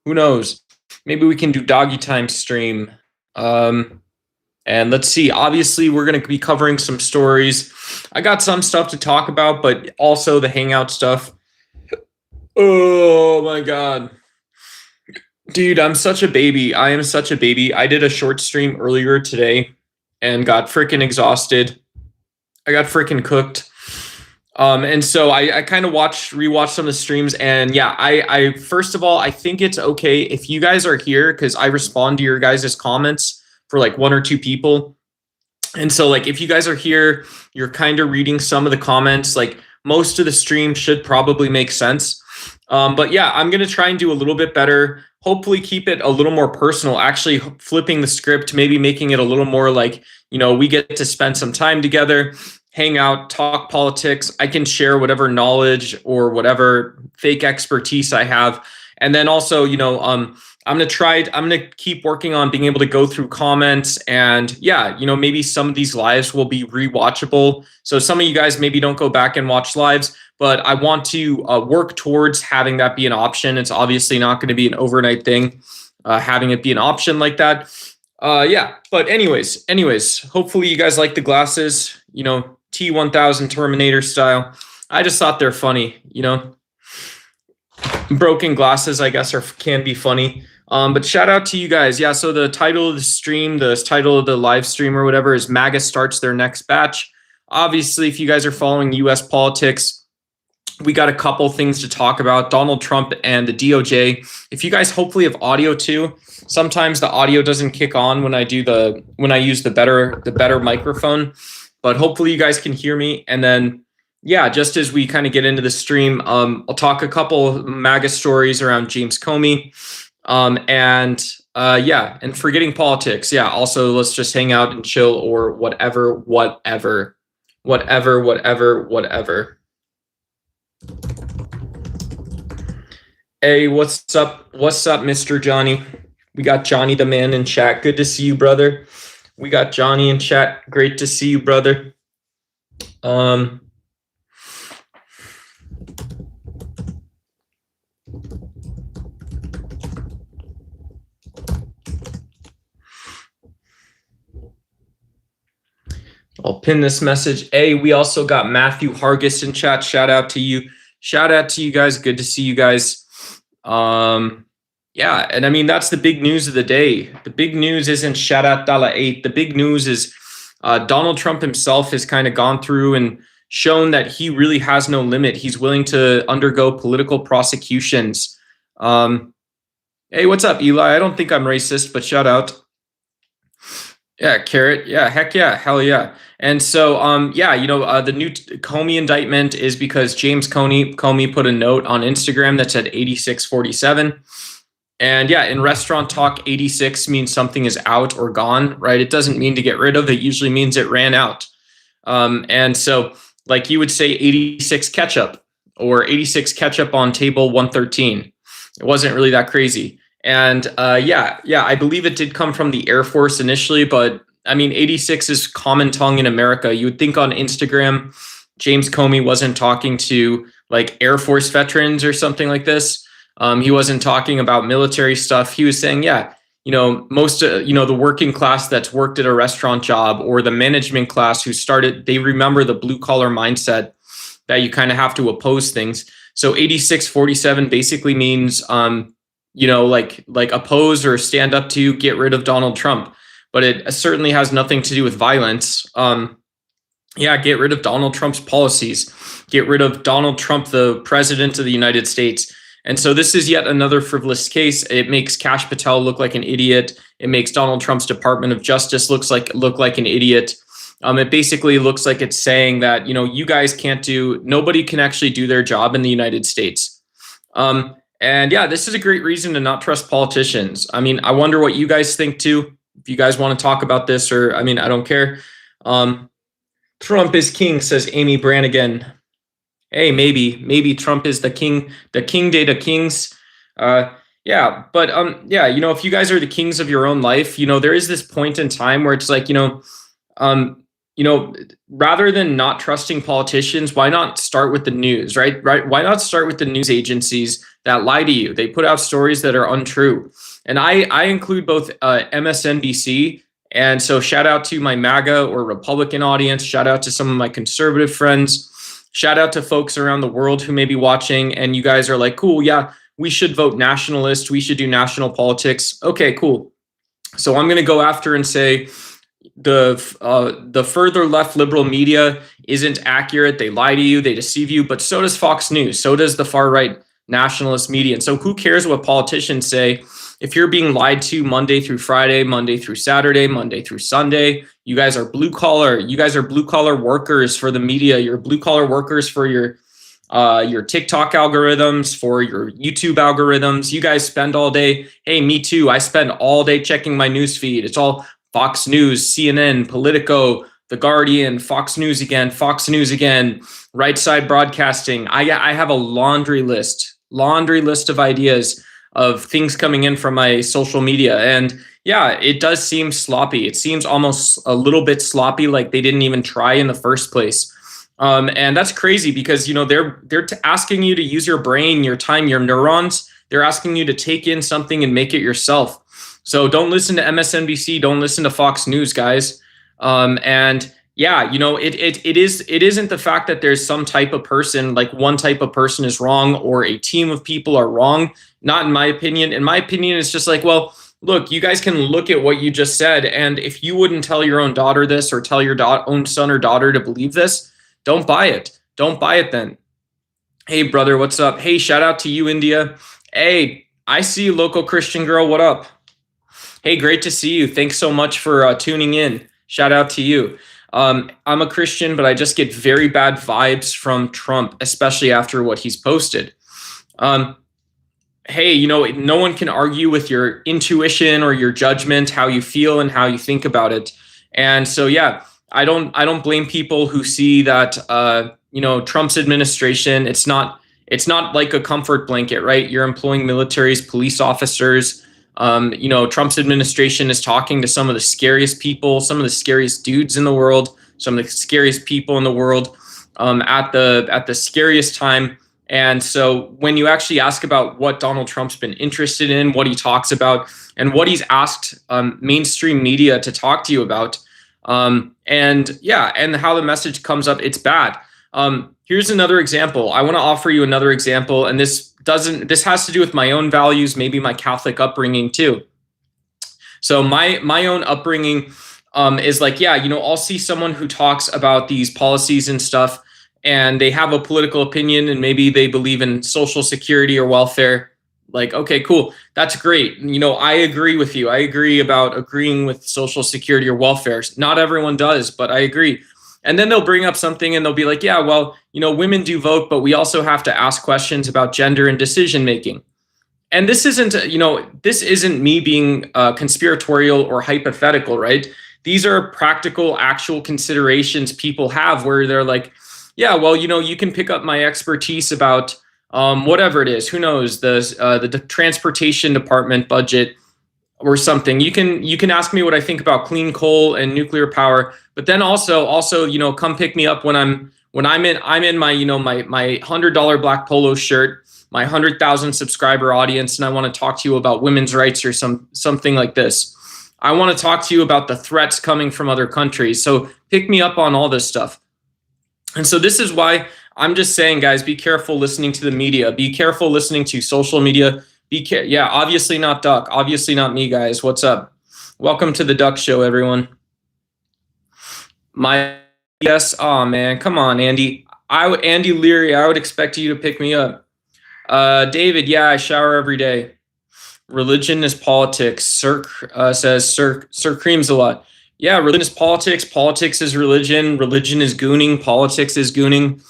Who knows? Maybe we can do doggy time stream. And let's see. Obviously, we're going to be covering some stories. I got some stuff to talk about, but also the hangout stuff. Oh my god. Dude, I'm such a baby. I am such a baby. I did a short stream earlier today and got freaking exhausted. I got freaking cooked. And so I kind of rewatched some of the streams, and yeah, I first of all, I think it's okay if you guys are here because I respond to your guys' comments for like one or two people. And so like if you guys are here, you're kind of reading some of the comments, like most of the stream should probably make sense. But yeah, I'm gonna try and do a little bit better. Hopefully keep it a little more personal, actually flipping the script, maybe making it a little more like, we get to spend some time together, hang out, talk politics. I can share whatever knowledge or whatever fake expertise I have. And then also, I'm going to keep working on being able to go through comments, and yeah, maybe some of these lives will be rewatchable. So some of you guys maybe don't go back and watch lives, but I want to work towards having that be an option. It's obviously not going to be an overnight thing, having it be an option like that. Yeah, but anyways, hopefully you guys like the glasses, T1000 Terminator style. I just thought they're funny, broken glasses, I guess, can be funny. But shout out to you guys. Yeah, so the title of the stream, the title of the live stream or whatever is MAGA starts their next batch. Obviously, if you guys are following US politics, we got a couple things to talk about. Donald Trump and the DOJ. If you guys hopefully have audio too, sometimes the audio doesn't kick on when I use the better microphone, but hopefully you guys can hear me. And then yeah, just as we kind of get into the stream, I'll talk a couple MAGA stories around James Comey. And forgetting politics. Yeah, also let's just hang out and chill or whatever. Hey, what's up? What's up, Mr. Johnny? We got Johnny the man in chat. Good to see you, brother. We got Johnny in chat. Great to see you, brother. I'll pin this message. Hey, we also got Matthew Hargis in chat. Shout out to you. Shout out to you guys. Good to see you guys. Yeah, and I mean, that's the big news of the day. The big news isn't Shadat Dala 8. The big news is Donald Trump himself has kind of gone through and shown that he really has no limit. He's willing to undergo political prosecutions. Hey, what's up, Eli? I don't think I'm racist, but shout out. Yeah, Carrot. Yeah, heck yeah, hell yeah. And so, the new Comey indictment is because James Comey put a note on Instagram that said 8647. And yeah, in restaurant talk, 86 means something is out or gone, right? It doesn't mean to get rid of. It usually means it ran out. And so, like you would say 86 ketchup or 86 ketchup on table 113. It wasn't really that crazy. And I believe it did come from the Air Force initially, but I mean, 86 is common tongue in America. You would think on Instagram, James Comey wasn't talking to like Air Force veterans or something like this. He wasn't talking about military stuff. He was saying, most, the working class that's worked at a restaurant job or the management class who started, they remember the blue collar mindset that you kind of have to oppose things. So 8647 basically means, like oppose or stand up to get rid of Donald Trump. But it certainly has nothing to do with violence. Get rid of Donald Trump's policies. Get rid of Donald Trump, the president of the United States. And so this is yet another frivolous case. It makes Kash Patel look like an idiot. It makes Donald Trump's Department of Justice look like an idiot. It basically looks like it's saying that, you guys nobody can actually do their job in the United States. And yeah, this is a great reason to not trust politicians. I mean, I wonder what you guys think too. If you guys want to talk about this, or I mean, I don't care. Trump is king, says Amy Brannigan. Hey, maybe Trump is the king data kings. But if you guys are the kings of your own life, there is this point in time where it's like, you know, rather than not trusting politicians, why not start with the news, right? Right? Why not start with the news agencies that lie to you? They put out stories that are untrue. And I include both MSNBC, and so shout out to my MAGA or Republican audience. Shout out to some of my conservative friends. Shout out to folks around the world who may be watching, and you guys are like, cool, yeah, we should vote nationalist. We should do national politics. Okay, cool. So I'm going to go after and say the further left liberal media isn't accurate. They lie to you, they deceive you, but so does Fox News. So does the far right nationalist media. And so who cares what politicians say? If you're being lied to Monday through Friday, Monday through Saturday, Monday through Sunday, you guys are blue collar. You guys are blue collar workers for the media. You're blue collar workers for your TikTok algorithms, for your YouTube algorithms. You guys spend all day. Hey, me too. I spend all day checking my news feed. It's all Fox News, CNN, Politico, The Guardian, Fox News again, Right Side Broadcasting. I have a laundry list of ideas of things coming in from my social media. And yeah, it does seem sloppy. It seems almost a little bit sloppy, like they didn't even try in the first place. And that's crazy because, you know, they're asking you to use your brain, your time, your neurons. They're asking you to take in something and make it yourself. So don't listen to MSNBC. Don't listen to Fox News, guys. And yeah, you know, it isn't the fact that there's some type of person, like one type of person is wrong or a team of people are wrong. Not in my opinion. In my opinion, it's just like, well, look, you guys can look at what you just said. And if you wouldn't tell your own daughter this or tell your own son or daughter to believe this, don't buy it. Don't buy it then. Hey, brother, what's up? Hey, shout out to you, India. Hey, I see you, local Christian girl. What up? Hey, great to see you. Thanks so much for tuning in. Shout out to you. I'm a Christian, but I just get very bad vibes from Trump, especially after what he's posted. Hey, you know, no one can argue with your intuition or your judgment, how you feel and how you think about it. And so, yeah, I don't blame people who see that, you know, Trump's administration, it's not like a comfort blanket, right? You're employing militaries, police officers. You know, Trump's administration is talking to some of the scariest people, some of the scariest dudes in the world, some of the scariest people in the world at the scariest time. And so when you actually ask about what Donald Trump's been interested in, what he talks about, and what he's asked mainstream media to talk to you about, and yeah, and how the message comes up, it's bad. Here's another example. I want to offer you another example, and this has to do with my own values, maybe my Catholic upbringing too. So my own upbringing is like, yeah, you know, I'll see someone who talks about these policies and stuff, and they have a political opinion, and maybe they believe in social security or welfare. Like, okay, cool, that's great. You know, I agree with you. I agree about agreeing with social security or welfare. Not everyone does, but I agree. And then they'll bring up something and they'll be like, yeah, well, you know, women do vote, but we also have to ask questions about gender and decision making. And this isn't, you know, this isn't me being conspiratorial or hypothetical, right? These are practical, actual considerations people have where they're like, yeah, well, you know, you can pick up my expertise about whatever it is. Who knows, the transportation department budget or something. You can ask me what I think about clean coal and nuclear power, but then also, you know, come pick me up when I'm in my, you know, my $100 black polo shirt, my 100,000 subscriber audience, and I want to talk to you about women's rights or something like this. I want to talk to you about the threats coming from other countries. So pick me up on all this stuff. And so this is why I'm just saying, guys, be careful listening to the media. Be careful listening to social media. Yeah, obviously not Duck. Obviously not me, guys. What's up? Welcome to the Duck Show, everyone. Yes. Oh man, come on, Andy. Andy Leary. I would expect you to pick me up. David. Yeah, I shower every day. Religion is politics. Sir creams a lot. Yeah, religion is politics. Politics is religion. Religion is gooning. Politics is gooning.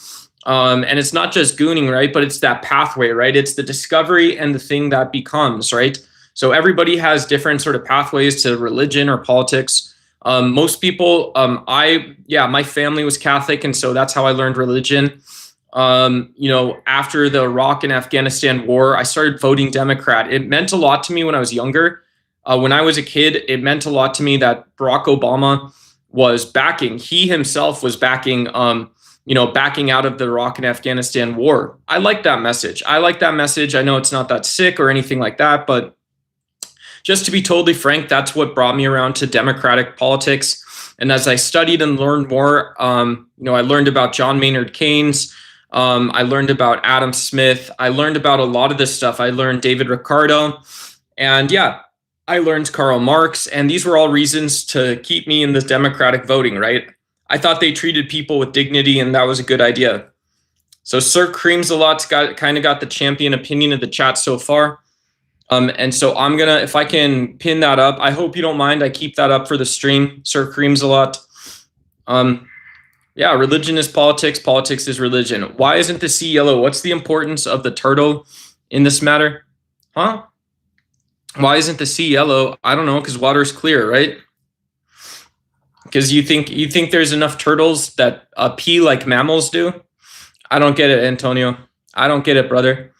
And it's not just gooning, right? But it's that pathway, right? It's the discovery and the thing that becomes, right? So everybody has different sort of pathways to religion or politics. Most people, my family was Catholic, and so that's how I learned religion. You know, after the Iraq and Afghanistan war, I started voting Democrat. It meant a lot to me when I was younger. When I was a kid, it meant a lot to me that Barack Obama was backing. He himself was backing, backing out of the Iraq and Afghanistan war. I like that message. I like that message. I know it's not that sick or anything like that, but just to be totally frank, that's what brought me around to democratic politics. And as I studied and learned more, I learned about John Maynard Keynes. I learned about Adam Smith. I learned about a lot of this stuff. I learned David Ricardo. And yeah, I learned Karl Marx. And these were all reasons to keep me in the democratic voting, right? I thought they treated people with dignity, and that was a good idea. So Sir Creams a lot's kind of got the champion opinion of the chat so far. And so I'm gonna, if I can pin that up, I hope you don't mind. I keep that up for the stream. Sir Creams a lot. Yeah, religion is politics. Politics is religion. Why isn't the sea yellow? What's the importance of the turtle in this matter? Huh? Why isn't the sea yellow? I don't know, because water's clear, right? Because you think there's enough turtles that pee like mammals do? I don't get it, Antonio. I don't get it, brother.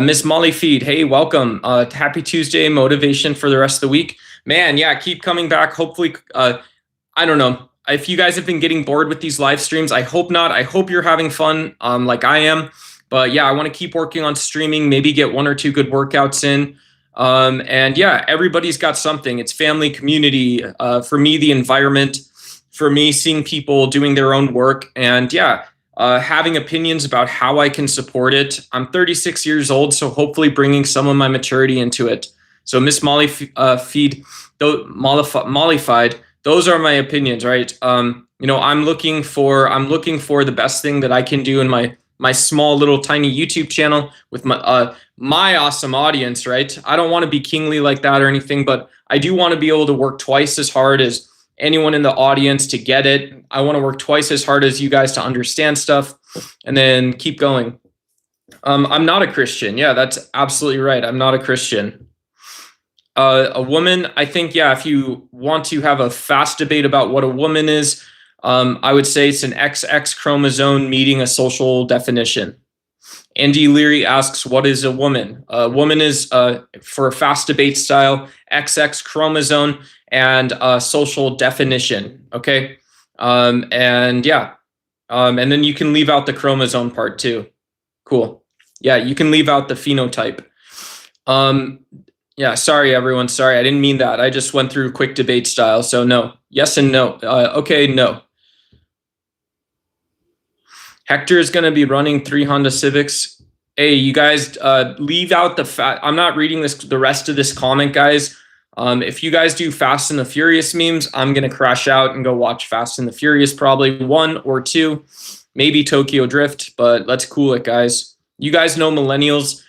Miss Molly Feed, hey, welcome. Happy Tuesday, motivation for the rest of the week. Man, yeah, keep coming back. Hopefully, I don't know. If you guys have been getting bored with these live streams, I hope not. I hope you're having fun like I am. But yeah, I want to keep working on streaming, maybe get 1 or 2 good workouts in. And yeah, everybody's got something. It's family, community, for me, the environment, for me, seeing people doing their own work. And yeah, having opinions about how I can support it. I'm 36 years old, so hopefully bringing some of my maturity into it. So Miss Molly Feed, mollified, those are my opinions, right? I'm looking for the best thing that I can do in my small little tiny YouTube channel with my awesome audience, right? I don't want to be kingly like that or anything, but I do want to be able to work twice as hard as anyone in the audience to get it. I want to work twice as hard as you guys to understand stuff and then keep going. I'm not a Christian. Yeah, that's absolutely right. I'm not a Christian. A woman, I think, yeah, if you want to have a fast debate about what a woman is, I would say it's an XX chromosome meeting a social definition. Andy Leary asks, what is a woman? A woman is, for a fast debate style, XX chromosome and a social definition, okay? And yeah, and then you can leave out the chromosome part too. Cool. Yeah, you can leave out the phenotype. Yeah, sorry, everyone. Sorry, I didn't mean that. I just went through quick debate style, so no. Yes and no. Okay, no. Hector is going to be running 3 Honda Civics. Hey, you guys, leave out the I'm not reading the rest of this comment, guys. If you guys do Fast and the Furious memes, I'm going to crash out and go watch Fast and the Furious, probably 1 or 2, maybe Tokyo Drift, but let's cool it, guys. You guys know millennials.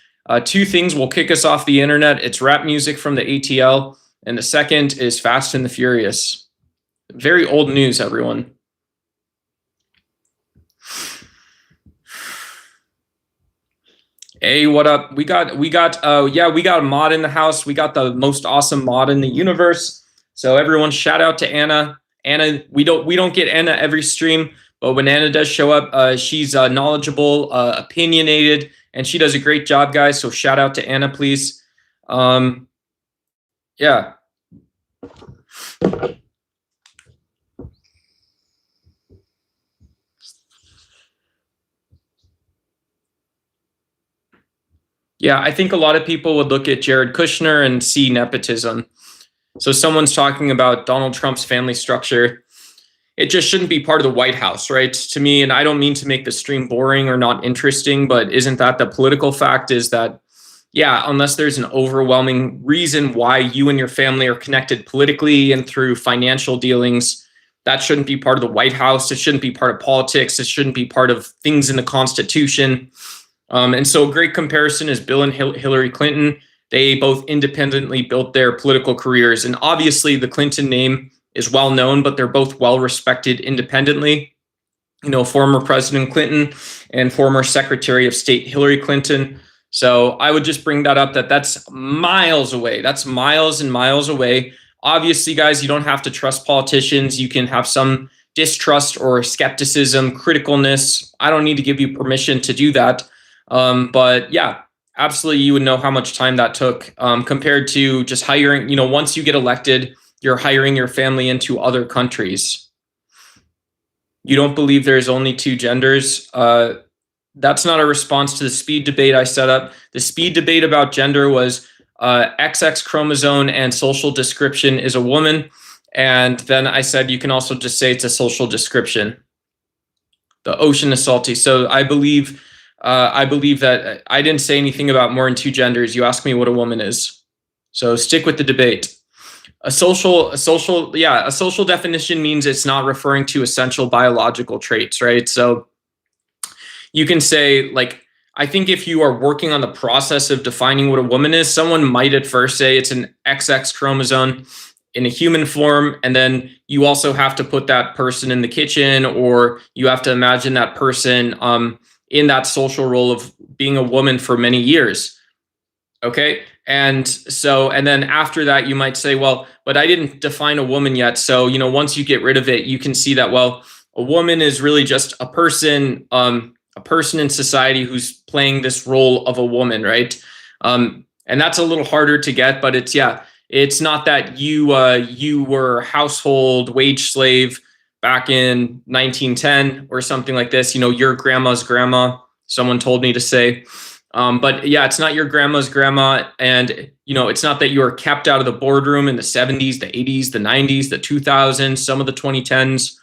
2 things will kick us off the internet. It's rap music from the ATL, and the second is Fast and the Furious. Very old news, everyone. Hey, what up? We got a mod in the house. We got the most awesome mod in the universe. So everyone, shout out to Anna. Anna, we don't get Anna every stream, but when Anna does show up, she's knowledgeable, opinionated, and she does a great job, guys. So shout out to Anna, please. Yeah. Yeah, I think a lot of people would look at Jared Kushner and see nepotism. So someone's talking about Donald Trump's family structure. It just shouldn't be part of the White House, right? To me, and I don't mean to make the stream boring or not interesting, but isn't that the political fact is that, yeah, unless there's an overwhelming reason why you and your family are connected politically and through financial dealings, that shouldn't be part of the White House. It shouldn't be part of politics. It shouldn't be part of things in the Constitution. And so a great comparison is Bill and Hillary Clinton. They both independently built their political careers. And obviously the Clinton name is well known, but they're both well respected independently. You know, former President Clinton and former Secretary of State Hillary Clinton. So I would just bring that up, that's miles away. That's miles and miles away. Obviously, guys, you don't have to trust politicians. You can have some distrust or skepticism, criticalness. I don't need to give you permission to do that. But yeah, absolutely, you would know how much time that took compared to just hiring, once you get elected, you're hiring your family into other countries. You don't believe there's only two genders. That's not a response to the speed debate I set up. The speed debate about gender was XX chromosome and social description is a woman. And then I said you can also just say it's a social description. The ocean is salty. So I believe that I didn't say anything about more than two genders. You asked me what a woman is. So stick with the debate. A social definition means it's not referring to essential biological traits, right? So you can say, like, I think if you are working on the process of defining what a woman is, someone might at first say it's an XX chromosome in a human form, and then you also have to put that person in the kitchen, or you have to imagine that person in that social role of being a woman for many years. Okay. And then after that, you might say, well, but I didn't define a woman yet. So, once you get rid of it, you can see that, well, a woman is really just a person in society who's playing this role of a woman, right? And that's a little harder to get, but it's not that you were a household wage slave back in 1910 or something like this. Your grandma's grandma, someone told me to say. But it's not your grandma's grandma. And, it's not that you were kept out of the boardroom in the 70s, the 80s, the 90s, the 2000s, some of the 2010s.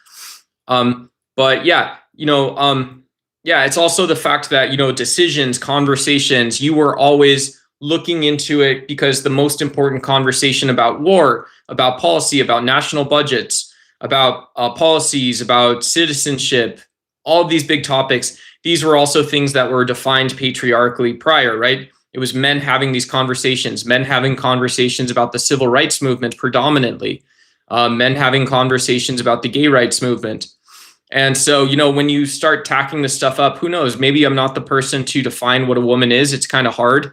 It's also the fact that, decisions, conversations, you were always looking into it because the most important conversation about war, about policy, about national budgets, about policies, about citizenship, all of these big topics, these were also things that were defined patriarchally prior, right? It was men having these conversations, men having conversations about the civil rights movement predominantly, men having conversations about the gay rights movement. And so, when you start tacking this stuff up, who knows, maybe I'm not the person to define what a woman is. It's kind of hard.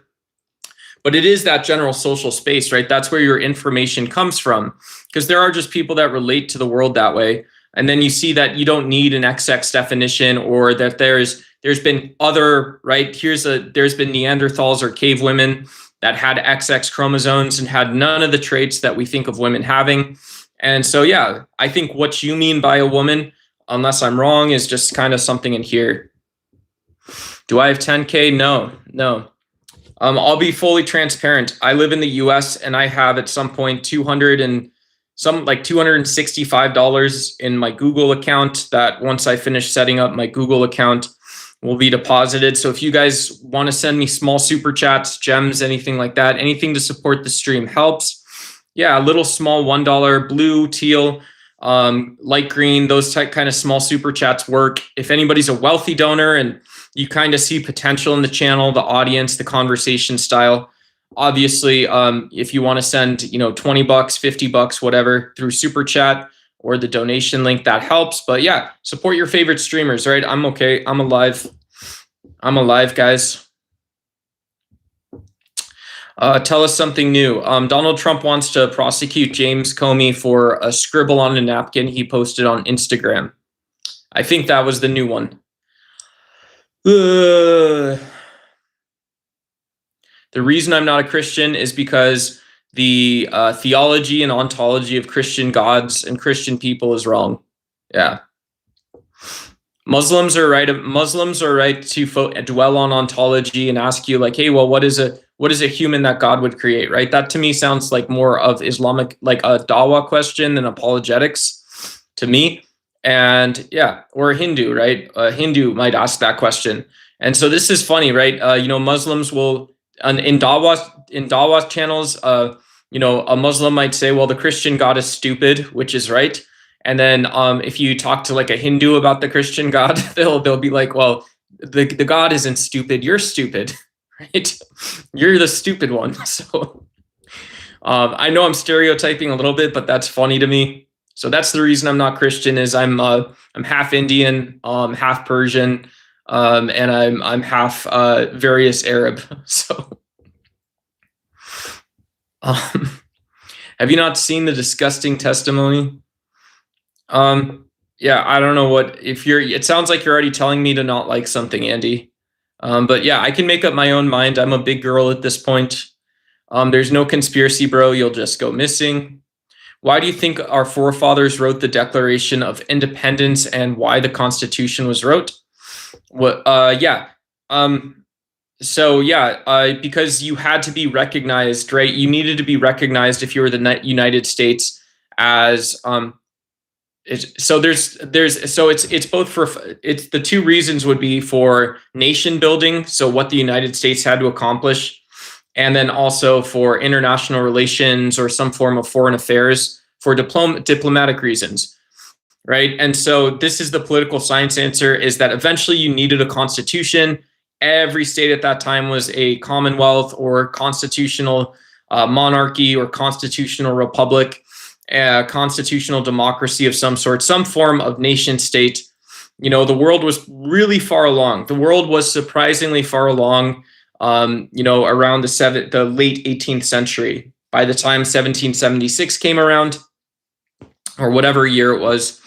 But it is that general social space, right? That's where your information comes from, because there are just people that relate to the world that way. And then you see that you don't need an XX definition, or that there's been other, right? There's been Neanderthals or cave women that had XX chromosomes and had none of the traits that we think of women having. And so, I think what you mean by a woman, unless I'm wrong, is just kind of something in here. Do I have 10K? No. I'll be fully transparent. I live in the US and I have at some point $265 in my Google account that once I finish setting up my Google account will be deposited. So if you guys want to send me small super chats, gems, anything like that, anything to support the stream helps. A little small $1, blue, teal, light green, those kind of small super chats work. If anybody's a wealthy donor and you kind of see potential in the channel, the audience, the conversation style, obviously, if you want to send, $20, $50, whatever, through super chat or the donation link, that helps. But support your favorite streamers, right? I'm okay. I'm alive, guys. Tell us something new. Donald Trump wants to prosecute James Comey for a scribble on a napkin he posted on Instagram. I think that was the new one. The reason I'm not a Christian is because the theology and ontology of Christian gods and Christian people is wrong. Muslims are right. Muslims are right to dwell on ontology and ask you, like, hey, well, what is a human that God would create, right? That to me sounds like more of Islamic, like a Dawa question than apologetics to me. And or a Hindu, right? A Hindu might ask that question. And so this is funny, right? Muslims will, in Dawa channels, a Muslim might say, well, the Christian God is stupid, which is right. And then if you talk to like a Hindu about the Christian God, they'll be like, well, the God isn't stupid, you're stupid, right? You're the stupid one. So I know I'm stereotyping a little bit, but that's funny to me. So that's the reason I'm not Christian, is I'm half Indian, half Persian, and I'm half various Arab. So have you not seen the disgusting testimony? I don't know what, it sounds like you're already telling me to not like something, Andy. But I can make up my own mind. I'm a big girl at this point. There's no conspiracy, bro. You'll just go missing. Why do you think our forefathers wrote the Declaration of Independence, and why the Constitution was wrote? What? Yeah. So yeah, because you had to be recognized, right? You needed to be recognized if you were the United States as so it's both for it's the two reasons would be for nation building, so what the United States had to accomplish, and then also for international relations or some form of foreign affairs for diplomatic reasons, right? And so this is the political science answer, is that eventually you needed a constitution. Every state at that time was a commonwealth or constitutional monarchy or constitutional republic, constitutional democracy of some sort, some form of nation state. You know, the world was really far along. The world was surprisingly far along, you know, around the late 18th century. By the time 1776 came around, or whatever year it was,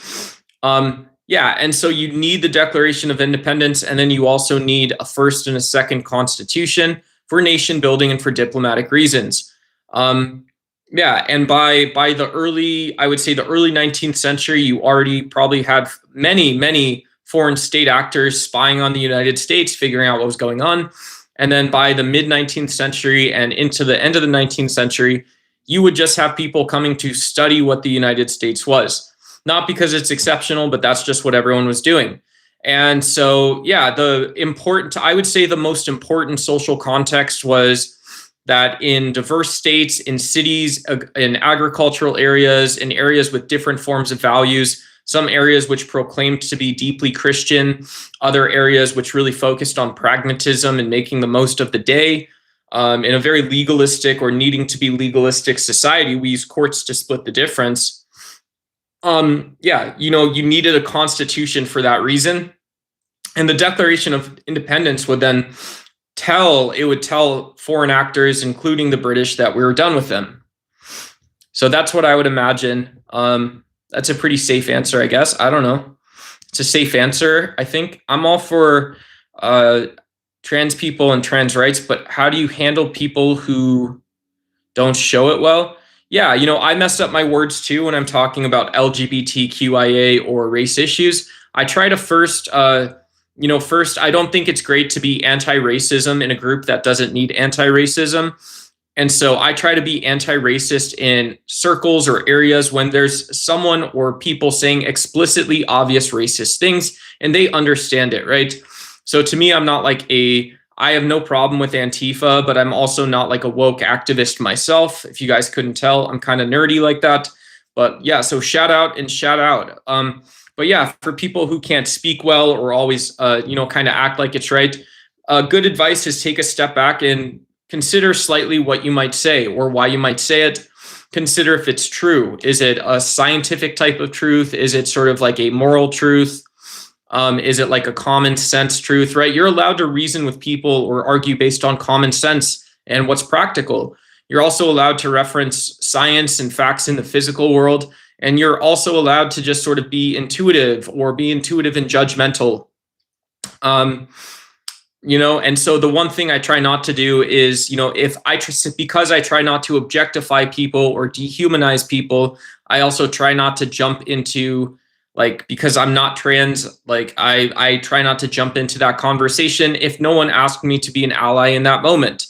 yeah, and so you need the Declaration of Independence, and then you also need a first and a second constitution for nation building and for diplomatic reasons. Yeah, and by the early, I would say the early 19th century, you already probably had many foreign state actors spying on the United States, figuring out what was going on. And then by the mid 19th century and into the end of the 19th century, you would just have people coming to study what the United States was. Not because it's exceptional, but that's just what everyone was doing. And so, yeah, I would say the most important social context was that in diverse states, in cities, in agricultural areas, in areas with different forms of values, some areas which proclaimed to be deeply Christian, other areas which really focused on pragmatism and making the most of the day. In a very legalistic or needing to be legalistic society, we use courts to split the difference. Yeah, you know, you needed a constitution for that reason. And the Declaration of Independence would then tell foreign actors, including the British, that we were done with them. So that's what I would imagine. That's a pretty safe answer, I guess. I don't know. It's a safe answer, I think. I'm all for trans people and trans rights, but how do you handle people who don't show it well? Yeah, you know, I messed up my words too when I'm talking about LGBTQIA or race issues. I try to first, I don't think it's great to be anti-racism in a group that doesn't need anti-racism. And so I try to be anti-racist in circles or areas when there's someone or people saying explicitly obvious racist things and they understand it, right? So to me, I have no problem with Antifa, but I'm also not like a woke activist myself. If you guys couldn't tell, I'm kind of nerdy like that. But yeah, so shout out. But yeah, for people who can't speak well or always, kind of act like it's right, good advice is take a step back and consider slightly what you might say or why you might say it. Consider if it's true. Is it a scientific type of truth? Is it sort of like a moral truth? Is it like a common sense truth, right? You're allowed to reason with people or argue based on common sense and what's practical. You're also allowed to reference science and facts in the physical world. And you're also allowed to just sort of be intuitive and judgmental. And so the one thing I try not to do is, because I try not to objectify people or dehumanize people, I also try not to jump into, because I'm not trans, I try not to jump into that conversation if no one asked me to be an ally in that moment.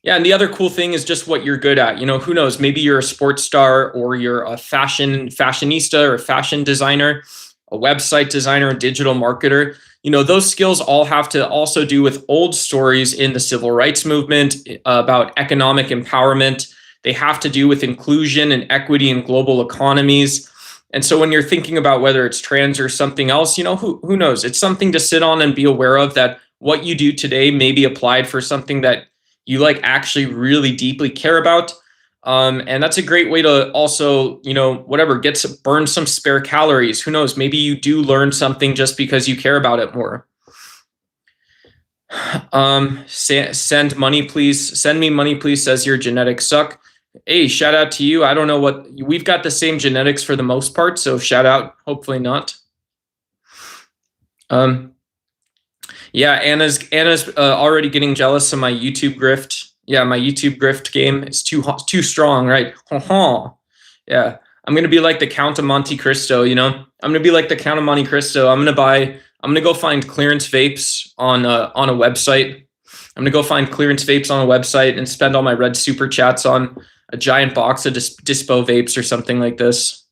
Yeah, and the other cool thing is just what you're good at. Who knows? Maybe you're a sports star, or you're a fashionista or a fashion designer, a website designer, a digital marketer. Those skills all have to also do with old stories in the civil rights movement about economic empowerment. They have to do with inclusion and equity in global economies. And so when you're thinking about whether it's trans or something else, who knows? It's something to sit on and be aware of, that what you do today may be applied for something that you actually really deeply care about. And that's a great way to also, burn some spare calories. Who knows? Maybe you do learn something just because you care about it more. Send money, please. Send me money, please, says your genetics suck. Hey, shout out to you. I don't know we've got the same genetics for the most part, so shout out. Hopefully not. Yeah, Anna's already getting jealous of my YouTube grift. Yeah, my YouTube grift game is too strong, right? Yeah, I'm gonna be like the Count of Monte Cristo. You know, I'm gonna be like the Count of Monte Cristo. I'm gonna go find clearance vapes on a website. I'm gonna go find clearance vapes on a website and spend all my red super chats on a giant box of dispo vapes or something like this.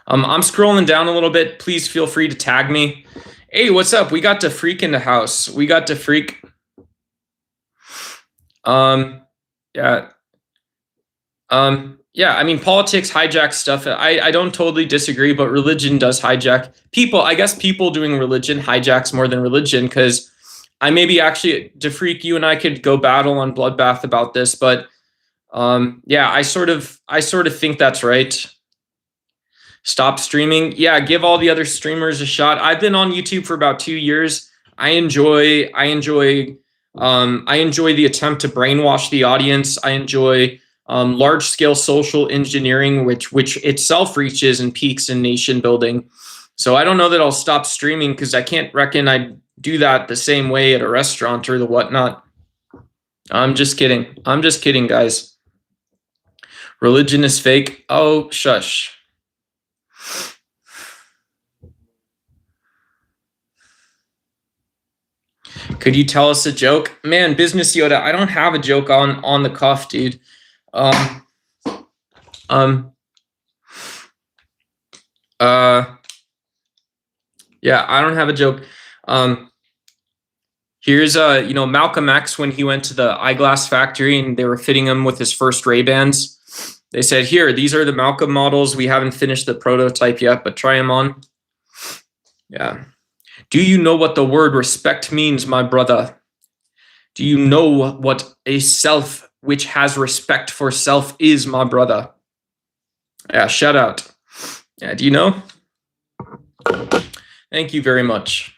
I'm scrolling down a little bit. Please feel free to tag me. Hey, what's up? We got to freak in the house. We got to freak. Yeah. Yeah, I mean, politics hijacks stuff. I don't totally disagree, but religion does hijack people. I guess people doing religion hijacks more than religion, because I maybe actually, DeFreak, you and I could go battle on Bloodbath about this, but yeah, I sort of think that's right. Stop streaming. Yeah, give all the other streamers a shot. I've been on YouTube for about 2 years. I enjoy the attempt to brainwash the audience. I enjoy large-scale social engineering, which itself reaches and peaks in nation building. So I don't know that I'll stop streaming, because I can't reckon I'd do that the same way at a restaurant or the whatnot. I'm just kidding. I'm just kidding, guys. Religion is fake. Oh, shush. Could you tell us a joke? Man, Business Yoda, I don't have a joke on the cuff, dude. Yeah, I don't have a joke. Here's Malcolm X, when he went to the eyeglass factory and they were fitting him with his first Ray-Bans. They said, "Here, these are the Malcolm models. We haven't finished the prototype yet, but try them on." Yeah. Do you know what the word respect means, my brother? Do you know what a self which has respect for self is, my brother? Yeah, shout out. Yeah, do you know? Thank you very much.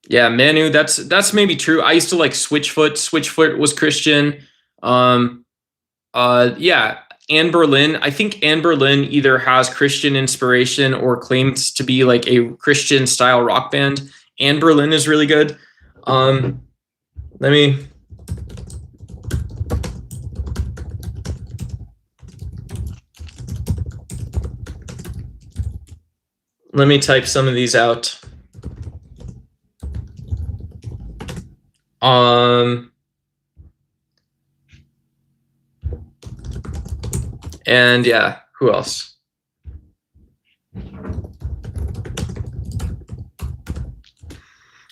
Yeah, Manu, that's maybe true. I used to like Switchfoot. Switchfoot was Christian. Yeah, Anne Boleyn. I think Anne Boleyn either has Christian inspiration or claims to be like a Christian style rock band. Anne Boleyn is really good. Let me type some of these out. And yeah, who else?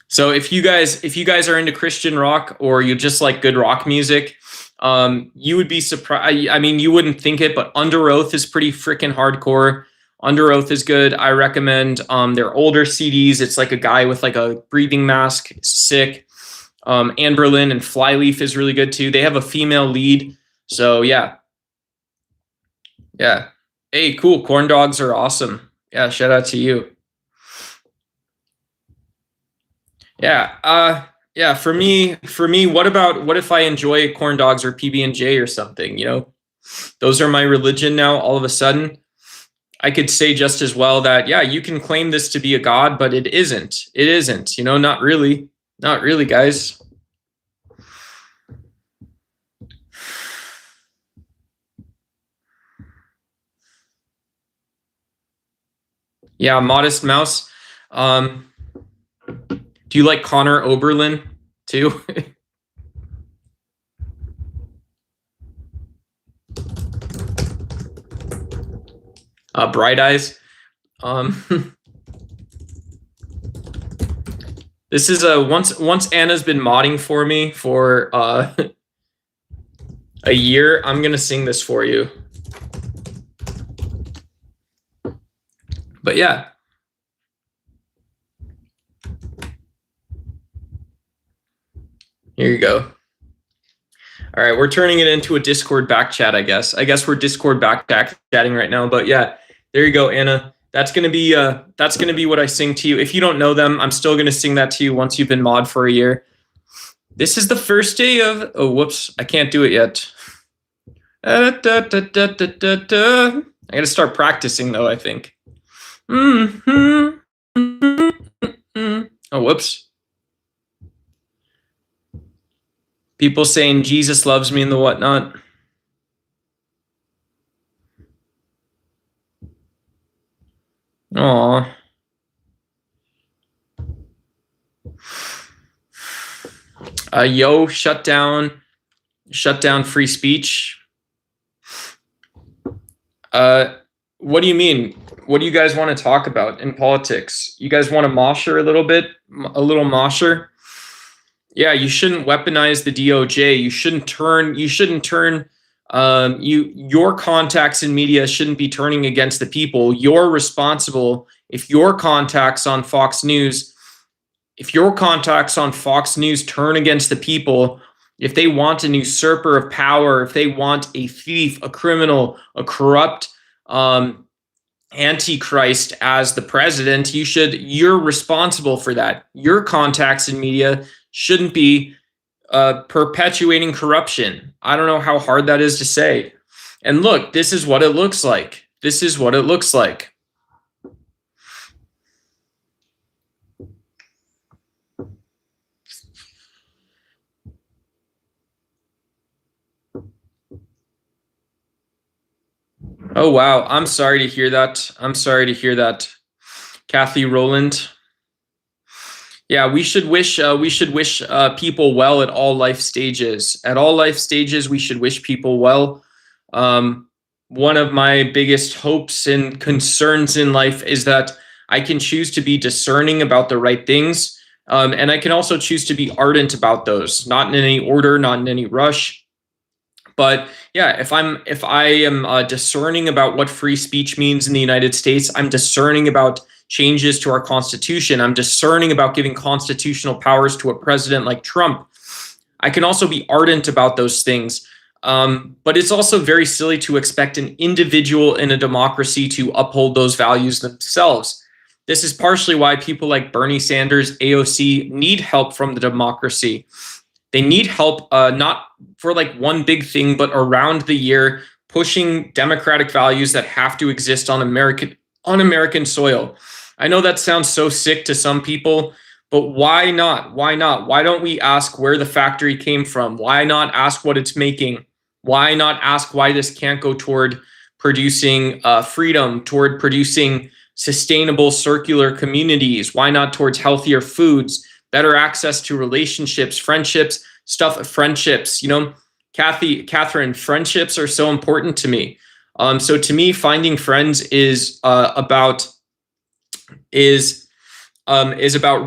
So if you guys are into Christian rock, or you just like good rock music, you would be surprised. I mean, you wouldn't think it, but Under Oath is pretty freaking hardcore. Under Oath is good. I recommend their older CDs. It's like a guy with like a breathing mask. It's sick. Anne Boleyn and Flyleaf is really good too. They have a female lead. So yeah. Yeah. Hey, cool. Corn dogs are awesome. Yeah, shout out to you. Yeah. Yeah, for me, what if I enjoy corn dogs or PB&J or something, you know? Those are my religion now all of a sudden. I could say just as well that, yeah, you can claim this to be a god, but it isn't. It isn't, you know, not really. Not really, guys. Yeah, Modest Mouse. Do you like Connor Oberlin too? Bright Eyes. This is once Anna's been modding for me for a year. I'm gonna sing this for you. But yeah. Here you go. All right, we're turning it into a Discord back chat, I guess. I guess we're Discord back chatting right now, but yeah, there you go, Anna. That's gonna be what I sing to you. If you don't know them, I'm still gonna sing that to you once you've been mod for a year. This is the first day of, oh whoops, I can't do it yet. I got to start practicing though, I think. Oh, whoops. People saying Jesus loves me and the whatnot. Aw. Yo, shut down free speech. What do you mean? What do you guys want to talk about in politics? You guys want to mosher a little bit? A little mosher? Yeah, you shouldn't weaponize the DOJ. You shouldn't turn your contacts in media shouldn't be turning against the people. You're responsible if your contacts on Fox News turn against the people, if they want an usurper of power, if they want a thief, a criminal, a corrupt antichrist as the president, you're responsible for that. Your contacts in media shouldn't be perpetuating corruption. I don't know how hard that is to say. And look, this is what it looks like. This is what it looks like. Oh, wow. I'm sorry to hear that. I'm sorry to hear that, Kathy Rowland. Yeah, we should wish people well at all life stages. At all life stages, we should wish people well. One of my biggest hopes and concerns in life is that I can choose to be discerning about the right things, and I can also choose to be ardent about those, not in any order, not in any rush. But yeah, if I am discerning about what free speech means in the United States, I'm discerning about changes to our Constitution, I'm discerning about giving constitutional powers to a president like Trump, I can also be ardent about those things. But it's also very silly to expect an individual in a democracy to uphold those values themselves. This is partially why people like Bernie Sanders, AOC, need help from the democracy. They need help not for like one big thing, but around the year, pushing democratic values that have to exist on American soil. I know that sounds so sick to some people, but why not? Why not? Why don't we ask where the factory came from? Why not ask what it's making? Why not ask why this can't go toward producing freedom, toward producing sustainable circular communities? Why not towards healthier foods, better access to relationships, friendships, friendships, you know, Catherine, friendships are so important to me. So to me, finding friends is about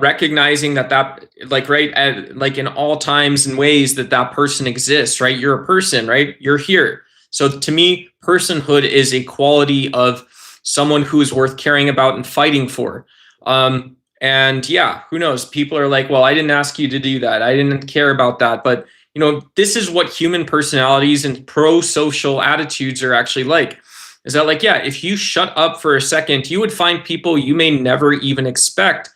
recognizing that like, right, like in all times and ways that person exists, right? You're a person, right? You're here. So to me, personhood is a quality of someone who is worth caring about and fighting for. And yeah, who knows? People are like, well, I didn't ask you to do that. I didn't care about that. But, you know, this is what human personalities and pro-social attitudes are actually like. Is that like, yeah, if you shut up for a second, you would find people you may never even expect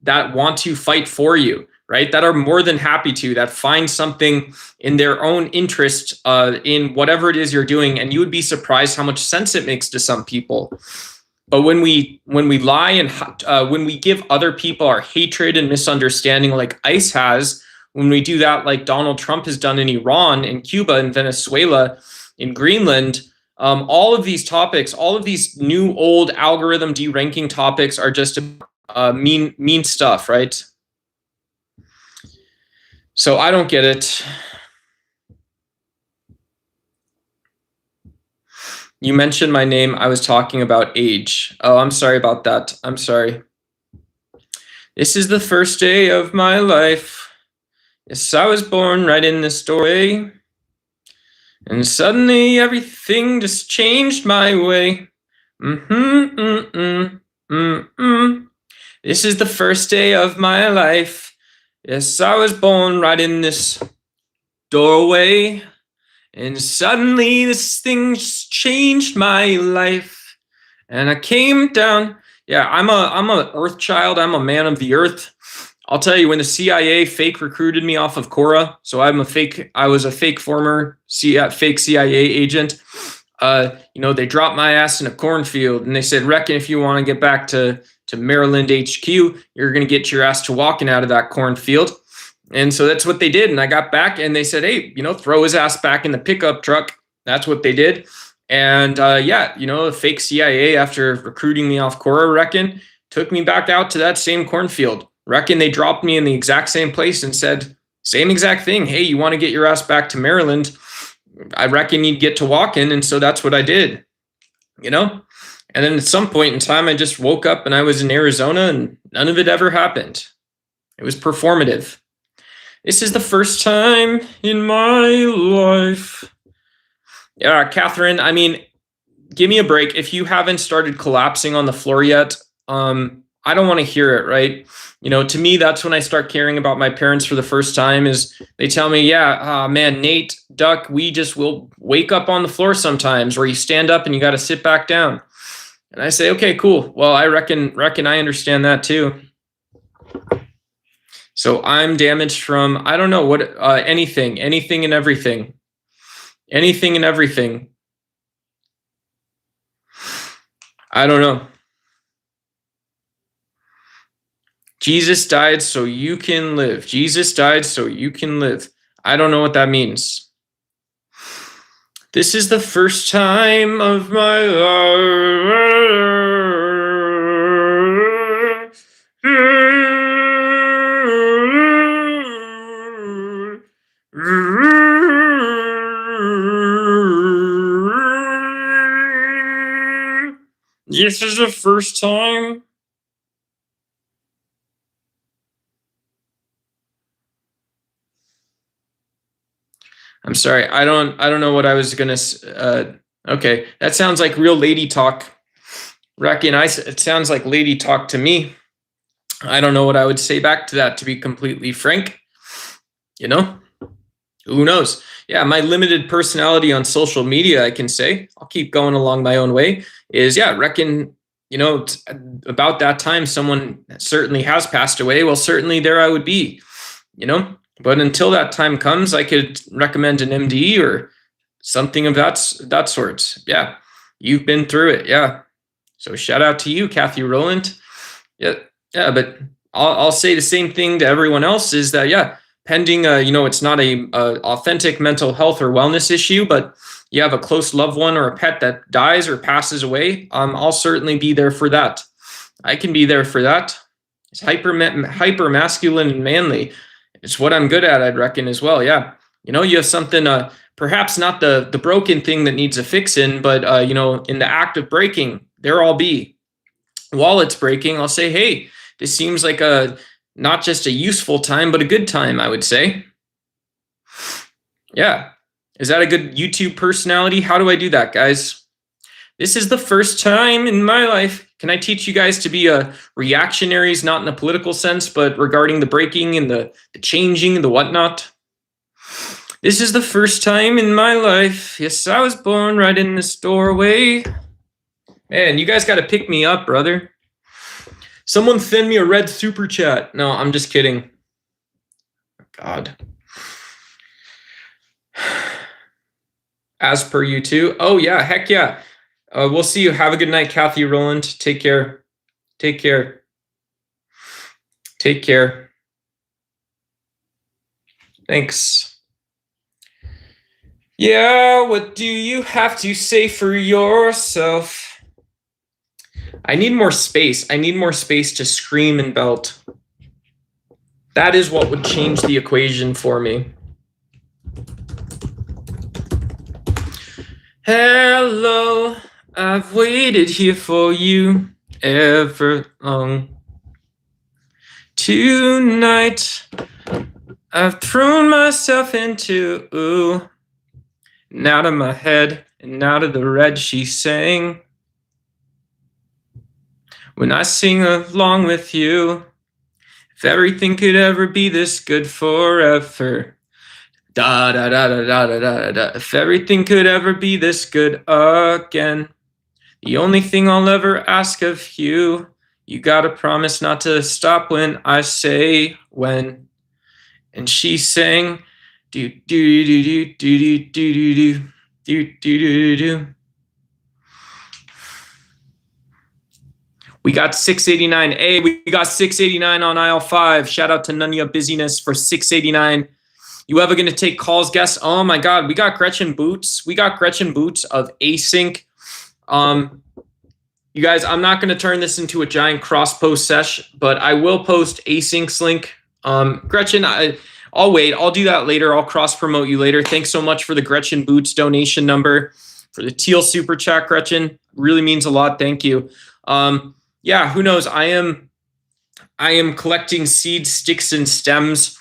that want to fight for you, right? That are more than happy to, that find something in their own interest in whatever it is you're doing. And you would be surprised how much sense it makes to some people. But when we lie and when we give other people our hatred and misunderstanding like ICE has, when we do that like Donald Trump has done in Iran, in Cuba, in Venezuela, in Greenland, all of these topics, all of these new old algorithm deranking topics are just mean stuff, right? So I don't get it. You mentioned my name. I was talking about age. Oh, I'm sorry about that. I'm sorry. This is the first day of my life. Yes, I was born right in this doorway. And suddenly everything just changed my way. This is the first day of my life. Yes, I was born right in this doorway. And suddenly this thing just changed my life. And I came down. Yeah, I'm a earth child. I'm a man of the earth. I'll tell you, when the CIA fake recruited me off of Quora, so I was a fake former fake CIA agent. they dropped my ass in a cornfield and they said, reckon if you want to get back to Maryland HQ, you're going to get your ass to walking out of that cornfield. And so that's what they did. And I got back and they said, hey, throw his ass back in the pickup truck. That's what they did. And a fake CIA, after recruiting me off Quora, reckon, took me back out to that same cornfield. Reckon they dropped me in the exact same place and said, same exact thing. Hey, you want to get your ass back to Maryland? I reckon you'd get to walking. And so that's what I did, And then at some point in time, I just woke up and I was in Arizona and none of it ever happened. It was performative. This is the first time in my life. Yeah, Catherine, I mean, give me a break. If you haven't started collapsing on the floor yet, I don't want to hear it, right? To me, that's when I start caring about my parents for the first time, is they tell me, yeah, man, Nate, Duck, we just will wake up on the floor sometimes, where you stand up and you got to sit back down. And I say, okay, cool. Well, I reckon I understand that too. So I'm damaged from, I don't know what, anything and everything. Anything and everything. I don't know. Jesus died so you can live. Jesus died so you can live. I don't know what that means. This is the first time of my life. This is the first time. I'm sorry. I don't know what I was gonna. Okay, that sounds like real lady talk. Reckon it sounds like lady talk to me. I don't know what I would say back to that, to be completely frank. Who knows? Yeah, my limited personality on social media, I can say, I'll keep going along my own way, is, yeah, reckon, about that time someone certainly has passed away. Well, certainly there I would be, But until that time comes, I could recommend an MD or something of that sort. Yeah, you've been through it. Yeah. So shout out to you, Kathy Rowland. Yeah, but I'll say the same thing to everyone else, is that, yeah, pending, it's not a authentic mental health or wellness issue, but you have a close loved one or a pet that dies or passes away, I'll certainly be there for that. I can be there for that. It's hyper masculine and manly. It's what I'm good at, I'd reckon, as well. Yeah. You have something, perhaps not the broken thing that needs a fixing, but, in the act of breaking, there I'll be. While it's breaking, I'll say, hey, this seems like not just a useful time, but a good time, I would say. Yeah. Is that a good YouTube personality? How do I do that, guys? This is the first time in my life. Can I teach you guys to be reactionaries, not in a political sense, but regarding the breaking and the changing and the whatnot? This is the first time in my life. Yes, I was born right in this doorway. Man, you guys got to pick me up, brother. Someone send me a red super chat. No, I'm just kidding. God. As per you too. Oh, yeah, heck yeah. We'll see you. Have a good night, Kathy Rowland. Take care. Take care. Take care. Thanks. Yeah, what do you have to say for yourself? I need more space. I need more space to scream and belt. That is what would change the equation for me. Hello, I've waited here for you ever long. Tonight, I've thrown myself into and out of my head and out of the red she sang. When I sing along with you, if everything could ever be this good forever. Da da da da da da da da. If everything could ever be this good again, the only thing I'll ever ask of you, you gotta promise not to stop when I say when. And she sang, do do do do do do do do do do do do. We got 689. Hey, we got 689 on aisle 5. Shout out to None of Your Busyness for 689. You ever going to take calls, guests? Oh my God, we got Gretchen Boots. We got Gretchen Boots of Async. You guys, I'm not going to turn this into a giant cross-post sesh, but I will post Async's link. Gretchen, I'll wait. I'll do that later. I'll cross-promote you later. Thanks so much for the Gretchen Boots donation number. For the teal super chat, Gretchen. Really means a lot. Thank you. Yeah, who knows? I am collecting seeds, sticks, and stems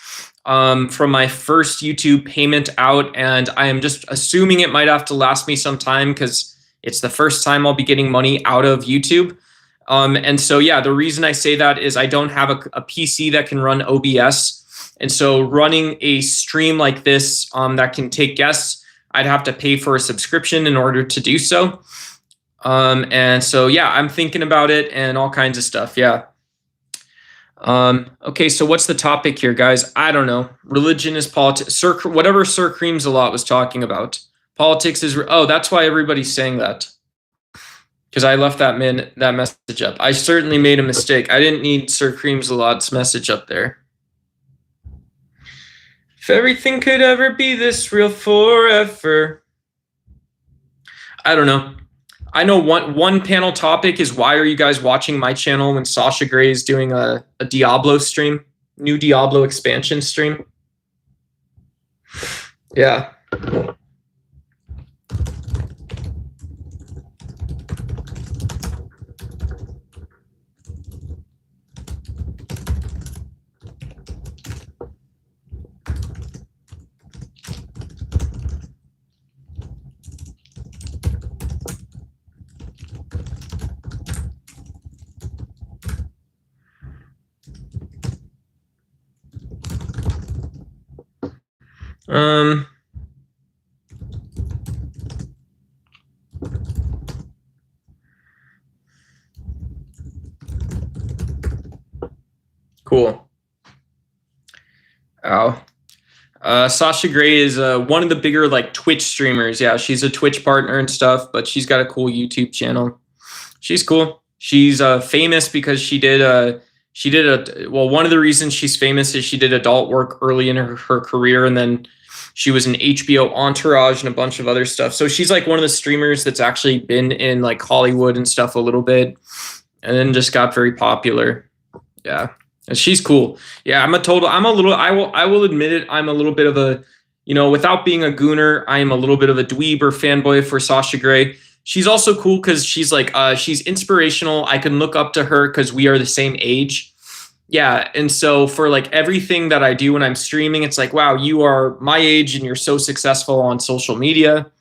from my first YouTube payment out, and I am just assuming it might have to last me some time because it's the first time I'll be getting money out of YouTube. And so, yeah, the reason I say that is I don't have a PC that can run OBS. And so running a stream like this that can take guests, I'd have to pay for a subscription in order to do so. And so, yeah, I'm thinking about it and all kinds of stuff. Yeah. Okay, so what's the topic here, guys? I don't know. Religion is politics. Whatever Sir Creams a lot was talking about. Politics is, oh, that's why everybody's saying that. Because I left that message up. I certainly made a mistake. I didn't need Sir Creams a lot's message up there. If everything could ever be this real forever. I don't know. I know one panel topic is why are you guys watching my channel when Sasha Grey is doing a Diablo stream, new Diablo expansion stream? Yeah. Cool. Ow. Sasha Grey is one of the bigger like Twitch streamers. Yeah, she's a Twitch partner and stuff, but she's got a cool YouTube channel. She's cool. She's famous because well, one of the reasons she's famous is she did adult work early in her career, and then she was in HBO Entourage and a bunch of other stuff. So she's like one of the streamers that's actually been in like Hollywood and stuff a little bit, and then just got very popular. Yeah. And she's cool. Yeah, I will admit it. I'm a little bit of a, without being a gooner, I am a little bit of a dweeb or fanboy for Sasha Grey. She's also cool because she's like, she's inspirational. I can look up to her because we are the same age. Yeah. And so for like everything that I do when I'm streaming, it's like, wow, you are my age and you're so successful on social media.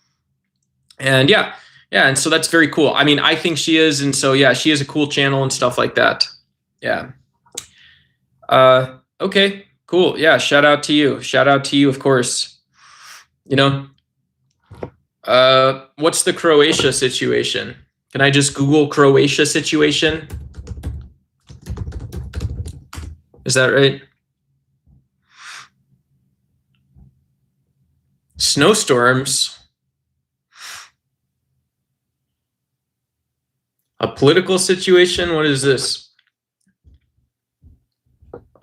And yeah. And so that's very cool. I mean, I think she is. And so, yeah, she has a cool channel and stuff like that. Yeah. Okay, cool. Yeah. Shout out to you, of course. What's the Croatia situation? Can I just Google Croatia situation? Is that right? Snowstorms. A political situation? What is this?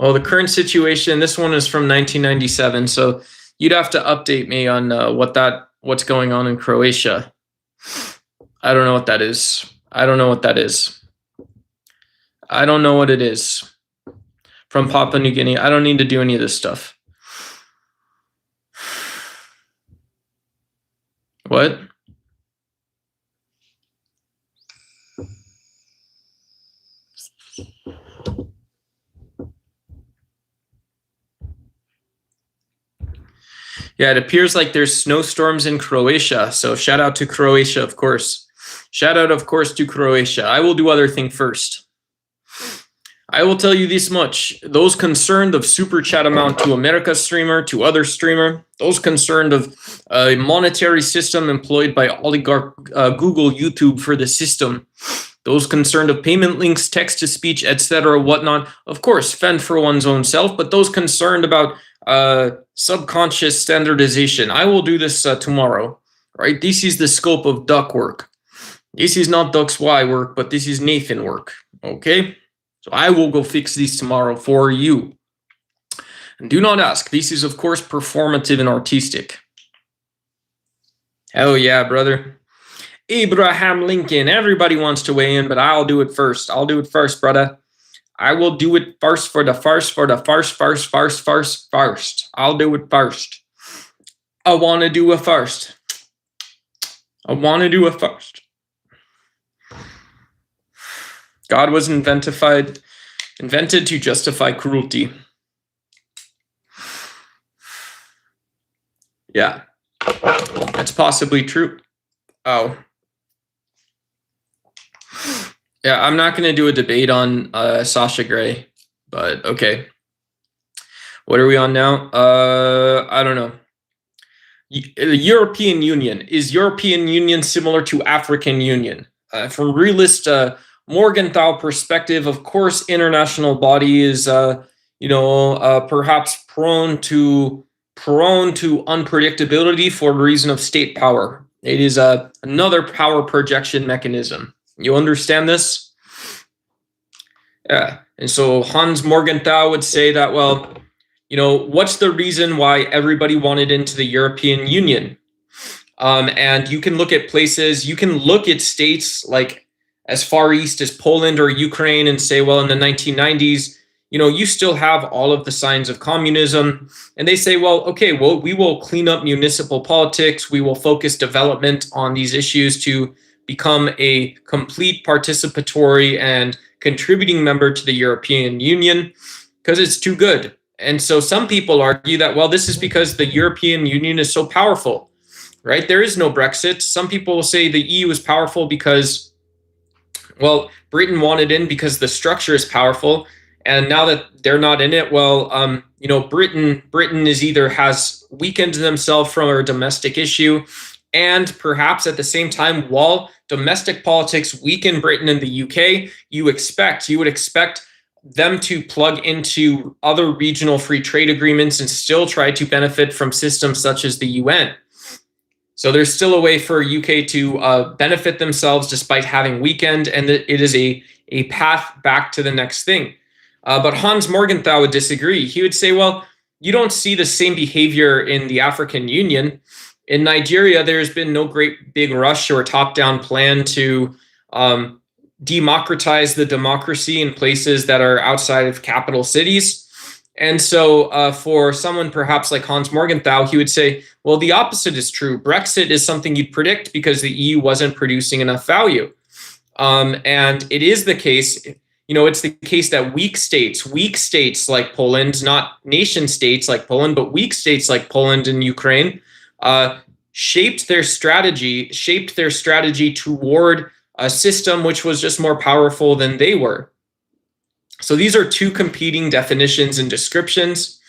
Oh, the current situation. This one is from 1997. So you'd have to update me on what's going on in Croatia. I don't know what that is. I don't know what it is. From Papua New Guinea. I don't need to do any of this stuff. What? Yeah, it appears like there's snowstorms in Croatia. So shout out to Croatia, of course. Shout out, of course, to Croatia. I will do other thing first. I will tell you this much. Those concerned of super chat amount to America streamer, to other streamer, those concerned of a monetary system employed by oligarch Google, YouTube for the system, those concerned of payment links, text-to-speech, etc., whatnot, of course, fend for one's own self, but those concerned about subconscious standardization, I will do this tomorrow, right? This is the scope of duck work. This is not Duck's Y work, but this is Nathan work, Okay, so I will go fix these tomorrow for you. And do not ask. This is, of course, performative and artistic. Hell yeah, brother. Abraham Lincoln. Everybody wants to weigh in, but I'll do it first. I'll do it first, brother. I will do it first for the first. I'll do it first. I want to do it first. I want to do it first. God was invented to justify cruelty. Yeah, that's possibly true. Oh. Yeah, I'm not going to do a debate on Sasha Grey, but okay. What are we on now? I don't know. The European Union. Is European Union similar to African Union? From realist Morgenthau perspective, of course, international body is, perhaps prone to unpredictability for the reason of state power. It is another power projection mechanism. You understand this? Yeah. And so Hans Morgenthau would say that, well, what's the reason why everybody wanted into the European Union? And you can look at places, you can look at states like as far east as Poland or Ukraine and say, well, in the 1990s, you still have all of the signs of communism. And they say, well, okay, well, we will clean up municipal politics. We will focus development on these issues to become a complete participatory and contributing member to the European Union because it's too good. And so some people argue that, well, this is because the European Union is so powerful, right? There is no Brexit. Some people will say the EU is powerful because, well, Britain wanted in because the structure is powerful. And now that they're not in it, well, Britain is either has weakened themselves from a domestic issue, and perhaps at the same time, while domestic politics weaken Britain and the UK, you would expect them to plug into other regional free trade agreements and still try to benefit from systems such as the UN. So there's still a way for UK to benefit themselves despite having weakened, and it is a path back to the next thing. But Hans Morgenthau would disagree. He would say, well, you don't see the same behavior in the African Union. In Nigeria, there's been no great big rush or top-down plan to democratize the democracy in places that are outside of capital cities. And so for someone perhaps like Hans Morgenthau, he would say, well, the opposite is true. Brexit is something you'd predict because the EU wasn't producing enough value. And it is the case, it's the case that weak states like Poland, not nation states like Poland, but weak states like Poland and Ukraine, shaped their strategy toward a system which was just more powerful than they were. So these are two competing definitions and descriptions.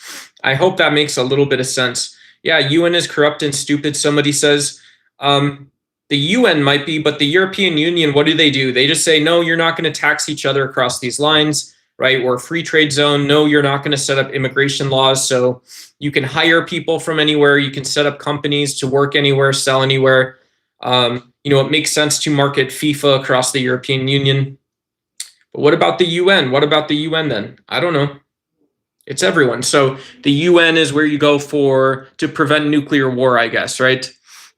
I hope that makes a little bit of sense. Yeah, UN is corrupt and stupid, somebody says. The UN might be, but the European Union, what do? They just say, no, you're not going to tax each other across these lines, right? We're a free trade zone. No, you're not going to set up immigration laws. So you can hire people from anywhere. You can set up companies to work anywhere, sell anywhere. It makes sense to market FIFA across the European Union. But what about the UN? What about the UN then? I don't know. It's everyone. So the UN is where you go to prevent nuclear war, I guess, right?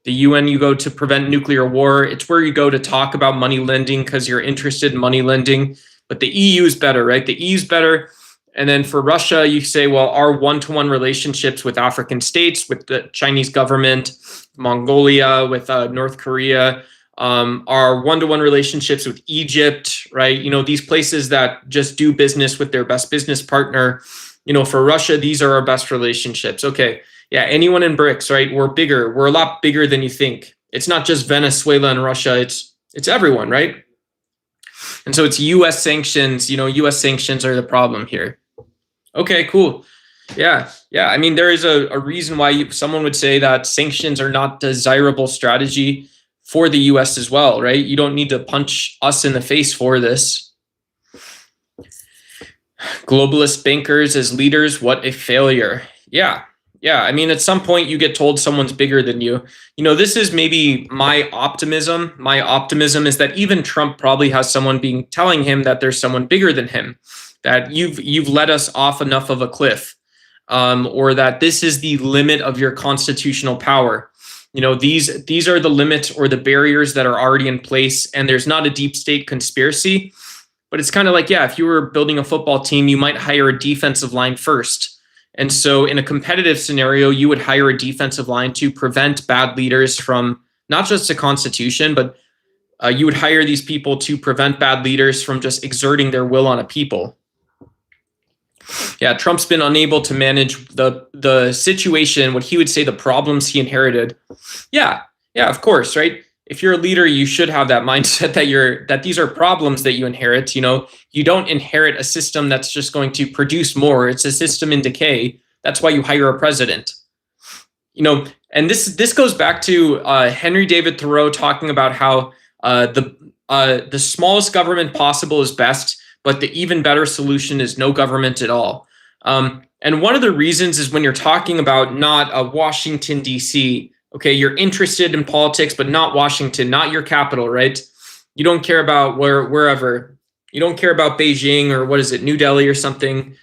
The UN, you go to prevent nuclear war. It's where you go to talk about money lending because you're interested in money lending. But the EU is better, right? The EU is better. And then for Russia, you say, well, our one-to-one relationships with African states, with the Chinese government, Mongolia, with North Korea, our one-to-one relationships with Egypt, right? These places that just do business with their best business partner. For Russia, these are our best relationships. Okay. Yeah, anyone in BRICS, right? We're bigger. We're a lot bigger than you think. It's not just Venezuela and Russia. It's everyone, right? And so it's U.S. sanctions. U.S. sanctions are the problem here. Okay, cool. Yeah. I mean, there is a reason why someone would say that sanctions are not desirable strategy for the U.S. as well, right? You don't need to punch us in the face for this. Globalist bankers as leaders, what a failure. Yeah. Yeah, I mean, at some point you get told someone's bigger than you. You know, this is maybe my optimism. My optimism is that even Trump probably has someone being telling him that there's someone bigger than him, that you've let us off enough of a cliff, or that this is the limit of your constitutional power. You know, these are the limits or the barriers that are already in place, and there's not a deep state conspiracy. But it's kind of like, yeah, if you were building a football team, you might hire a defensive line first. And so in a competitive scenario, you would hire a defensive line to prevent bad leaders from not just the Constitution, but you would hire these people to prevent bad leaders from just exerting their will on a people. Yeah, Trump's been unable to manage the situation, what he would say the problems he inherited. Yeah, of course, right? If you're a leader, you should have that mindset that these are problems that you inherit. You know, you don't inherit a system that's just going to produce more. It's a system in decay. That's why you hire a president. You know, and this goes back to Henry David Thoreau talking about how the smallest government possible is best, but the even better solution is no government at all. And one of the reasons is when you're talking about not Washington, D.C., okay, you're interested in politics, but not Washington, not your capital, right? You don't care about wherever. You don't care about Beijing or what is it, New Delhi or something.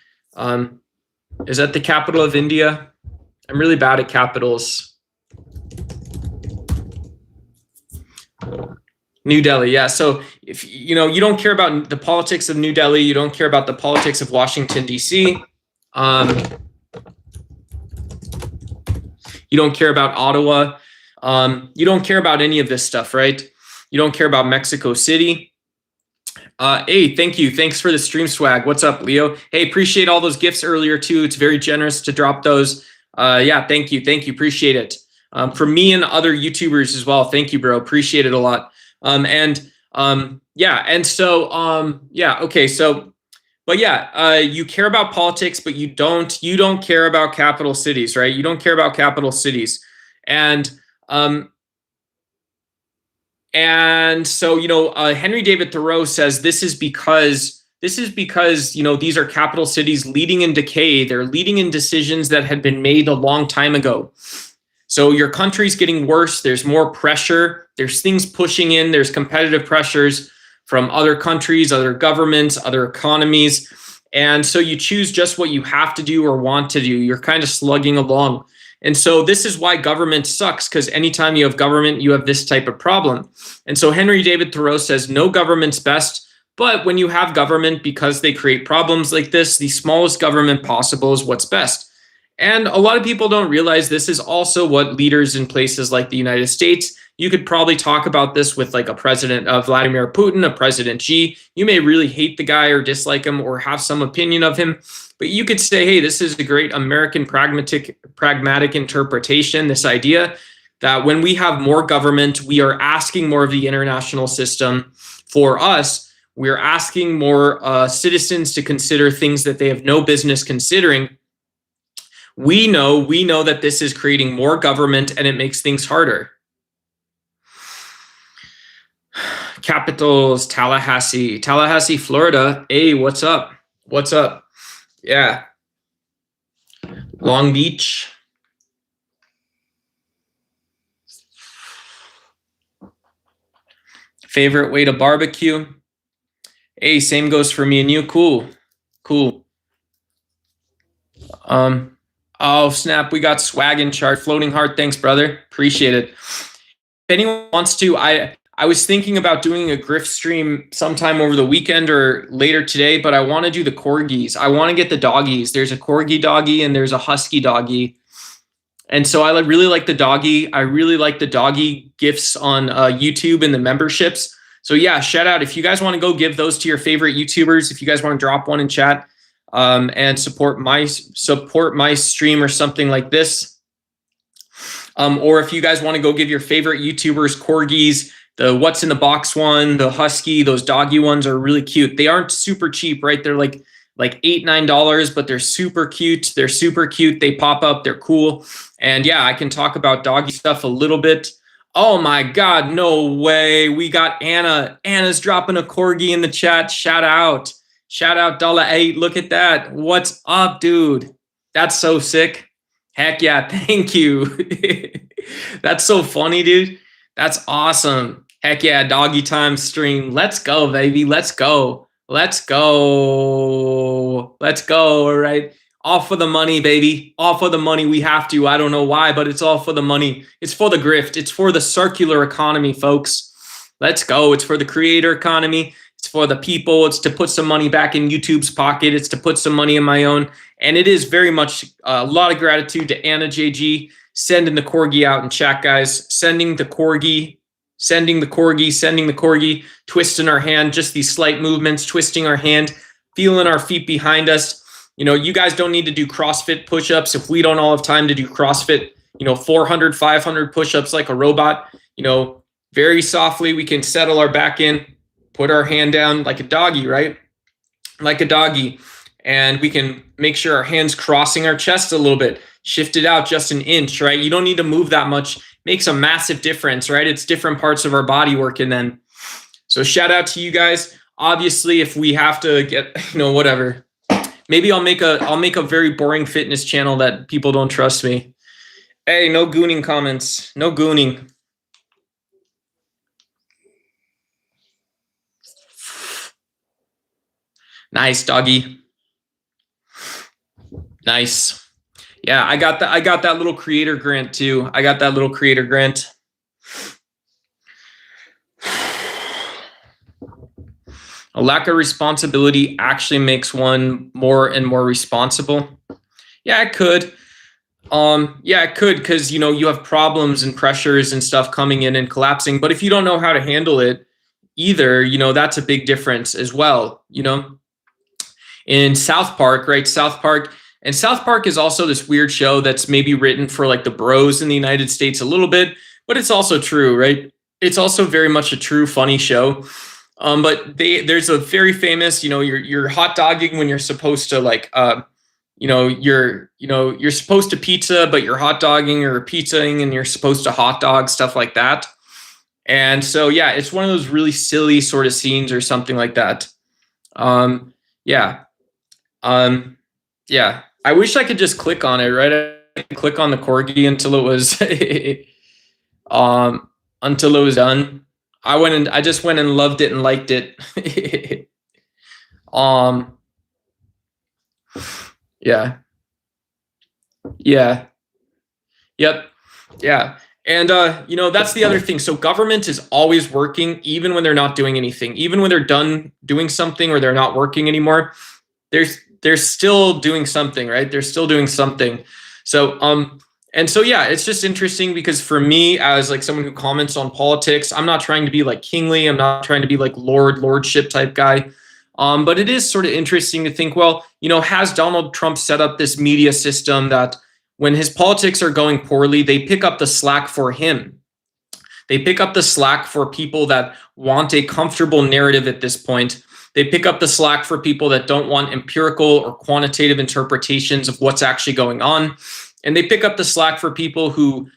Is that the capital of India? I'm really bad at capitals. New Delhi, yeah. So if you know you don't care about the politics of New Delhi, you don't care about the politics of Washington, D.C. You don't care about Ottawa. You don't care about any of this stuff, right? You don't care about Mexico City. Hey, thank you. Thanks for the stream swag. What's up, Leo? Hey, appreciate all those gifts earlier too. It's very generous to drop those. Yeah, thank you. Thank you. Appreciate it. For me and other YouTubers as well. Thank you, bro. Appreciate it a lot. Yeah. And so, yeah. Okay. So, but yeah, you care about politics, but you don't care about capital cities, right? You don't care about capital cities. And so, you know, Henry David Thoreau says this is because, you know, these are capital cities leading in decay. They're leading in decisions that had been made a long time ago. So your country's getting worse. There's more pressure. There's things pushing in. There's competitive pressures from other countries, other governments, other economies. And so you choose just what you have to do or want to do. You're kind of slugging along. And so this is why government sucks, because anytime you have government, you have this type of problem. And so Henry David Thoreau says no government's best, but when you have government, because they create problems like this, the smallest government possible is what's best. And a lot of people don't realize this is also what leaders in places like the United States, you could probably talk about this with like a president of Vladimir Putin, a President Xi. You may really hate the guy or dislike him or have some opinion of him, but you could say, hey, this is a great American pragmatic interpretation, this idea that when we have more government, we are asking more of the international system for us. We're asking more citizens to consider things that they have no business considering. We know that this is creating more government and it makes things harder. Capitals, Tallahassee, Florida. Hey, what's up? What's up? Yeah. Long Beach. Favorite way to barbecue? Hey, same goes for me and you. Cool. Oh, snap. We got swag in chart. Floating heart. Thanks, brother. Appreciate it. If anyone wants to, I was thinking about doing a grift stream sometime over the weekend or later today, but I want to do the corgis. I want to get the doggies. There's a corgi doggy and there's a husky doggy. And so I really like the doggy. I really like the doggy gifts on YouTube and the memberships. So yeah, shout out. If you guys want to go give those to your favorite YouTubers, if you guys want to drop one in chat, and support my stream or something like this. Or if you guys want to go give your favorite YouTubers corgis, the what's in the box one, the husky, those doggy ones are really cute. They aren't super cheap, right? They're like $8-9, but they're super cute. They pop up, they're cool. And yeah, I can talk about doggy stuff a little bit. Oh my God, no way. We got Anna. Anna's dropping a corgi in the chat. Shout out $8. Look at that. What's up, dude? That's so sick. Heck yeah, thank you. That's so funny, dude. That's awesome. Heck yeah, doggy time stream. Let's go, baby. Let's go. Let's go. Let's go. All right. All for the money, baby. All for the money. We have to. I don't know why, but it's all for the money. It's for the grift. It's for the circular economy, folks. Let's go. It's for the creator economy. It's for the people. It's to put some money back in YouTube's pocket. It's to put some money in my own. And it is very much a lot of gratitude to Anna JG sending the corgi out in chat, guys. Sending the corgi, twisting our hand, just these slight movements, twisting our hand, feeling our feet behind us. You know, you guys don't need to do CrossFit push-ups if we don't all have time to do CrossFit, 400, 500 push-ups like a robot. Very softly, we can settle our back in, put our hand down like a doggy, right? Like a doggy. And we can make sure our hands crossing our chest a little bit, shift it out just an inch, right? You don't need to move that much. Makes a massive difference, right? It's different parts of our body working then. So shout out to you guys. Obviously, if we have to get, whatever, maybe I'll make a very boring fitness channel that people don't trust me. Hey, no gooning comments. No gooning. Nice, doggy. Nice. Yeah, I got that little creator grant too. I got that little creator grant. A lack of responsibility actually makes one more and more responsible. Yeah, it could. It could, because you have problems and pressures and stuff coming in and collapsing. But if you don't know how to handle it either, that's a big difference as well. In South Park, right? South Park is also this weird show that's maybe written for like the bros in the United States a little bit, but it's also true, right? It's also very much a true, funny show. But there's a very famous, you're hot dogging when you're supposed to you're supposed to pizza, but you're hot dogging or pizzaing and you're supposed to hot dog, stuff like that. And so, yeah, it's one of those really silly sort of scenes or something like that. Yeah. I wish I could just click on it, right? I could click on the corgi until it was done. I just went and loved it and liked it. Yeah. Yep. Yeah. And that's the other thing. So government is always working, even when they're not doing anything, even when they're done doing something or they're not working anymore. They're still doing something, right? They're still doing something. So, it's just interesting because for me, as like someone who comments on politics, I'm not trying to be like kingly. I'm not trying to be like lordship type guy. But it is sort of interesting to think, well, has Donald Trump set up this media system that when his politics are going poorly, they pick up the slack for him. They pick up the slack for people that want a comfortable narrative at this point. They pick up the slack for people that don't want empirical or quantitative interpretations of what's actually going on. And they pick up the slack for people who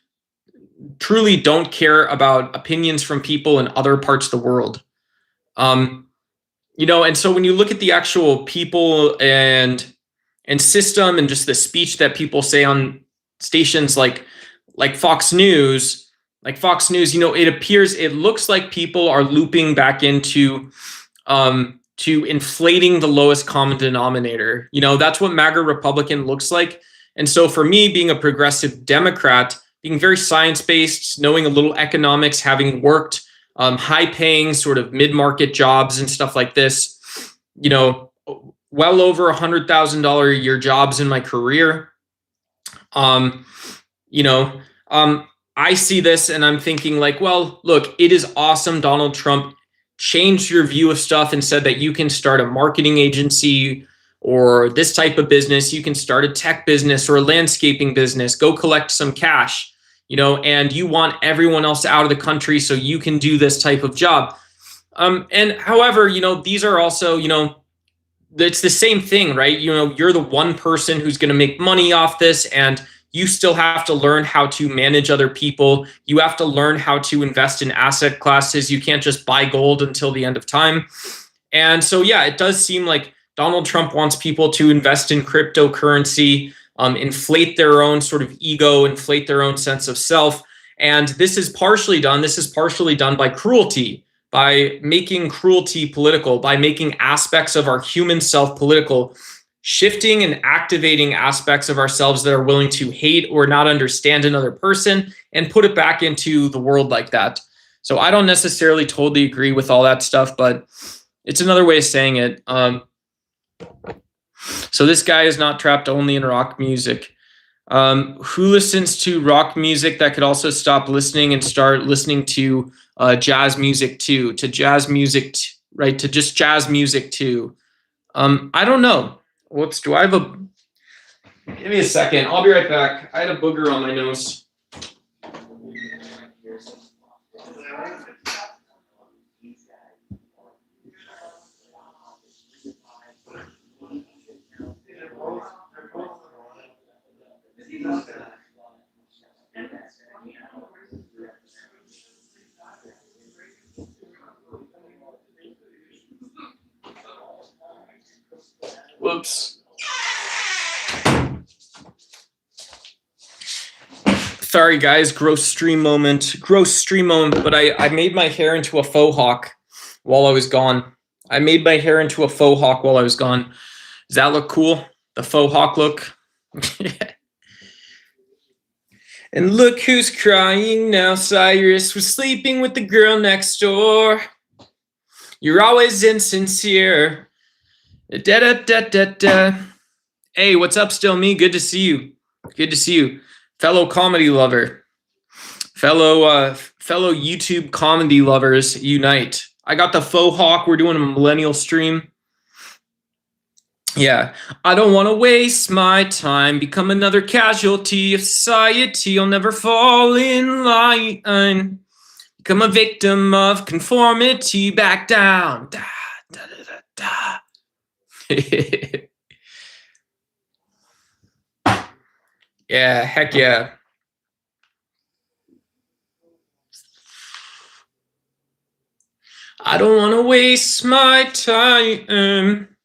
truly don't care about opinions from people in other parts of the world. And so when you look at the actual people and system and just the speech that people say on stations like Fox News, it looks like people are looping back into to inflating the lowest common denominator. That's what MAGA Republican looks like. And so for me, being a progressive Democrat, being very science-based, knowing a little economics, having worked high-paying sort of mid-market jobs and stuff like this, well over $100,000 a year jobs in my career. I see this and I'm thinking like, well, look, it is awesome. Donald Trump changed your view of stuff and said that you can start a marketing agency or this type of business. You can start a tech business or a landscaping business, go collect some cash, and you want everyone else out of the country so you can do this type of job. And however, these are also, it's the same thing, right? You're the one person who's going to make money off this, and you still have to learn how to manage other people. You have to learn how to invest in asset classes. You can't just buy gold until the end of time. And so, yeah, it does seem like Donald Trump wants people to invest in cryptocurrency. inflate their own sort of ego, inflate their own sense of self. And this is partially done by cruelty, by making cruelty political, by making aspects of our human self political, shifting and activating aspects of ourselves that are willing to hate or not understand another person and put it back into the world like that. So I don't necessarily totally agree with all that stuff, but it's another way of saying it. So this guy is not trapped only in rock music. Who listens to rock music that could also stop listening and start listening to jazz music too? To jazz music, right? To just jazz music too. I don't know. Whoops, do I have a... Give me a second. I'll be right back. I had a booger on my nose. Whoops. Sorry, guys. Gross stream moment. But I made my hair into a faux hawk while I was gone. Does that look cool? The faux hawk look? And look who's crying now. Cyrus was sleeping with the girl next door. You're always insincere. Da da da da da. Hey, what's up, Still Me? Good to see you. Fellow comedy lover. Fellow YouTube comedy lovers unite. I got the faux hawk. We're doing a millennial stream. Yeah. I don't want to waste my time, become another casualty of society. I'll never fall in line. Become a victim of conformity. Back down. Da, da, da, da, da. Yeah, heck yeah. I don't want to waste my time.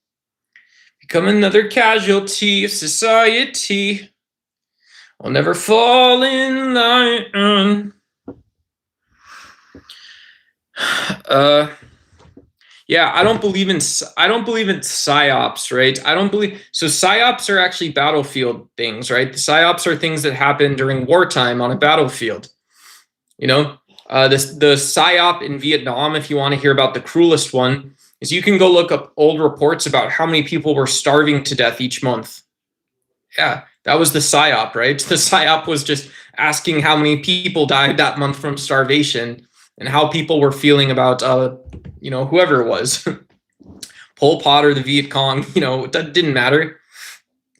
Become another casualty of society. I'll never fall in line. Yeah, I don't believe in psyops, right? So psyops are actually battlefield things, right? The psyops are things that happen during wartime on a battlefield. You know, the psyop in Vietnam, if you want to hear about the cruelest one, is you can go look up old reports about how many people were starving to death each month. Yeah, that was the psyop, right? The psyop was just asking how many people died that month from starvation and how people were feeling about, whoever it was, Pol Pot or the Viet Cong, that didn't matter.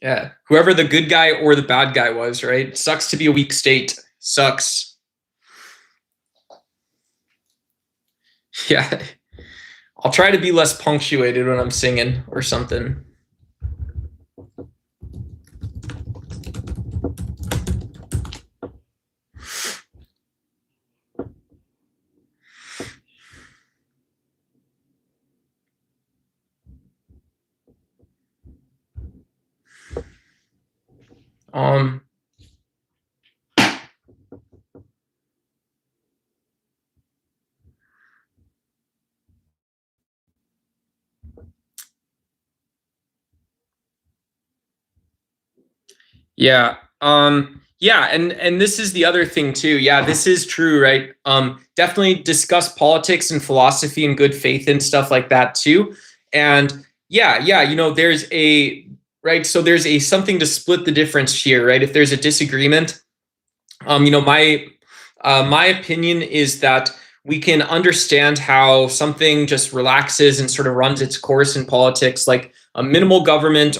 Yeah, whoever the good guy or the bad guy was, right? Sucks to be a weak state. Sucks. Yeah. I'll try to be less punctuated when I'm singing or something. Yeah. And this is the other thing too. Yeah, this is true, right? Definitely discuss politics and philosophy and good faith and stuff like that too. And yeah, there's a right. So there's a something to split the difference here, right? If there's a disagreement, my opinion is that we can understand how something just relaxes and sort of runs its course in politics, like a minimal government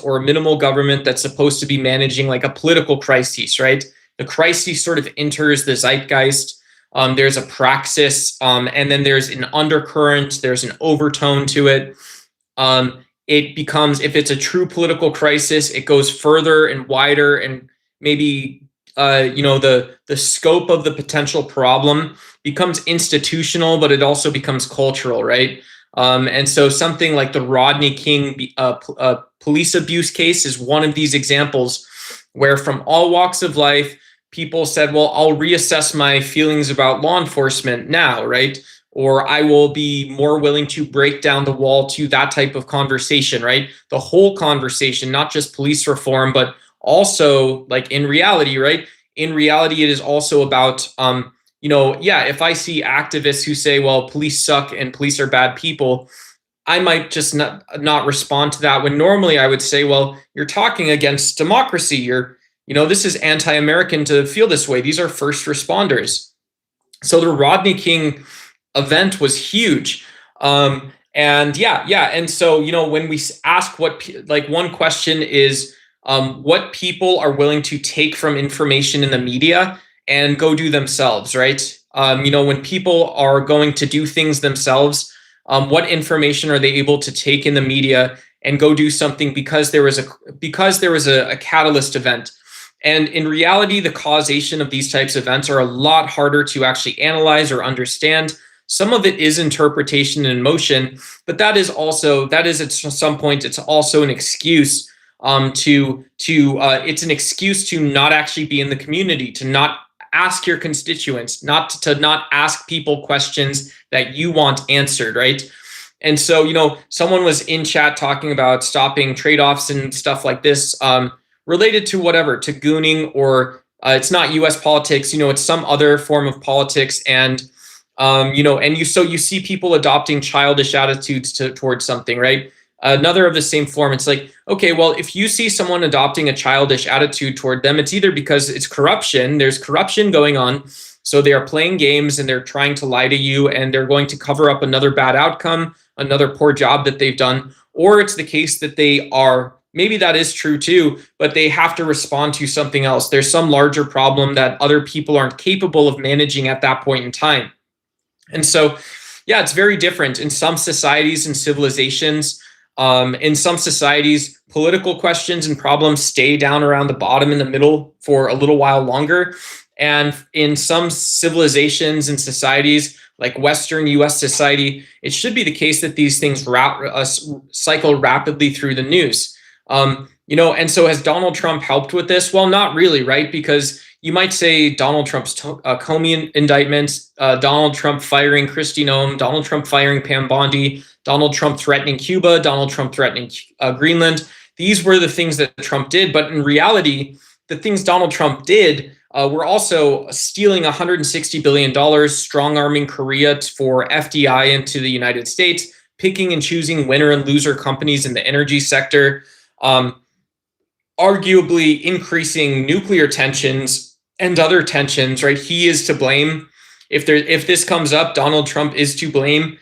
that's supposed to be managing like a political crisis, right? The crisis sort of enters the zeitgeist. There's a praxis, and then there's an undercurrent, there's an overtone to it. It becomes, if it's a true political crisis, it goes further and wider, and maybe the scope of the potential problem becomes institutional, but it also becomes cultural, right? And so something like the Rodney King police abuse case is one of these examples where from all walks of life, people said, well, I'll reassess my feelings about law enforcement now, right? Or I will be more willing to break down the wall to that type of conversation, right? The whole conversation, not just police reform, but also like in reality, right? In reality, it is also about, yeah, if I see activists who say, well, police suck and police are bad people, I might just not respond to that, when normally I would say, well, you're talking against democracy. This is anti-American to feel this way. These are first responders. So the Rodney King event was huge. And so, when we ask one question is, what people are willing to take from information in the media and go do themselves, right? When people are going to do things themselves, what information are they able to take in the media and go do something because there was a catalyst event? And in reality, the causation of these types of events are a lot harder to actually analyze or understand. Some of it is interpretation and emotion, but that is at some point, it's also an excuse it's an excuse to not actually be in the community, to not ask your constituents, not ask people questions that you want answered, right? And so, someone was in chat talking about stopping trade-offs and stuff like this, related to to gooning, or it's not U.S. politics, it's some other form of politics, and you see people adopting childish attitudes towards something, right? Another of the same form. It's like, okay, well, if you see someone adopting a childish attitude toward them, it's either because it's corruption, there's corruption going on, so they are playing games and they're trying to lie to you and they're going to cover up another bad outcome, another poor job that they've done, or it's the case that they are, maybe that is true too, but they have to respond to something else. There's some larger problem that other people aren't capable of managing at that point in time. And so, yeah, it's very different in some societies and civilizations. In some societies, political questions and problems stay down around the bottom in the middle for a little while longer. And in some civilizations and societies, like Western US society, it should be the case that these things cycle rapidly through the news. And so has Donald Trump helped with this? Well, not really, right? Because you might say Donald Trump's Comey indictments, Donald Trump firing Kristi Noem, Donald Trump firing Pam Bondi, Donald Trump threatening Cuba, Donald Trump threatening Greenland. These were the things that Trump did. But in reality, the things Donald Trump did were also stealing $160 billion, strong-arming Korea for FDI into the United States, picking and choosing winner and loser companies in the energy sector, arguably increasing nuclear tensions and other tensions, right? He is to blame. If this comes up, Donald Trump is to blame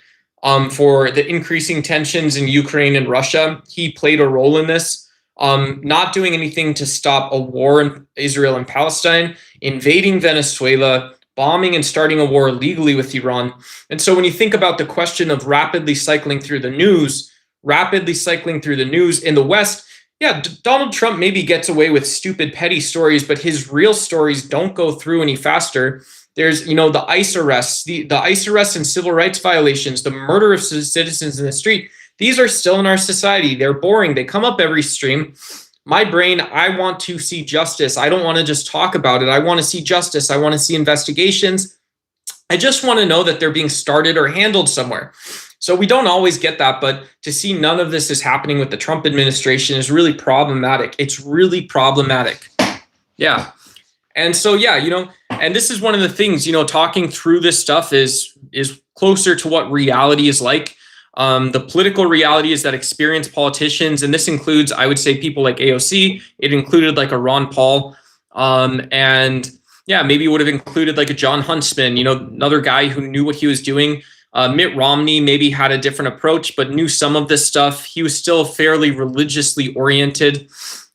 for the increasing tensions in Ukraine and Russia. He played a role in this, not doing anything to stop a war in Israel and Palestine, invading Venezuela, bombing and starting a war illegally with Iran. And so when you think about the question of rapidly cycling through the news in the West, yeah, Donald Trump maybe gets away with stupid, petty stories, but his real stories don't go through any faster. There's, the ICE arrests, the ICE arrests and civil rights violations, the murder of citizens in the street. These are still in our society. They're boring. They come up every stream. My brain, I want to see justice. I don't want to just talk about it. I want to see justice. I want to see investigations. I just want to know that they're being started or handled somewhere. So we don't always get that, but to see none of this is happening with the Trump administration is really problematic. It's really problematic. Yeah. And so, yeah, and this is one of the things, talking through this stuff is closer to what reality is like. The political reality is that experienced politicians, and this includes, I would say, people like AOC, it included like a Ron Paul, and yeah, maybe it would have included like a John Huntsman, another guy who knew what he was doing. Mitt Romney maybe had a different approach, but knew some of this stuff. He was still fairly religiously oriented,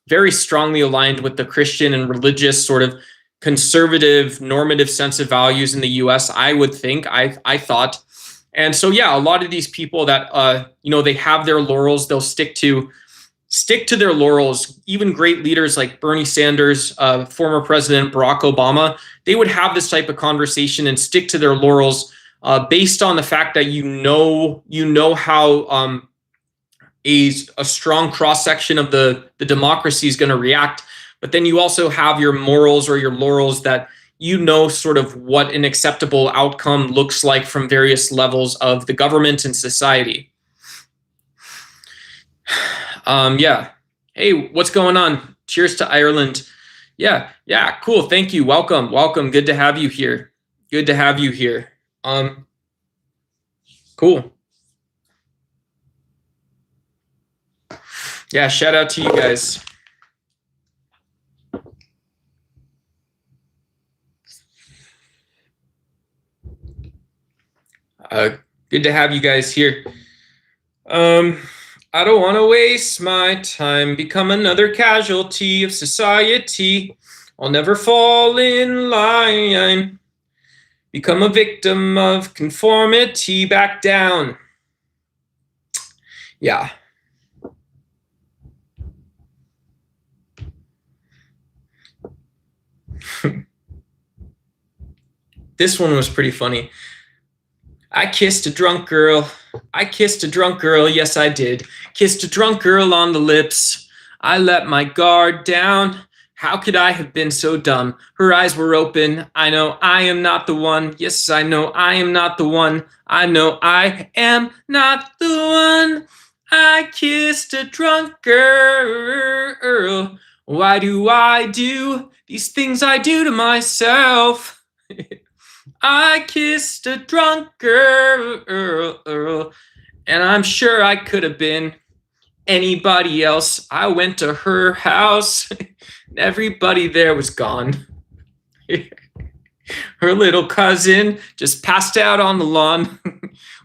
very strongly aligned with the Christian and religious sort of conservative, normative sense of values in the US, I would think, I thought. And so, yeah, a lot of these people that, they have their laurels, they'll stick to their laurels. Even great leaders like Bernie Sanders, former President Barack Obama, they would have this type of conversation and stick to their laurels based on the fact that how a strong cross-section of the democracy is going to react. but then you also have your morals or your laurels that you know sort of what an acceptable outcome looks like from various levels of the government and society. Yeah. Hey, what's going on? Cheers to Ireland. Yeah, cool. Thank you. Welcome. Good to have you here. Cool. Yeah, shout out to you guys. Good to have you guys here. I don't want to waste my time, become another casualty of society. I'll never fall in line, become a victim of conformity, back down. Yeah. This one was pretty funny. I kissed a drunk girl. Yes, I did. Kissed a drunk girl on the lips. I let my guard down. How could I have been so dumb? Her eyes were open. I know I am not the one. Yes, I know I am not the one. I know I am not the one. I kissed a drunk girl. Why do I do these things I do to myself? I kissed a drunk girl, and I'm sure I could have been anybody else. I went to her house, and everybody there was gone. Her little cousin just passed out on the lawn.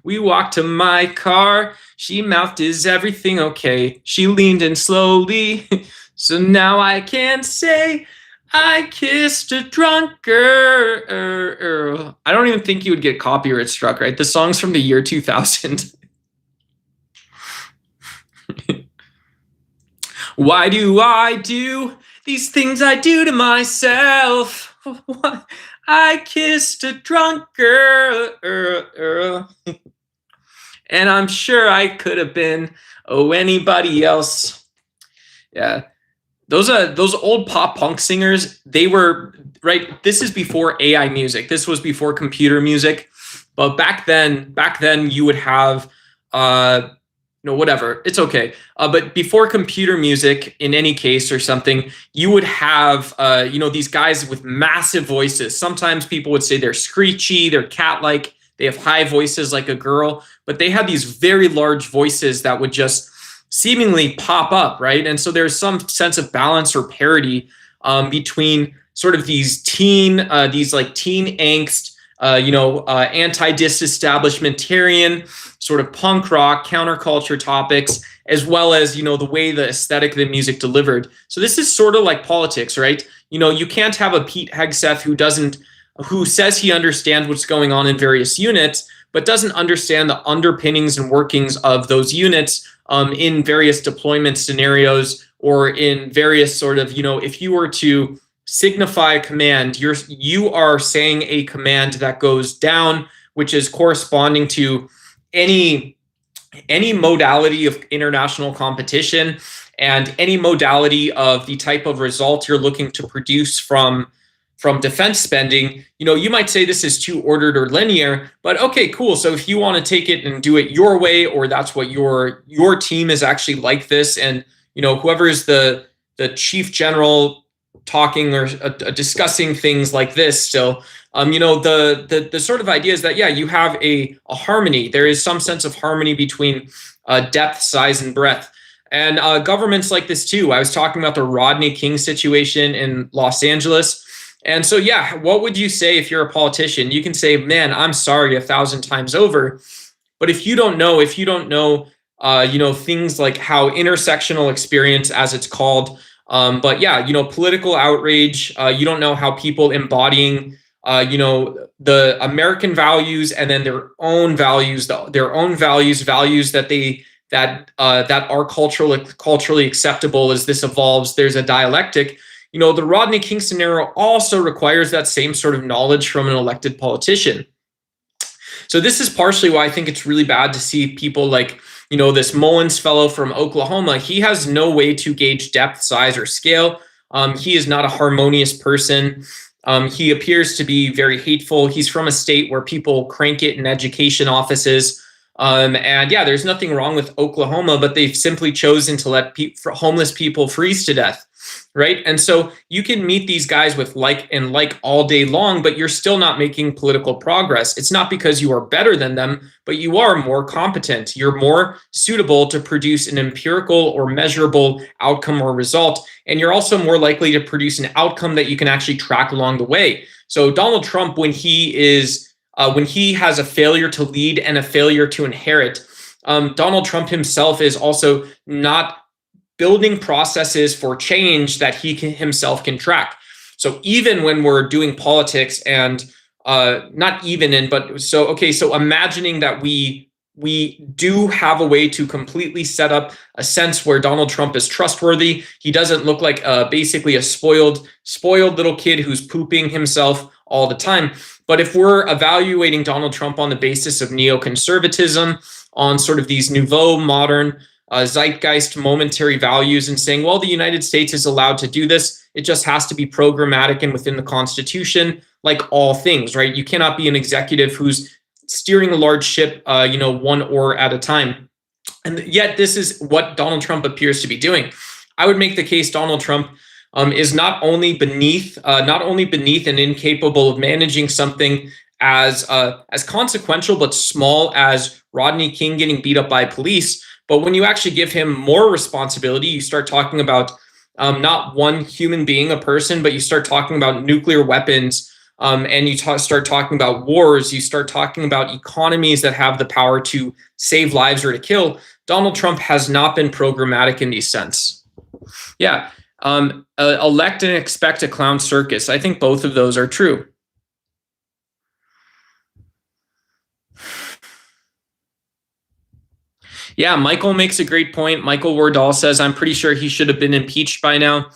We walked to my car. She mouthed, "Is everything okay?" She leaned in slowly. So now I can say I kissed a drunk girl. I don't even think you would get copyright struck, right? The song's from the year 2000. Why do I do these things I do to myself? I kissed a drunk girl. And I'm sure I could have been anybody else. Yeah. Those old pop punk singers, they were, right, this is before AI music. This was before computer music. But back then you would have whatever. It's okay. But before computer music, in any case or something, you would have these guys with massive voices. Sometimes people would say they're screechy, they're cat-like, they have high voices like a girl, but they had these very large voices that would just seemingly pop up, right? And so there's some sense of balance or parity between sort of these teen angst, anti-disestablishmentarian sort of punk rock counterculture topics, as well as, the way the aesthetic of the music delivered. So this is sort of like politics, right? You can't have a Pete Hegseth who says he understands what's going on in various units, but doesn't understand the underpinnings and workings of those units in various deployment scenarios, or in various sort of, if you were to signify a command, you are saying a command that goes down, which is corresponding to any modality of international competition and any modality of the type of result you're looking to produce from defense spending. You might say this is too ordered or linear, but okay, cool. So if you want to take it and do it your way, or that's what your team is actually like this, and whoever is the chief general talking or discussing things like this still, the sort of idea is that, yeah, you have a harmony. There is some sense of harmony between depth, size, and breadth. And governments like this too. I was talking about the Rodney King situation in Los Angeles. And so, yeah, what would you say if you're a politician? You can say, man, I'm sorry 1,000 times over. But if you don't know, things like how intersectional experience, as it's called, but yeah, political outrage, you don't know how people embodying, the American values and then their own values that are culturally acceptable as this evolves. There's a dialectic. The Rodney King scenario also requires that same sort of knowledge from an elected politician. So this is partially why I think it's really bad to see people like, this Mullins fellow from Oklahoma. He has no way to gauge depth, size, or scale. He is not a harmonious person. He appears to be very hateful. He's from a state where people crank it in education offices. And yeah, there's nothing wrong with Oklahoma, but they've simply chosen to let homeless people freeze to death, right? And so you can meet these guys with like all day long, but you're still not making political progress. It's not because you are better than them, but you are more competent. You're more suitable to produce an empirical or measurable outcome or result. And you're also more likely to produce an outcome that you can actually track along the way. So Donald Trump, when he has a failure to lead and a failure to inherit, Donald Trump himself is also not building processes for change that he himself can track. So even when we're doing politics and so imagining that we do have a way to completely set up a sense where Donald Trump is trustworthy. He doesn't look like basically a spoiled little kid who's pooping himself all the time. But if we're evaluating Donald Trump on the basis of neoconservatism, on sort of these nouveau modern zeitgeist momentary values and saying, well, the United States is allowed to do this. It just has to be programmatic and within the Constitution, like all things, right? You cannot be an executive who's steering a large ship, one oar at a time. And yet this is what Donald Trump appears to be doing. I would make the case Donald Trump is not only beneath and incapable of managing something as consequential but small as Rodney King getting beat up by police. But when you actually give him more responsibility, you start talking about not one human being, a person, but you start talking about nuclear weapons, and you start talking about wars. You start talking about economies that have the power to save lives or to kill. Donald Trump has not been programmatic in these sense. Yeah. Elect and expect a clown circus. I think both of those are true. Yeah, Michael makes a great point. Michael Wardall says, I'm pretty sure he should have been impeached by now,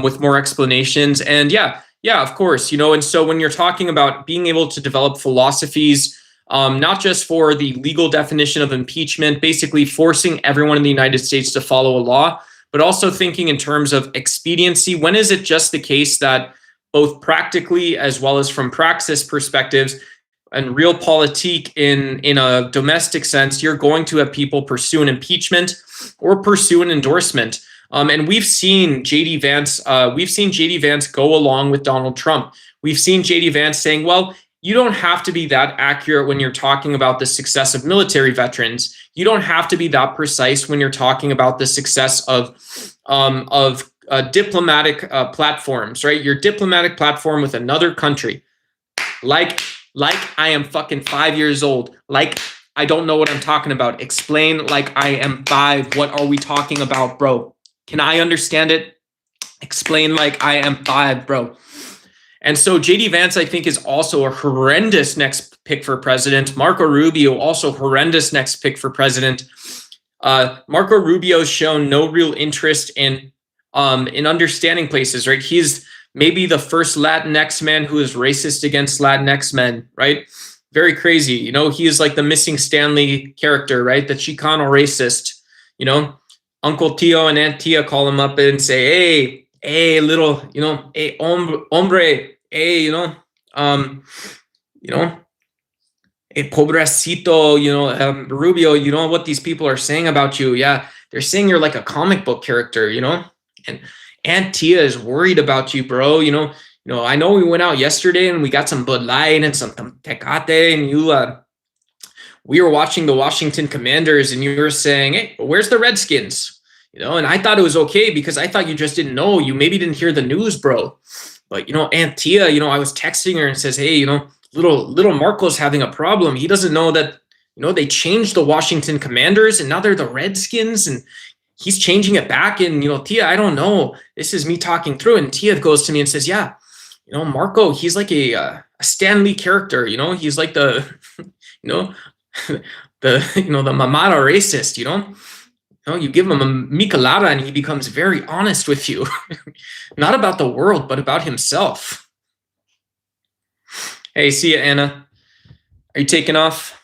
with more explanations. And yeah, of course, and so when you're talking about being able to develop philosophies, not just for the legal definition of impeachment, basically forcing everyone in the United States to follow a law, but also thinking in terms of expediency. When is it just the case that both practically as well as from praxis perspectives and realpolitik in a domestic sense, you're going to have people pursue an impeachment or pursue an endorsement? And we've seen JD Vance go along with Donald Trump. We've seen JD Vance saying, well, you don't have to be that accurate when you're talking about the success of military veterans. You don't have to be that precise when you're talking about the success of diplomatic platforms, right? Your diplomatic platform with another country. Like I am fucking 5 years old. Like I don't know what I'm talking about. Explain like I am 5. What are we talking about, bro? Can I understand it? Explain like I am 5, bro. And so JD Vance, I think, is also a horrendous next pick for president. Marco Rubio, also horrendous next pick for president. Marco Rubio's shown no real interest in understanding places, right? He's maybe the first Latinx man who is racist against Latinx men, right? Very crazy. He is like the missing Stanley character, right? The Chicano racist. Uncle Tio and Aunt Tia call him up and say, hey, little, hey, hombre, hey, hey, pobrecito, Rubio, you know what these people are saying about you? Yeah, they're saying you're like a comic book character, and Aunt Tia is worried about you, bro. I know we went out yesterday and we got some Bud Light and some Tecate, and we were watching the Washington Commanders, and you were saying, hey, where's the Redskins? And I thought it was okay because I thought you just didn't know. You maybe didn't hear the news, bro. But, Aunt Tia, I was texting her and says, hey, little Marco's having a problem. He doesn't know that, they changed the Washington Commanders and now they're the Redskins, and he's changing it back. And, Tia, I don't know. This is me talking through. And Tia goes to me and says, yeah, Marco, he's like a Stan Lee character. He's like the, the mamada racist, you give him a michelada and he becomes very honest with you, not about the world, but about himself. Hey, see ya, Anna. Are you taking off?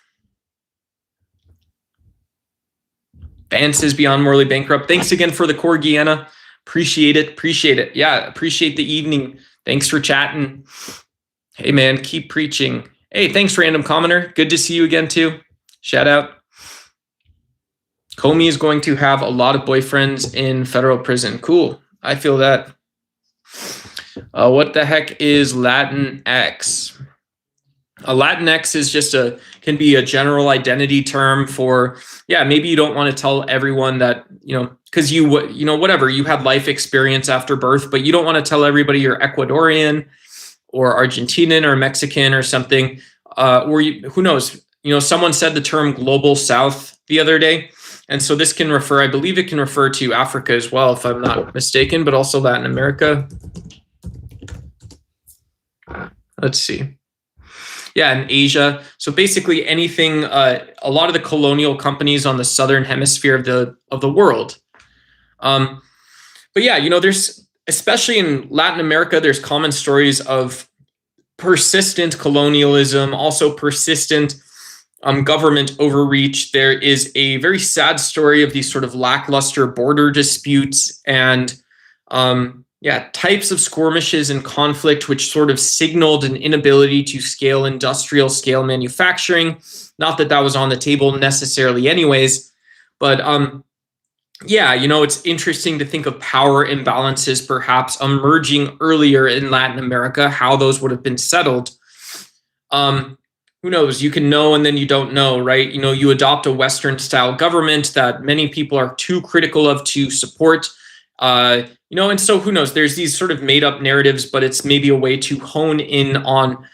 Vance is beyond morally bankrupt. Thanks again for the corgi, Anna. Appreciate it. Appreciate it. Yeah, appreciate the evening. Thanks for chatting. Hey, man, keep preaching. Hey, thanks, random commenter. Good to see you again, too. Shout out. Comey is going to have a lot of boyfriends in federal prison. Cool. I feel that. What the heck is Latinx? A Latinx is just can be a general identity term for, yeah, maybe you don't want to tell everyone that, because whatever, you had life experience after birth, but you don't want to tell everybody you're Ecuadorian or Argentinian or Mexican or something. Who knows? Someone said the term global South the other day. And so this can refer, I believe it can refer to Africa as well, if I'm not mistaken, but also Latin America. Let's see. Yeah, in Asia. So basically anything, a lot of the colonial companies on the southern hemisphere of the world. But yeah, there's, especially in Latin America, there's common stories of persistent colonialism, also persistent government overreach. There is a very sad story of these sort of lackluster border disputes and types of skirmishes and conflict, which sort of signaled an inability to scale industrial scale manufacturing. Not that that was on the table necessarily anyways, but it's interesting to think of power imbalances perhaps emerging earlier in Latin America, how those would have been settled. Who knows? You can know and then you don't know, right? You adopt a Western style government that many people are too critical of to support. And so who knows? There's these sort of made up narratives, but it's maybe a way to hone in on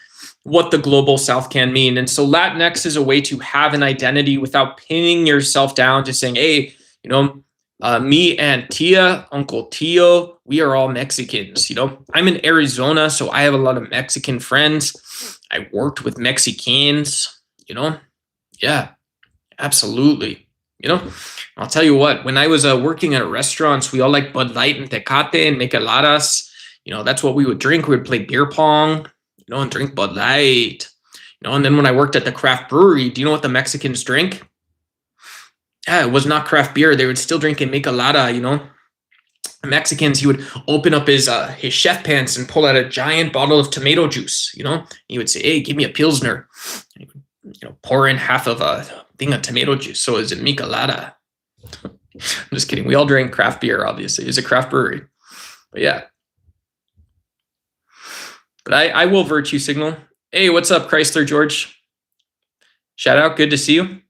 what the global South can mean. And so Latinx is a way to have an identity without pinning yourself down to saying, hey, me and Tia, Uncle Tio, we are all Mexicans. I'm in Arizona, so I have a lot of Mexican friends. I worked with Mexicans, yeah, absolutely. I'll tell you what, when I was working at restaurants, we all like Bud Light and Tecate and Micheladas. That's what we would drink. We would play beer pong, and drink Bud Light. And then when I worked at the craft brewery, do you know what the Mexicans drink? Yeah, it was not craft beer. They would still drink a Michelada, The Mexicans, he would open up his chef pants and pull out a giant bottle of tomato juice, He would say, hey, give me a Pilsner. And he would, pour in half of a thing of tomato juice. So is it Michelada? I'm just kidding. We all drank craft beer, obviously. It's a craft brewery. But yeah. But I will virtue signal. Hey, what's up, Chrysler George? Shout out. Good to see you.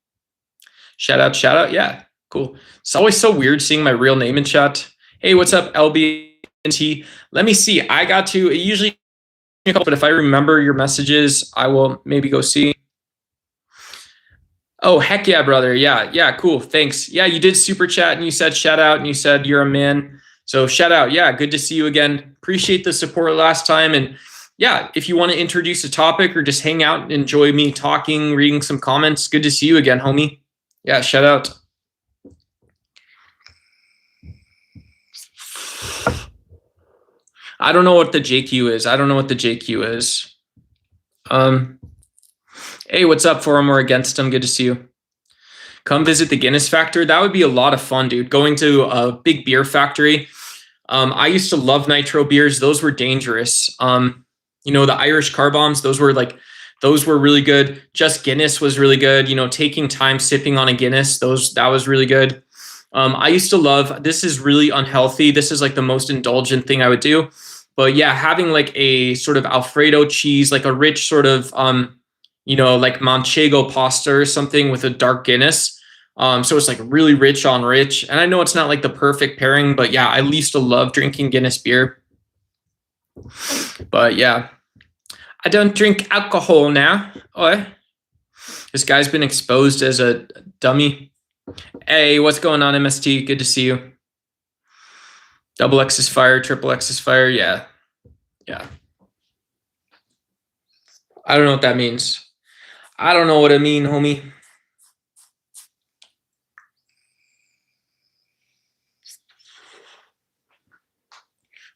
Shout out. Yeah, cool. It's always so weird seeing my real name in chat. Hey, what's up, LBNT? Let me see. I got to usually, but if I remember your messages, I will maybe go see. Oh, heck yeah, brother. Yeah, cool. Thanks. Yeah, you did super chat and you said shout out and you said you're a man. So shout out. Yeah, good to see you again. Appreciate the support last time. And yeah, if you want to introduce a topic or just hang out and enjoy me talking, reading some comments, good to see you again, homie. Yeah, shout out. I don't know what the JQ is. Hey, what's up, for him or against him? Good to see you. Come visit the Guinness factory. That would be a lot of fun, dude. Going to a big beer factory. I used to love nitro beers. Those were dangerous. The Irish car bombs, those were really good. Just Guinness was really good. Taking time sipping on a Guinness, that was really good. I used to love, this is really unhealthy. This is like the most indulgent thing I would do. But yeah, having like a sort of Alfredo cheese, like a rich sort of, like manchego pasta or something with a dark Guinness. So it's like really rich on rich. And I know it's not like the perfect pairing, but yeah, I used to love drinking Guinness beer. But yeah, I don't drink alcohol now. Oh, this guy's been exposed as a dummy. Hey, what's going on, MST? Good to see you. Double X is fire, triple X is fire. Yeah. I don't know what that means. I don't know what I mean, homie.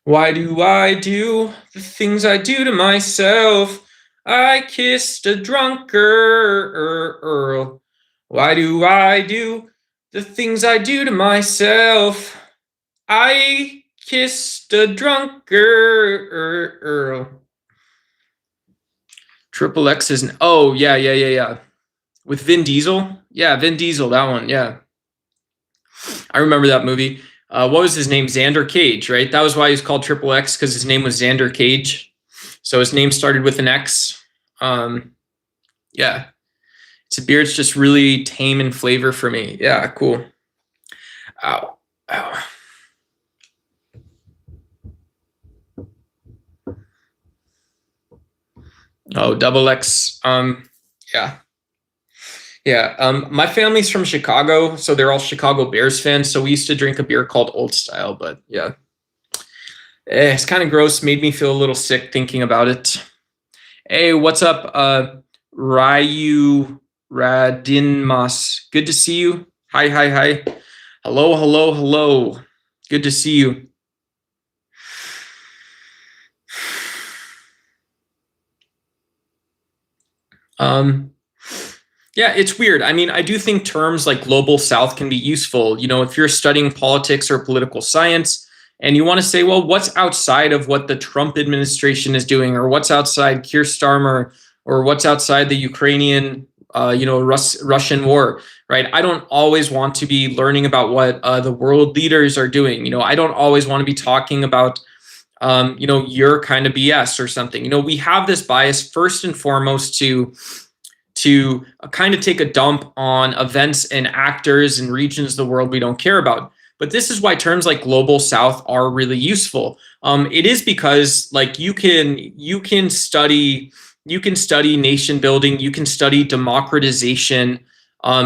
Why do I do the things I do to myself? I kissed a drunk girl. Why do I do the things I do to myself? I kissed a drunker Earl. Triple X is oh yeah. With Vin Diesel? Yeah, Vin Diesel, that one, yeah. I remember that movie. What was his name? Xander Cage, right? That was why he was called Triple X, because his name was Xander Cage. So his name started with an X. Yeah. It's beer's just really tame in flavor for me. Yeah, cool. Ow. Ow. Oh, double X. Yeah. Yeah. My family's from Chicago, so they're all Chicago Bears fans. So we used to drink a beer called Old Style, but yeah. It's kind of gross. Made me feel a little sick thinking about it. Hey, what's up? Ryu Radinmas. Good to see you. Hi. Hello. Good to see you. Yeah, it's weird. I mean, I do think terms like global south can be useful. You know, if you're studying politics or political science and you want to say, well, what's outside of what the Trump administration is doing, or what's outside Keir Starmer, or what's outside the Ukrainian, Russian war, right? I don't always want to be learning about what the world leaders are doing. You know, I don't always want to be talking about, your kind of BS or something. You know, we have this bias first and foremost to kind of take a dump on events and actors and regions of the world we don't care about. But this is why terms like global south are really useful. It is because like you can study nation building, you can study democratization,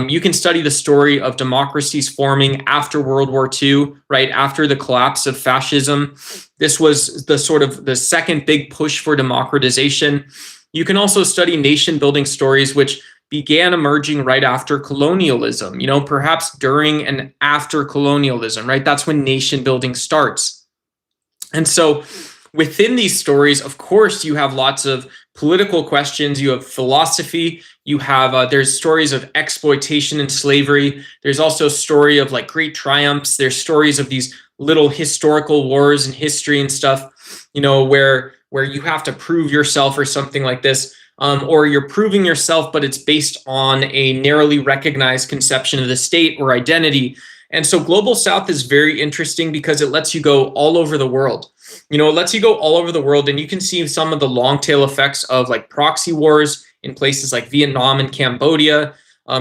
you can study the story of democracies forming after World War II, right after the collapse of fascism. This was the sort of the second big push for democratization. You can also study nation building stories which began emerging right after colonialism, you know, perhaps during and after colonialism, right? That's when nation building starts. And so within these stories, of course, you have lots of political questions, you have philosophy, you have, there's stories of exploitation and slavery. There's also a story of like great triumphs. There's stories of these little historical wars and history and stuff, you know, where you have to prove yourself or something like this, or you're proving yourself, but it's based on a narrowly recognized conception of the state or identity. And so Global South is very interesting because it lets you go all over the world. You know, it lets you go all over the world, and you can see some of the long tail effects of like proxy wars in places like Vietnam and Cambodia,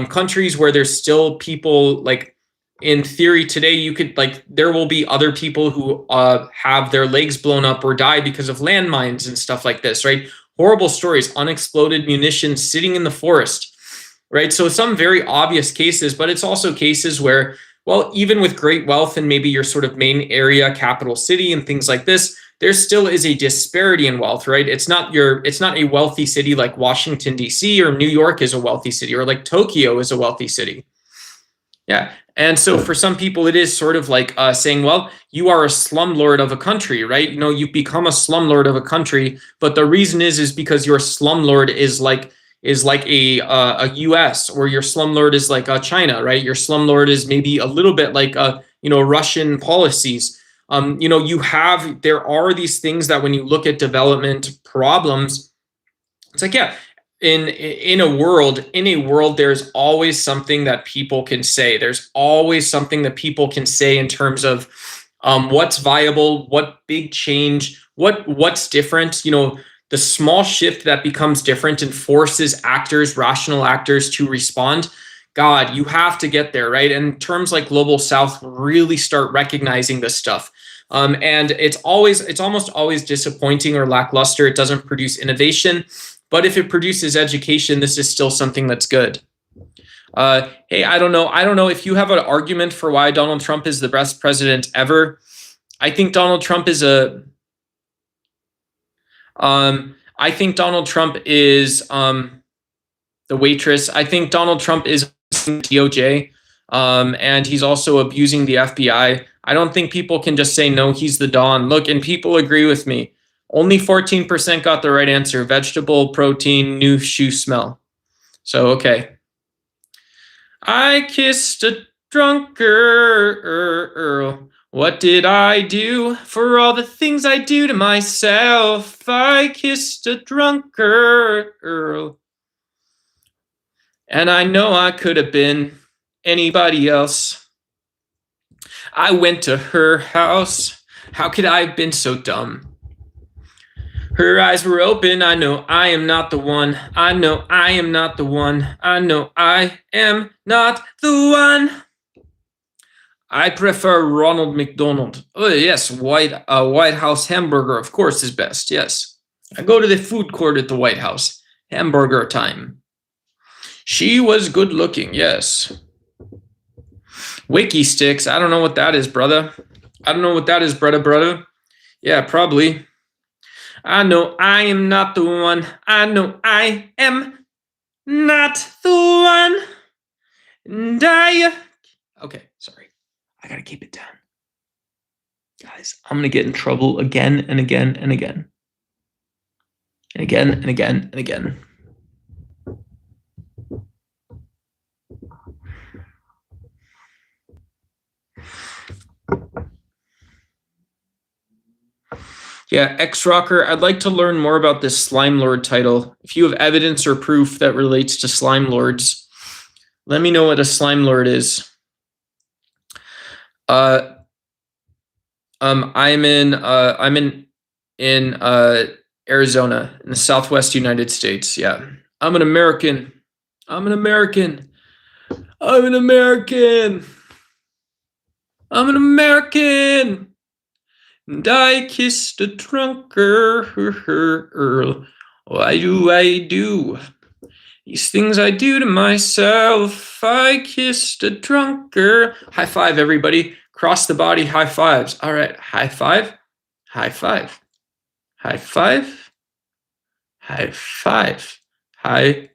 countries where there's still people like, in theory today, you could like, there will be other people who have their legs blown up or die because of landmines and stuff like this, right? Horrible stories, unexploded munitions sitting in the forest, right? So some very obvious cases, but it's also cases where, well, even with great wealth and maybe your sort of main area, capital city and things like this, there still is a disparity in wealth, right? It's not a wealthy city like Washington, D.C. or New York is a wealthy city, or like Tokyo is a wealthy city. Yeah. And so for some people, it is sort of like saying, well, you are a slumlord of a country, right? You know, you become a slumlord of a country, but the reason is because your slumlord is like a US, or your slumlord is like China, right? Your slumlord is maybe a little bit like Russian policies. There are these things that when you look at development problems, it's like, yeah, in a world, there's always something that people can say. There's always something that people can say in terms of what's viable, what big change, what's different. You know, the small shift that becomes different and forces actors, rational actors, to respond. God, you have to get there, right? And terms like Global South really start recognizing this stuff. And it's almost always disappointing or lackluster. It doesn't produce innovation. But if it produces education, this is still something that's good. Hey, I don't know if you have an argument for why Donald Trump is the best president ever. I think Donald Trump is I think Donald Trump is the waitress. I think Donald Trump is DOJ, and he's also abusing the FBI. I don't think people can just say, no, he's the Don. Look, and people agree with me. Only 14% got the right answer. Vegetable, protein, new shoe smell. So, okay. I kissed a drunker Earl. What did I do for all the things I do to myself? I kissed a drunk girl. And I know I could have been anybody else. I went to her house. How could I have been so dumb? Her eyes were open. I know I am not the one. I know I am not the one. I know I am not the one. I prefer Ronald McDonald. Oh yes, White House hamburger, of course, is best. Yes, I go to the food court at the White House. Hamburger time. She was good looking. Yes. Wiki sticks. I don't know what that is, brother. I don't know what that is, brother. Yeah, probably. I know I am not the one. I know I am not the one. And okay, sorry. I gotta keep it down. Guys, I'm gonna get in trouble again and again and again. And again and again and again. Yeah, X-Rocker, I'd like to learn more about this Slime Lord title. If you have evidence or proof that relates to Slime Lords, let me know what a Slime Lord is. I'm in Arizona, in the Southwest United States. Yeah, I'm an American. I'm an American. I'm an American. I'm an American. And I kissed a drunk girl. Why do I do these things I do to myself? I kissed a drunk girl. High five, everybody. Cross the body, high fives. All right, high five. High five. High five. High five. High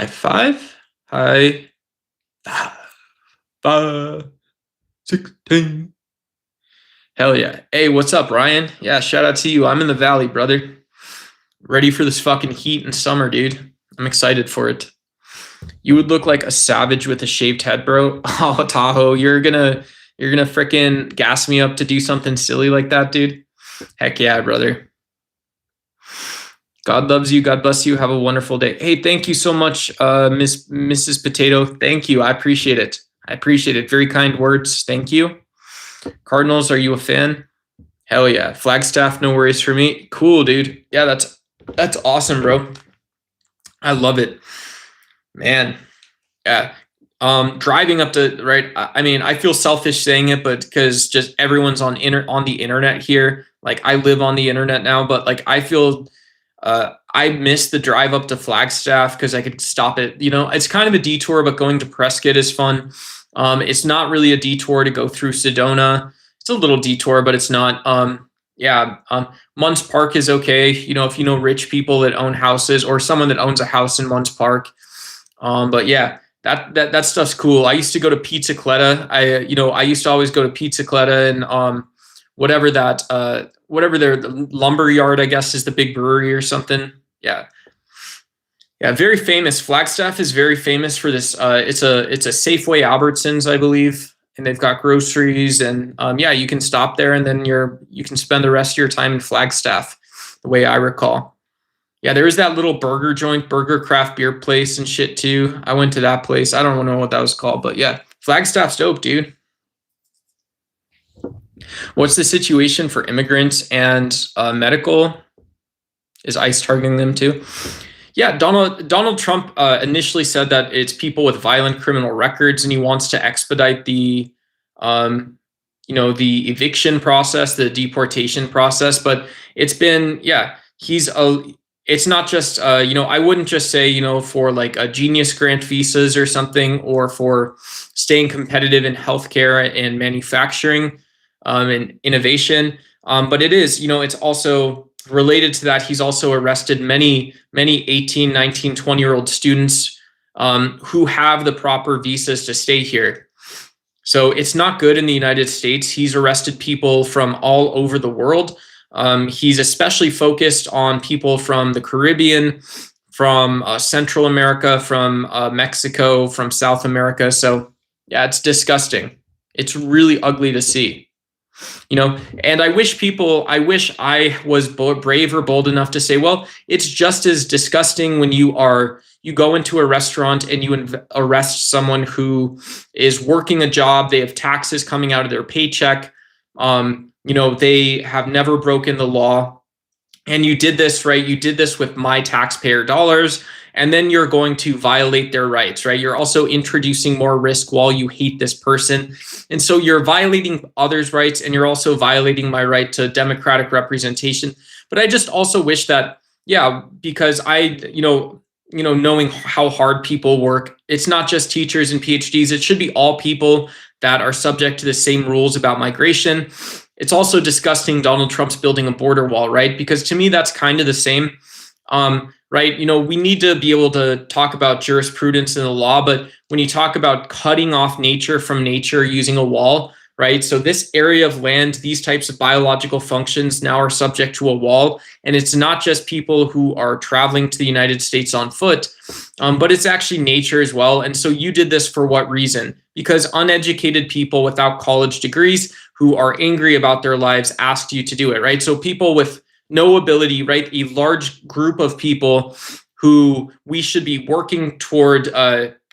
five. High 5. 16. Hell yeah. Hey, what's up, Ryan? Yeah, shout out to you. I'm in the valley, brother. Ready for this fucking heat and summer, dude. I'm excited for it. You would look like a savage with a shaved head, bro. Oh, Tahoe, you're gonna frickin' gas me up to do something silly like that, dude. Heck yeah, brother. God loves you. God bless you. Have a wonderful day. Hey, thank you so much, Mrs. Potato. Thank you. I appreciate it. I appreciate it. Very kind words. Thank you. Cardinals, are you a fan? Hell yeah. Flagstaff, no worries for me. Cool, dude. Yeah, that's awesome, bro. I love it. Man. Yeah. Driving up to right. I mean, I feel selfish saying it, but because just everyone's on the internet here. Like I live on the internet now, but like I feel I miss the drive up to Flagstaff because I could stop it. You know, it's kind of a detour, but going to Prescott is fun. It's not really a detour to go through Sedona. It's a little detour, but it's not. Munns Park is okay. You know, if you know rich people that own houses or someone that owns a house in Munns Park. But yeah, that stuff's cool. I used to go to Pizzacletta. I used to always go to Pizzacletta and whatever their lumber yard, I guess, is the big brewery or something. Yeah. Yeah, very famous. Flagstaff is very famous for this. It's a Safeway Albertsons, I believe, and they've got groceries and you can stop there and then you can spend the rest of your time in Flagstaff, the way I recall. Yeah, there is that little burger joint, burger craft beer place and shit too. I went to that place. I don't know what that was called, but yeah, Flagstaff's dope, dude. What's the situation for immigrants and medical? Is ICE targeting them too? Yeah, Donald Trump initially said that it's people with violent criminal records, and he wants to expedite the eviction process, the deportation process. But it's been, it's not just, I wouldn't just say, for like a genius grant visas or something, or for staying competitive in healthcare and manufacturing and innovation. But it is, it's also related to that. He's also arrested many 18, 19, 20-year-old students who have the proper visas to stay here. So it's not good in the United States. He's arrested people from all over the world. He's especially focused on people from the Caribbean, from Central America, from Mexico, from South America. So yeah, it's disgusting. It's really ugly to see. And I wish I was brave or bold enough to say, well, it's just as disgusting when you go into a restaurant and you arrest someone who is working a job, they have taxes coming out of their paycheck, they have never broken the law, and you did this, right? You did this with my taxpayer dollars, and then you're going to violate their rights, right? You're also introducing more risk while you hate this person. And so you're violating others' rights, and you're also violating my right to democratic representation. But I just also wish that, because knowing how hard people work, it's not just teachers and PhDs, it should be all people that are subject to the same rules about migration. It's also disgusting Donald Trump's building a border wall, right? Because to me, that's kind of the same. Right? We need to be able to talk about jurisprudence in the law, but when you talk about cutting off nature from nature using a wall, right? So this area of land, these types of biological functions now are subject to a wall. And it's not just people who are traveling to the United States on foot, but it's actually nature as well. And so you did this for what reason? Because uneducated people without college degrees who are angry about their lives asked you to do it, right? So people with no ability, right? A large group of people who we should be working toward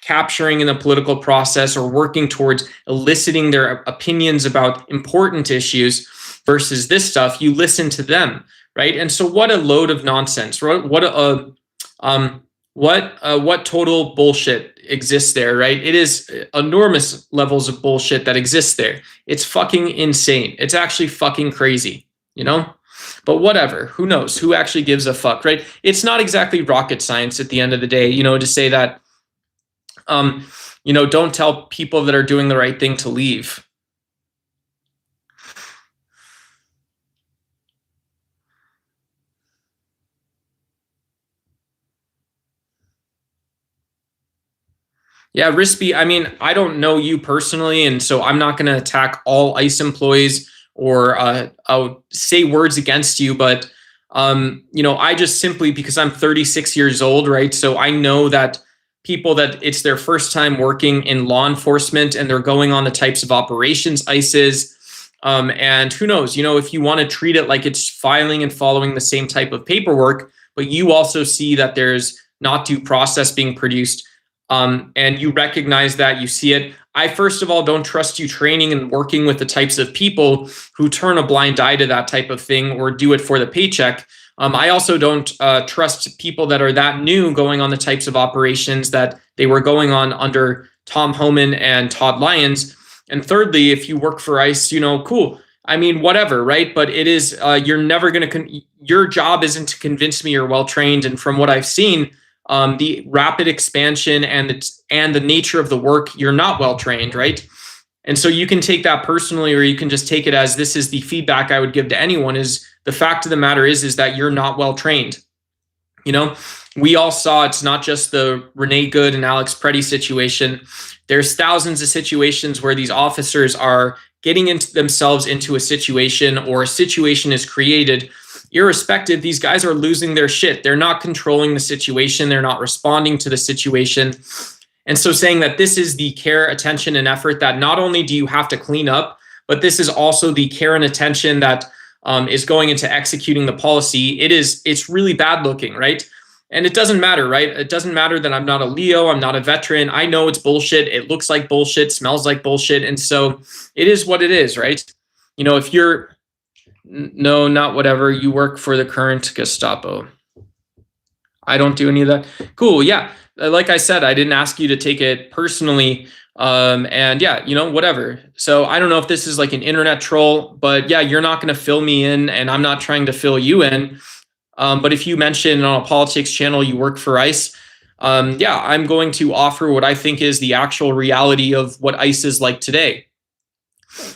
capturing in the political process or working towards eliciting their opinions about important issues versus this stuff, you listen to them, right? And so what a load of nonsense, right? What total bullshit exists there, right? It is enormous levels of bullshit that exists there. It's fucking insane. It's actually fucking crazy, But whatever, who knows? Who actually gives a fuck, right? It's not exactly rocket science at the end of the day, to say that, don't tell people that are doing the right thing to leave. Yeah, Rispy, I don't know you personally, and so I'm not going to attack all ICE employees or I'll say words against you, but I just simply, because I'm 36 years old, right? So I know that people that it's their first time working in law enforcement and they're going on the types of operations ICE is. And who knows, if you want to treat it like it's filing and following the same type of paperwork, but you also see that there's not due process being produced, and you recognize that, you see it. I, first of all, don't trust you training and working with the types of people who turn a blind eye to that type of thing or do it for the paycheck. I also don't trust people that are that new going on the types of operations that they were going on under Tom Homan and Todd Lyons. And thirdly, if you work for ICE, cool. Whatever, right? But it is, you're never going to, your job isn't to convince me you're well-trained. And from what I've seen, the rapid expansion and the nature of the work, you're not well trained, right? And so you can take that personally, or you can just take it as this is the feedback I would give to anyone. Is the fact of the matter is that you're not well trained. We all saw it's not just the Renee Good and Alex Preddy situation. There's thousands of situations where these officers are getting themselves into a situation, or a situation is created. Irrespective, these guys are losing their shit. They're not controlling the situation. They're not responding to the situation. And so saying that this is the care, attention, and effort that not only do you have to clean up, but this is also the care and attention that is going into executing the policy, it's really bad looking, right? And it doesn't matter, right? It doesn't matter that I'm not a Leo, I'm not a veteran. I know it's bullshit. It looks like bullshit, smells like bullshit. And so it is what it is, right? If you're, no, not whatever, you work for the current Gestapo. I don't do any of that. Cool, yeah. Like I said, I didn't ask you to take it personally. And yeah, whatever. So I don't know if this is like an internet troll, but yeah, you're not going to fill me in and I'm not trying to fill you in. But if you mention on a politics channel you work for ICE, I'm going to offer what I think is the actual reality of what ICE is like today.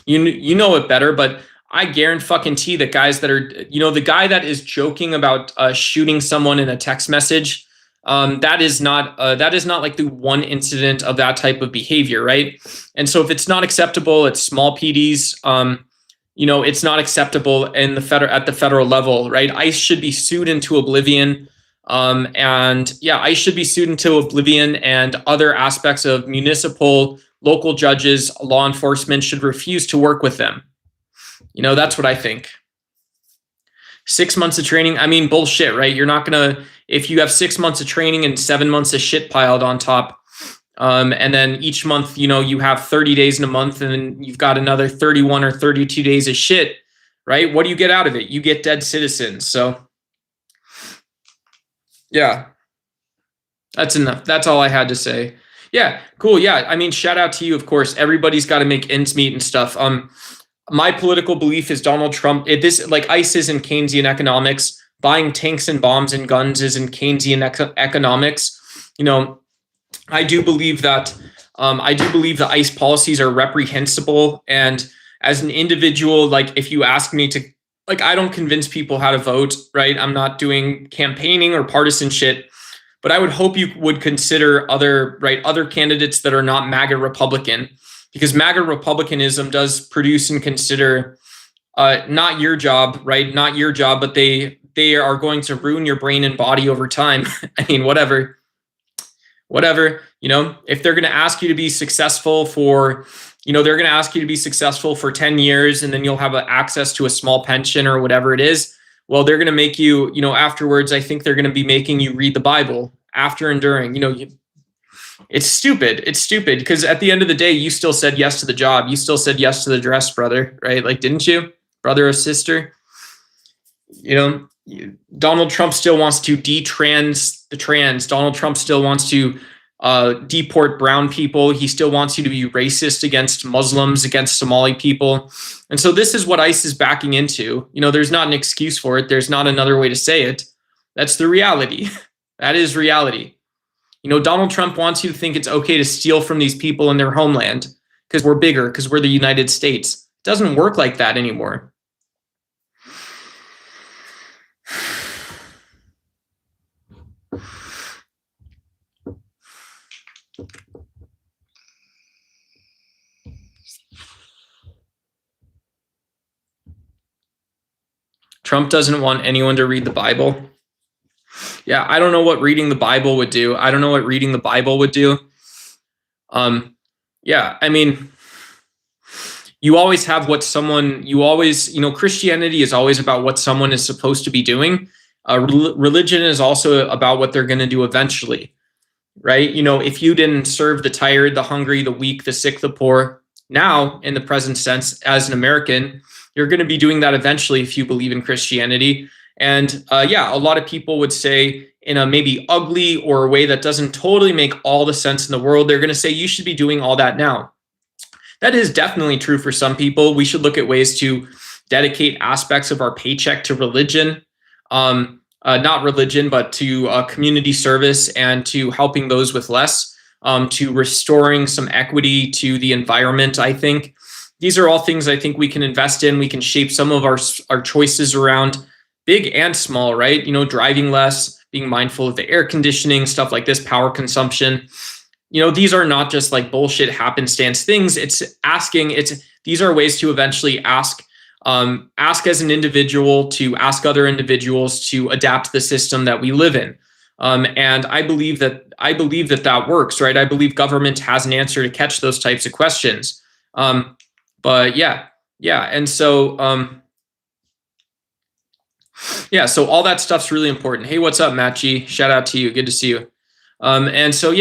You know it better, but I guarantee that guys that are, the guy that is joking about shooting someone in a text message, that is not like the one incident of that type of behavior, right? And so if it's not acceptable at small PDs, it's not acceptable at the federal level, right? ICE should be sued into oblivion. ICE should be sued into oblivion, and other aspects of municipal local judges, law enforcement should refuse to work with them. That's what I think. 6 months of training, I mean, bullshit, right? You're not gonna, if you have 6 months of training and 7 months of shit piled on top, and then each month, you have 30 days in a month, and then you've got another 31 or 32 days of shit, right? What do you get out of it? You get dead citizens. So yeah, that's enough. That's all I had to say. Yeah, cool. Yeah, I mean, shout out to you, of course. Everybody's got to make ends meet and stuff. My political belief is Donald Trump. ICE is in Keynesian economics. Buying tanks and bombs and guns is in Keynesian economics. I do believe that the ICE policies are reprehensible. And as an individual, if you ask me to, I don't convince people how to vote, right? I'm not doing campaigning or partisan shit. But I would hope you would consider other candidates that are not MAGA Republican, because MAGA Republicanism does produce and consider not your job, right? Not your job, but they are going to ruin your brain and body over time. I mean, whatever. If they're going to ask you to be successful for, they're going to ask you to be successful for 10 years, and then you'll have access to a small pension or whatever it is. Well, they're going to make you, afterwards, I think they're going to be making you read the Bible after and during. It's stupid. It's stupid because at the end of the day, you still said yes to the job. You still said yes to the dress, brother, right? Didn't you? Brother or sister? Donald Trump still wants to detrans the trans. Donald Trump still wants to deport brown people. He still wants you to be racist against Muslims, against Somali people. And so this is what ICE is backing into. There's not an excuse for it. There's not another way to say it. That's the reality. That is reality. Donald Trump wants you to think it's okay to steal from these people in their homeland because we're bigger, because we're the United States. It doesn't work like that anymore. Trump doesn't want anyone to read the Bible. Yeah, I don't know what reading the Bible would do. Yeah, I mean, you always have Christianity is always about what someone is supposed to be doing. Religion is also about what they're going to do eventually, right? If you didn't serve the tired, the hungry, the weak, the sick, the poor, now in the present sense, as an American, you're going to be doing that eventually if you believe in Christianity. And a lot of people would say in a maybe ugly or a way that doesn't totally make all the sense in the world, they're going to say you should be doing all that now. That is definitely true for some people. We should look at ways to dedicate aspects of our paycheck to religion, not religion, but to community service and to helping those with less, to restoring some equity to the environment, I think. These are all things I think we can invest in. We can shape some of our choices around, big and small, right? Driving less, being mindful of the air conditioning, stuff like this, power consumption. These are not just bullshit happenstance things. These are ways to eventually ask as an individual, to ask other individuals to adapt the system that we live in. And I believe that works, right? I believe government has an answer to catch those types of questions. But yeah. And so, so all that stuff's really important. Hey, what's up, Matt G? Shout out to you. Good to see you. And so,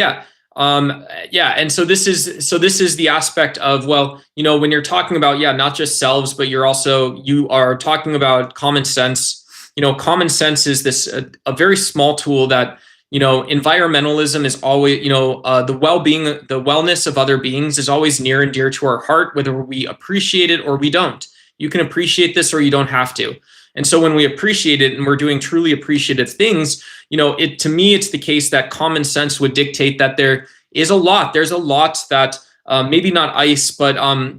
and so this is the aspect of, when you're talking about, not just selves, but you are talking about common sense. Common sense is this, a very small tool that, environmentalism is always, the well-being, the wellness of other beings is always near and dear to our heart, whether we appreciate it or we don't. You can appreciate this or you don't have to. And so when we appreciate it and we're doing truly appreciative things, to me, it's the case that common sense would dictate that there's a lot that maybe not ICE, but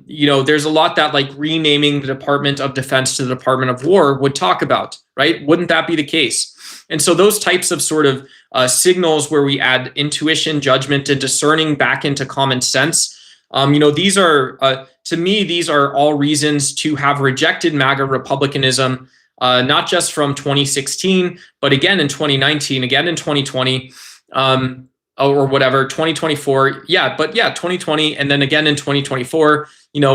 there's a lot that renaming the Department of Defense to the Department of War would talk about, right? Wouldn't that be the case? And so those types of sort of signals where we add intuition, judgment, and discerning back into common sense, these are, to me, these are all reasons to have rejected MAGA republicanism, not just from 2016, but again in 2019, again in 2020. or whatever, 2024. Yeah, but yeah, 2020 and then again in 2024,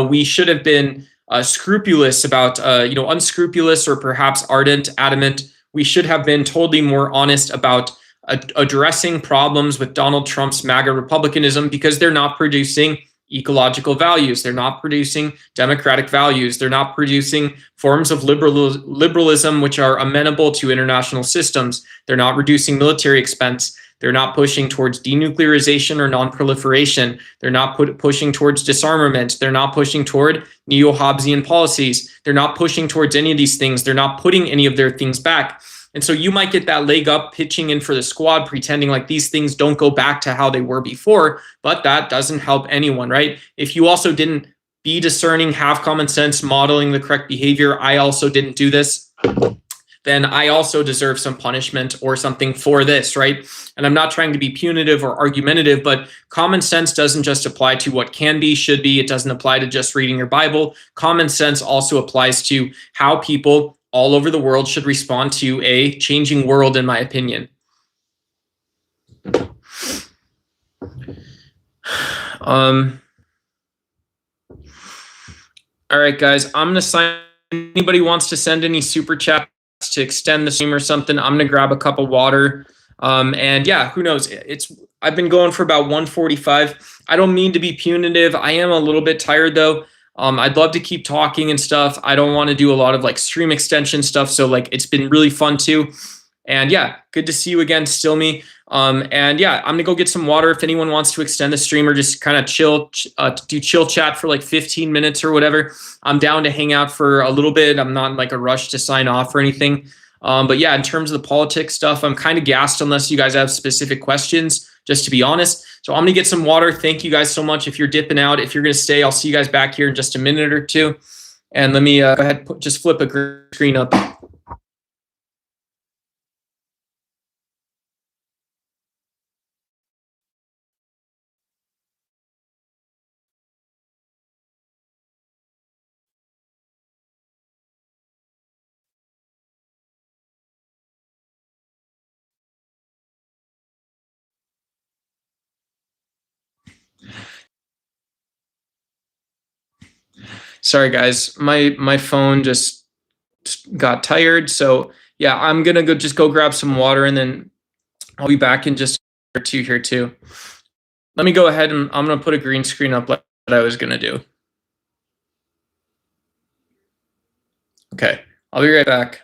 we should have been scrupulous about, unscrupulous or perhaps ardent, adamant. We should have been totally more honest about addressing problems with Donald Trump's MAGA republicanism, because they're not producing ecological values. They're not producing democratic values. They're not producing forms of liberalism which are amenable to international systems. They're not reducing military expense. They're not pushing towards denuclearization or non-proliferation. They're not pushing towards disarmament. They're not pushing toward neo-Hobbesian policies. They're not pushing towards any of these things. They're not putting any of their things back. And so you might get that leg up pitching in for the squad, pretending like these things don't go back to how they were before, but that doesn't help anyone, right? If you also didn't be discerning, have common sense, modeling the correct behavior, I also didn't do this, then I also deserve some punishment or something for this, right? And I'm not trying to be punitive or argumentative, but common sense doesn't just apply to what can be, should be. It doesn't apply to just reading your Bible. Common sense also applies to how people all over the world should respond to a changing world, in my opinion. All right, guys, I'm gonna sign. Anybody wants to send any super chats to extend the stream or something, I'm gonna grab a cup of water. And yeah, who knows? I've been going for about 1:45. I don't mean to be punitive. I am a little bit tired though. I'd love to keep talking and stuff. I don't want to do a lot of like stream extension stuff. So like it's been really fun too. And yeah, good to see you again, still me. And yeah, I'm gonna go get some water. If anyone wants to extend the stream or just kind of chill, do chill chat for like 15 minutes or whatever, I'm down to hang out for a little bit. I'm not in like a rush to sign off or anything. But yeah, in terms of the politics stuff, I'm kind of gassed unless you guys have specific questions, just to be honest. So I'm gonna get some water. Thank you guys so much. If you're dipping out, if you're gonna stay, I'll see you guys back here in just a minute or two. And let me go ahead, just flip a screen up. Sorry guys, my phone just got tired. So yeah, I'm gonna go grab some water and then I'll be back in just a two here too. Let me go ahead and I'm gonna put a green screen up like I was gonna do. Okay, I'll be right back.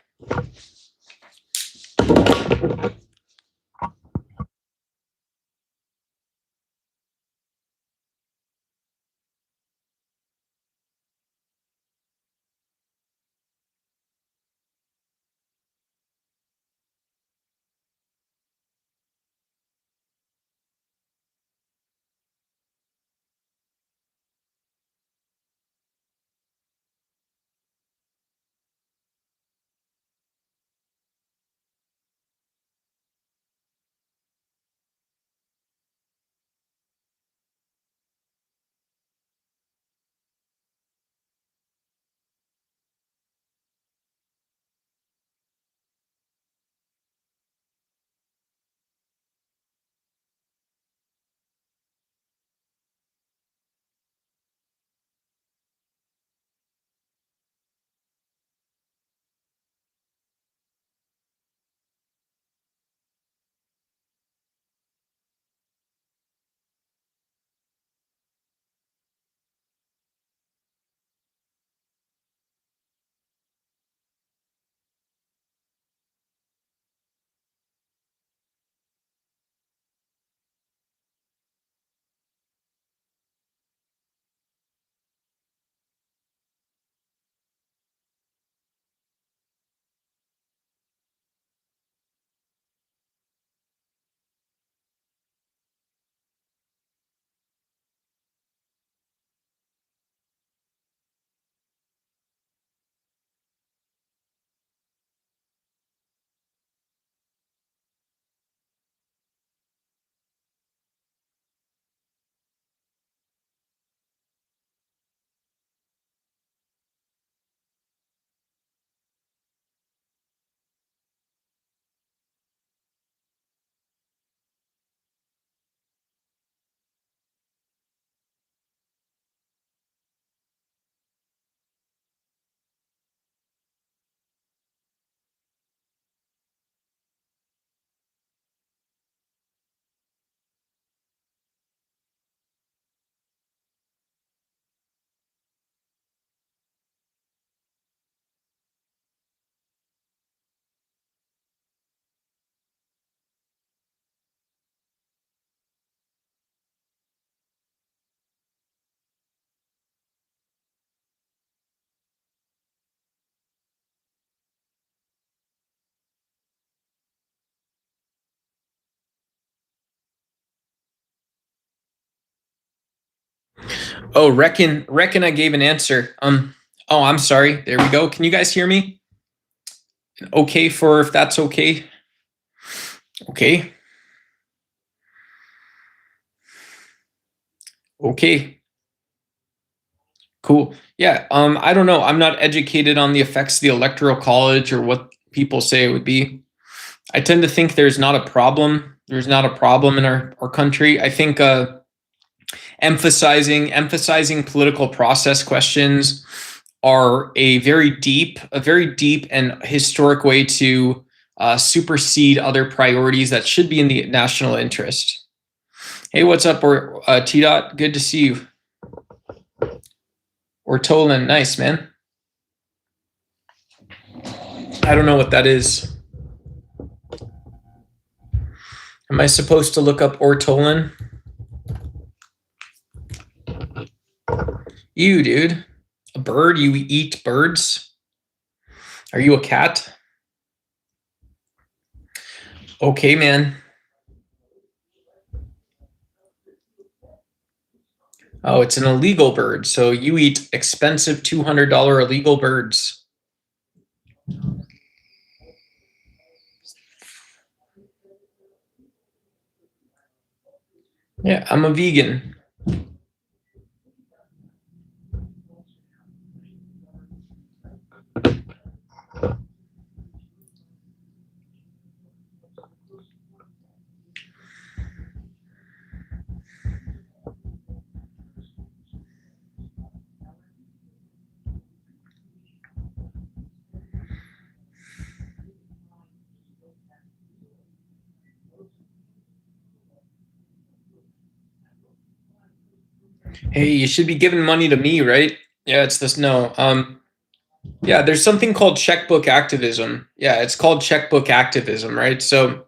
Oh, reckon I gave an answer. Oh, I'm sorry. There we go. Can you guys hear me? Okay, for if that's okay. Okay. Okay. Cool. Yeah. I don't know. I'm not educated on the effects of the Electoral College or what people say it would be. I tend to think there's not a problem. There's not a problem in our country. I think emphasizing political process questions are a very deep and historic way to supersede other priorities that should be in the national interest. Hey, what's up, or T Dot? Good to see you. Or Tolan, nice man. I don't know what that is. Am I supposed to look up ortolan? You, dude. A bird? You eat birds? Are you a cat? Okay, man. Oh, it's an illegal bird. So you eat expensive $200 illegal birds. Yeah, I'm a vegan. Hey, you should be giving money to me, right? Yeah, it's this. No. Yeah, there's something called checkbook activism. Yeah, it's called checkbook activism, right? So,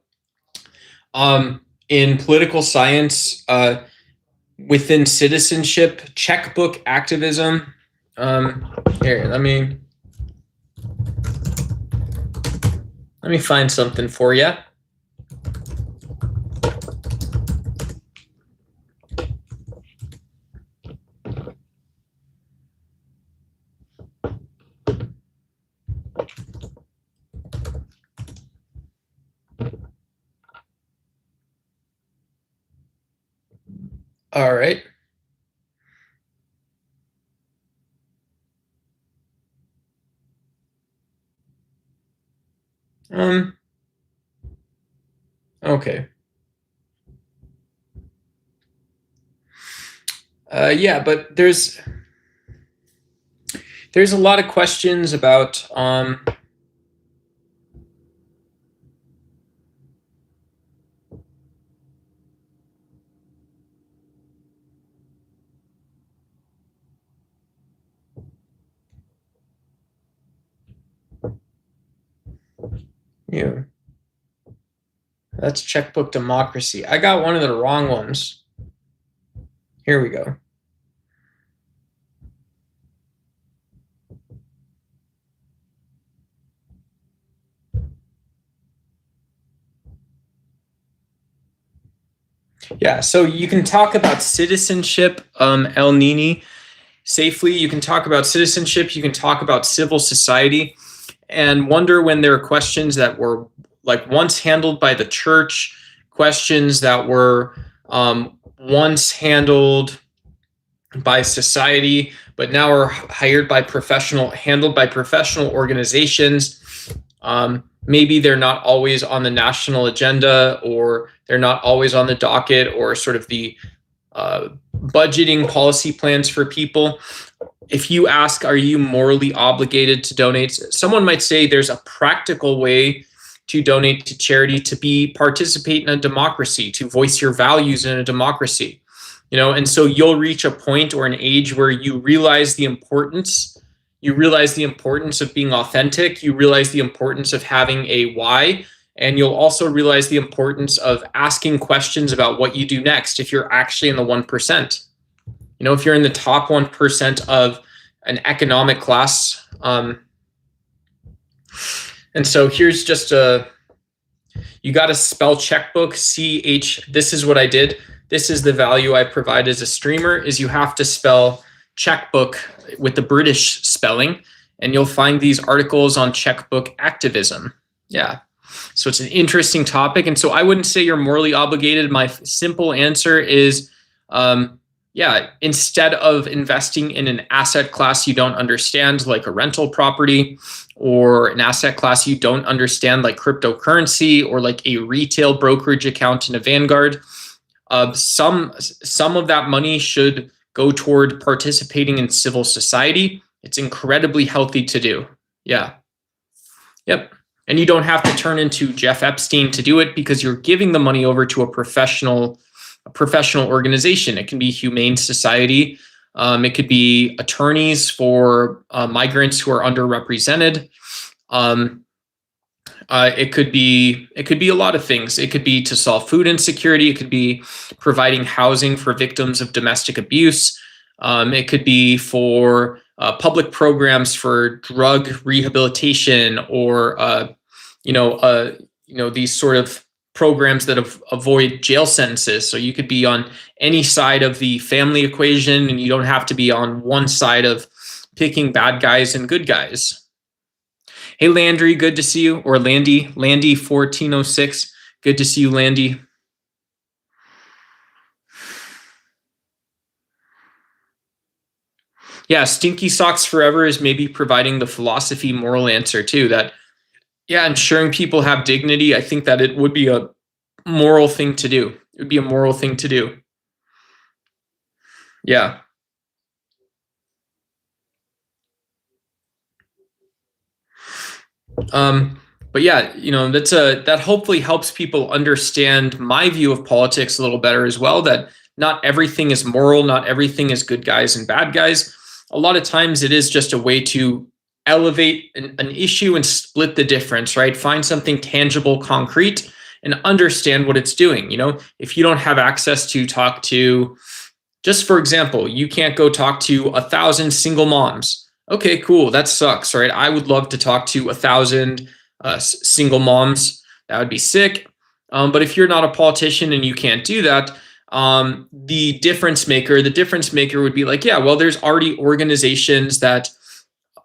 in political science, within citizenship, checkbook activism. Here, let me find something for you. All right. Okay. Yeah, but there's a lot of questions about yeah. That's checkbook democracy. I got one of the wrong ones. Here we go. Yeah, so you can talk about citizenship, El Nini, safely. You can talk about citizenship. You can talk about civil society, and wonder when there are questions that were like once handled by the church, questions that were once handled by society, but now are handled by professional organizations. Maybe they're not always on the national agenda, or they're not always on the docket, or sort of the budgeting policy plans for people. If you ask, are you morally obligated to donate? Someone might say there's a practical way to donate to charity, to participate in a democracy, to voice your values in a democracy. And so you'll reach a point or an age where you realize the importance of being authentic. You realize the importance of having a why, and you'll also realize the importance of asking questions about what you do next if you're actually in the 1%. If you're in the top 1% of an economic class. And so here's just you got to spell checkbook, CH. This is what I did. this is the value I provide as a streamer, is you have to spell checkbook with the British spelling, and you'll find these articles on checkbook activism. Yeah. So it's an interesting topic. And so I wouldn't say you're morally obligated. My simple answer is, yeah, instead of investing in an asset class you don't understand, like a rental property, or an asset class you don't understand, like cryptocurrency, or like a retail brokerage account in a Vanguard, some of that money should go toward participating in civil society. It's incredibly healthy to do. Yeah. Yep. And you don't have to turn into Jeff Epstein to do it, because you're giving the money over to a professional organization. It can be Humane Society. It could be attorneys for migrants who are underrepresented. It could be a lot of things. It could be to solve food insecurity. It could be providing housing for victims of domestic abuse. It could be for public programs for drug rehabilitation, or these sort of programs that avoid jail sentences. So you could be on any side of the family equation, and you don't have to be on one side of picking bad guys and good guys. Hey, Landry, good to see you. Or Landy 1406. Good to see you, Landy. Yeah, Stinky Socks Forever is maybe providing the philosophy moral answer too, that, yeah, ensuring people have dignity. I think that it would be a moral thing to do. It would be a moral thing to do. Yeah. But yeah, that hopefully helps people understand my view of politics a little better as well, that not everything is moral, not everything is good guys and bad guys. A lot of times it is just a way to elevate an issue and split the difference, right? Find something tangible, concrete, and understand what it's doing. If you don't have access to talk to, just for example, you can't go talk to 1,000 single moms. Okay, cool. That sucks, right? I would love to talk to 1,000 single moms. That would be sick. But if you're not a politician and you can't do that, the difference maker would be like, yeah, well, there's already organizations that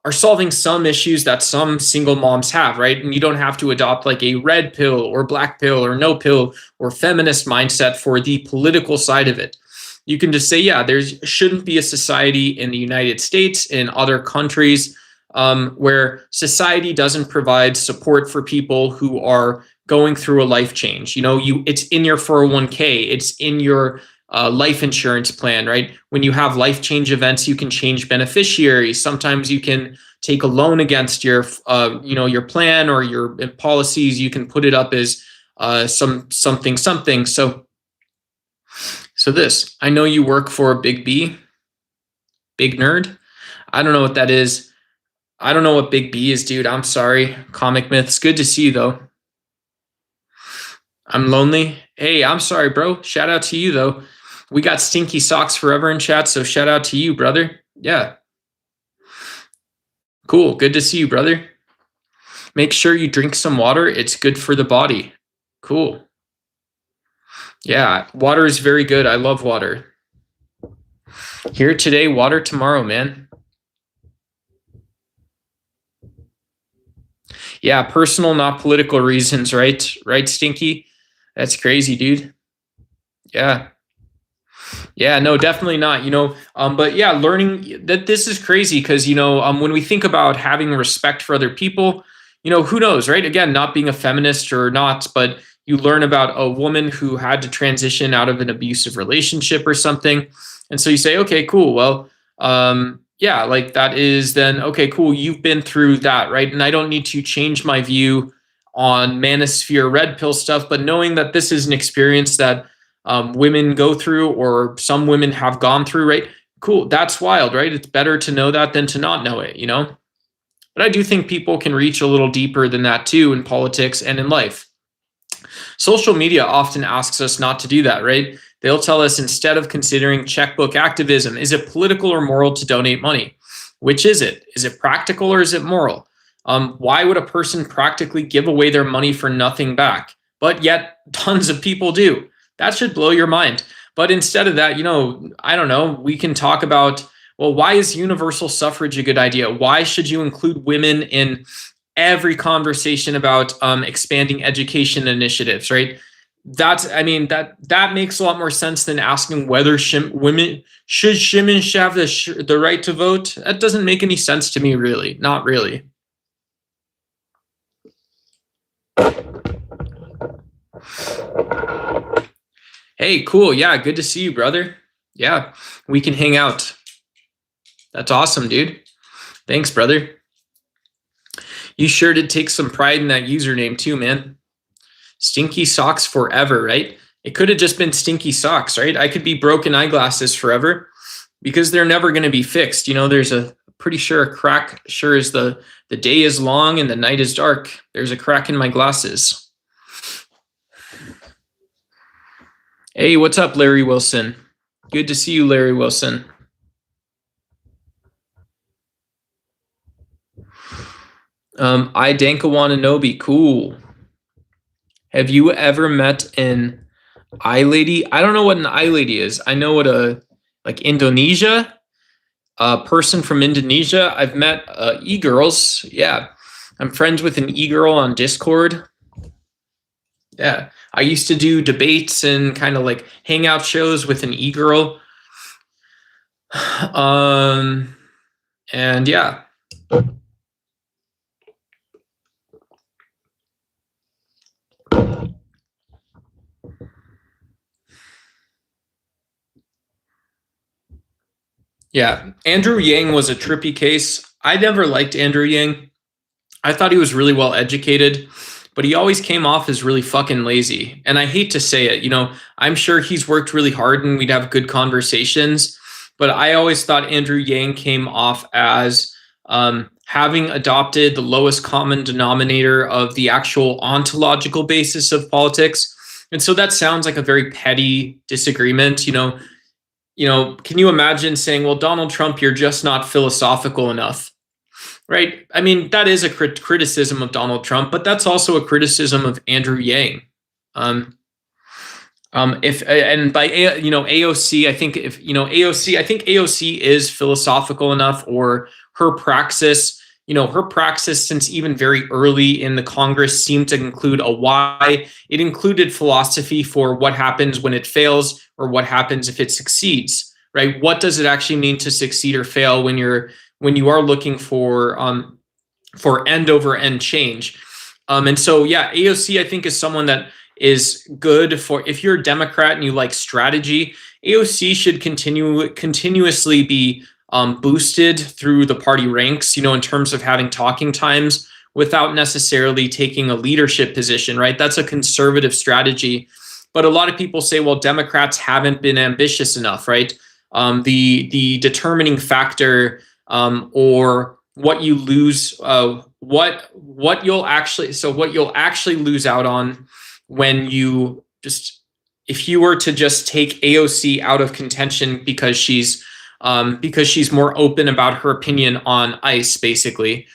are solving some issues that some single moms have, right? And you don't have to adopt like a red pill or black pill or no pill or feminist mindset for the political side of it. You can just say, yeah, there shouldn't be a society in the United States, in other countries, where society doesn't provide support for people who are going through a life change. It's in your 401k, it's in your life insurance plan, right? When you have life change events, you can change beneficiaries. Sometimes you can take a loan against your, your plan or your policies. You can put it up as something. So this, I know you work for Big B, Big Nerd. I don't know what that is. I don't know what Big B is, dude. I'm sorry. Comic Myths. Good to see you, though. I'm lonely. Hey, I'm sorry, bro. Shout out to you, though. We got Stinky Socks Forever in chat, so shout out to you, brother. Yeah. Cool. Good to see you, brother. Make sure you drink some water. It's good for the body. Cool. Yeah, water is very good. I love water. Here today, water tomorrow, man. Yeah, personal, not political reasons, right? Right, Stinky? That's crazy, dude. Yeah. Yeah, no, definitely not, but yeah, learning that this is crazy because, when we think about having respect for other people, who knows, right? Again, not being a feminist or not, but you learn about a woman who had to transition out of an abusive relationship or something. And so you say, okay, cool. Well, yeah, like that is then, okay, cool. You've been through that, right? And I don't need to change my view on manosphere red pill stuff, but knowing that this is an experience that women go through, or some women have gone through, right? Cool. That's wild, right? It's better to know that than to not know it, But I do think people can reach a little deeper than that too in politics and in life. Social media often asks us not to do that, right? They'll tell us, instead of considering checkbook activism, is it political or moral to donate money? Which is it? Is it practical or is it moral? Why would a person practically give away their money for nothing back? But yet tons of people do. That should blow your mind. But instead of that, I don't know, we can talk about, well, why is universal suffrage a good idea? Why should you include women in every conversation about expanding education initiatives, right? That makes a lot more sense than asking whether women should have the right to vote. That doesn't make any sense to me, really. Not really. Hey, cool. Yeah, good to see you, brother. Yeah, we can hang out. That's awesome, dude. Thanks, brother. You sure did take some pride in that username too, man. Stinky socks forever, right? It could have just been stinky socks, right? I could be broken eyeglasses forever because they're never going to be fixed. There's a pretty sure a crack, sure as the day is long and the night is dark. There's a crack in my glasses. Hey, what's up, Larry Wilson? Good to see you, Larry Wilson. I Danka Wananobi, cool. Have you ever met an iLady? I don't know what an iLady is. I know what Indonesia, a person from Indonesia. I've met e-girls. Yeah, I'm friends with an e-girl on Discord. Yeah, I used to do debates and kind of like hangout shows with an e-girl. And yeah. Yeah, Andrew Yang was a trippy case. I never liked Andrew Yang. I thought he was really well educated, but he always came off as really fucking lazy. And I hate to say it, I'm sure he's worked really hard and we'd have good conversations, but I always thought Andrew Yang came off as having adopted the lowest common denominator of the actual ontological basis of politics. And so that sounds like a very petty disagreement, can you imagine saying, well, Donald Trump, you're just not philosophical enough, right? I mean, that is a criticism of Donald Trump, but that's also a criticism of Andrew Yang. AOC, I think I think AOC is philosophical enough, or her praxis since even very early in the Congress seemed to include a why. It included philosophy for what happens when it fails or what happens if it succeeds, right? What does it actually mean to succeed or fail when you are looking for end over end change? And so, yeah, AOC, I think, is someone that is good for, if you're a Democrat and you like strategy, AOC should continuously be boosted through the party ranks, in terms of having talking times without necessarily taking a leadership position, right? That's a conservative strategy. But a lot of people say, well, Democrats haven't been ambitious enough, right? The determining factor or what you lose, what you'll actually lose out on when you if you were to just take AOC out of contention because she's more open about her opinion on ICE, basically.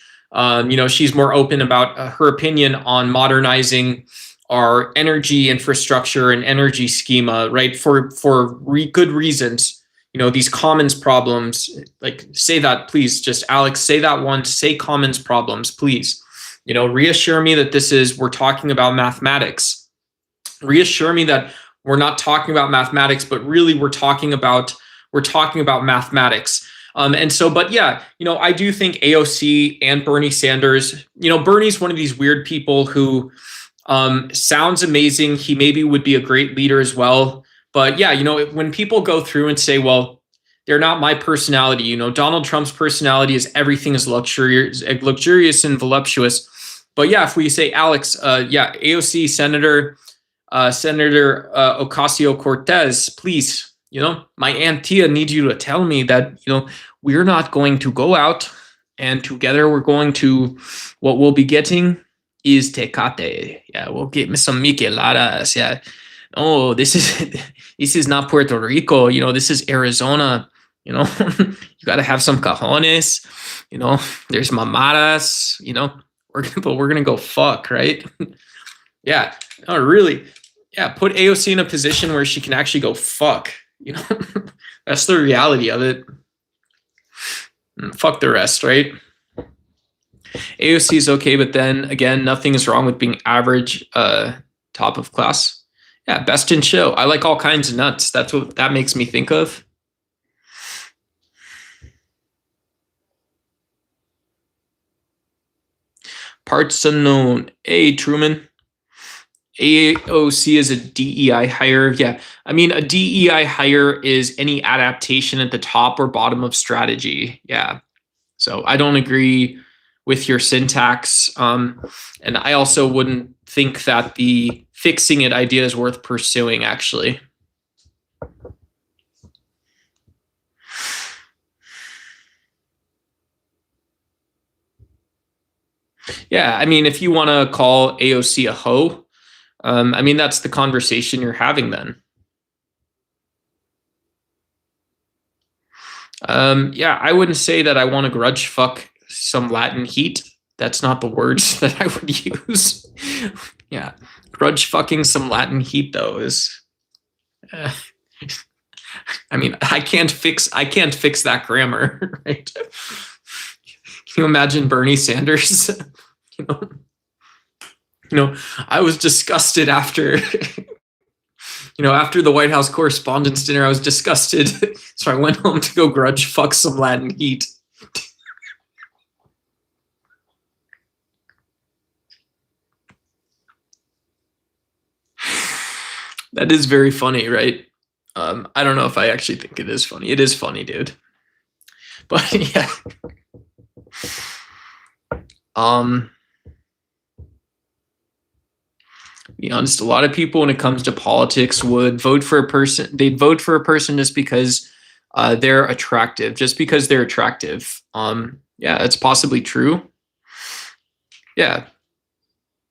She's more open about her opinion on modernizing our energy infrastructure and energy schema, right? For good reasons. These commons problems, like, say that, please, just Alex, say that once, say commons problems, please. Reassure me that we're talking about mathematics. Reassure me that we're not talking about mathematics, but really we're talking about mathematics. And so, but yeah, I do think AOC and Bernie Sanders, Bernie's one of these weird people who sounds amazing. He maybe would be a great leader as well. But yeah, when people go through and say, well, they're not my personality, Donald Trump's personality is everything is luxurious and voluptuous. But yeah, if we say, Alex, AOC Senator Ocasio-Cortez, please, my Aunt Tia needs you to tell me that, we're not going to go out and together we're going to, what we'll be getting is Tecate. Yeah, we'll get some micheladas. Yeah. Oh, this is not Puerto Rico. This is Arizona. You got to have some cajones. There's mamadas. We're gonna go fuck, right? Yeah. Oh, really. yeah, put AOC in a position where she can actually go fuck. You know, that's the reality of it. Fuck the rest, right? AOC is okay, but then again, nothing is wrong with being average, top of class. Yeah, best in show. I like all kinds of nuts. That's what that makes me think of. Parts unknown. Hey, Truman. AOC is a DEI hire. Yeah, I mean, a DEI hire is any adaptation at the top or bottom of strategy. Yeah. So I don't agree with your syntax. And I also wouldn't think that the fixing it idea is worth pursuing, actually. Yeah, I mean, if you want to call AOC a hoe, I mean, that's the conversation you're having then. Yeah, I wouldn't say that I want to grudge fuck some Latin heat. That's not the words that I would use. Yeah, grudge fucking some Latin heat though is. I mean, I can't fix that grammar, right? Can you imagine Bernie Sanders? you know, I was disgusted after after the White House Correspondents' Dinner. I was disgusted, so I went home to go grudge fuck some Latin heat. That is very funny, right? I don't know if I actually think it is funny. It is funny, dude. But yeah. Be honest, a lot of people when it comes to politics would vote for a person. They'd vote for a person just because they're attractive, just because they're attractive. Yeah, it's possibly true. Yeah.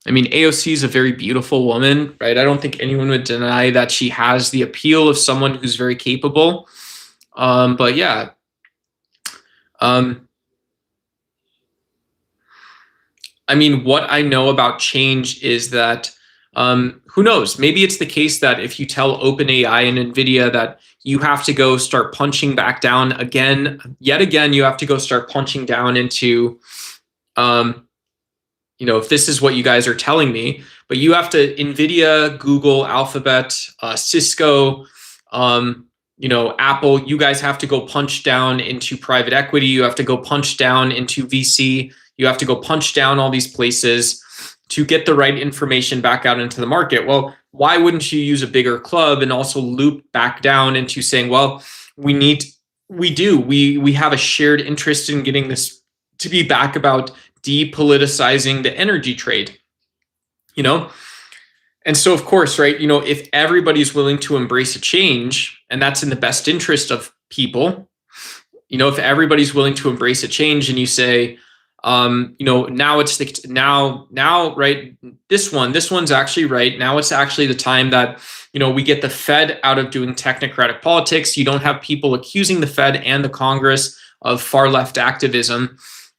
I mean, AOC is a very beautiful woman, right? I don't think anyone would deny that she has the appeal of someone who's very capable. But yeah. I mean, what I know about change is that who knows? Maybe it's the case that if you tell OpenAI and NVIDIA that you have to go start punching back down again, yet again, you have to go start punching down into, if this is what you guys are telling me, but you have to, NVIDIA, Google, Alphabet, Cisco, Apple, you guys have to go punch down into private equity. You have to go punch down into VC. You have to go punch down all these places to get the right information back out into the market. Well, why wouldn't you use a bigger club and also loop back down into saying, well, we have a shared interest in getting this to be back about depoliticizing the energy trade, And so, of course, right, if everybody's willing to embrace a change, and that's in the best interest of people, if everybody's willing to embrace a change and you say, now it's right, this one's actually right. Now it's actually the time that, we get the Fed out of doing technocratic politics. You don't have people accusing the Fed and the Congress of far left activism.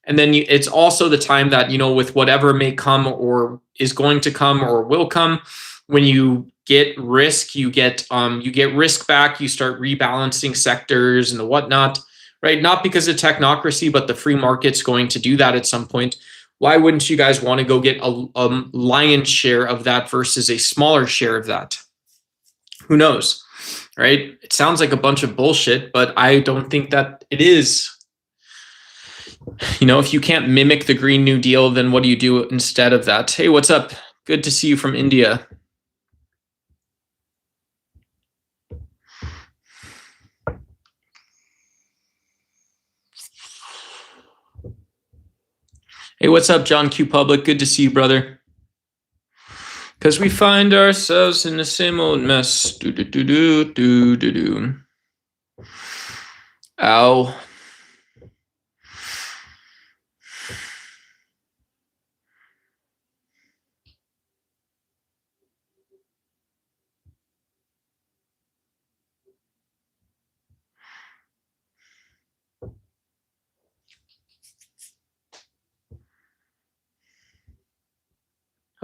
And then it's also the time that, with whatever may come or is going to come or will come, when you get risk, you get risk back, you start rebalancing sectors and the whatnot, right? Not because of technocracy, but the free market's going to do that at some point. Why wouldn't you guys want to go get a lion's share of that versus a smaller share of that? Who knows, right? It sounds like a bunch of bullshit, but I don't think that it is. If you can't mimic the Green New Deal, then what do you do instead of that? Hey, what's up? Good to see you from India. Hey, what's up, John Q Public? Good to see you, brother. Because we find ourselves in the same old mess. Ow.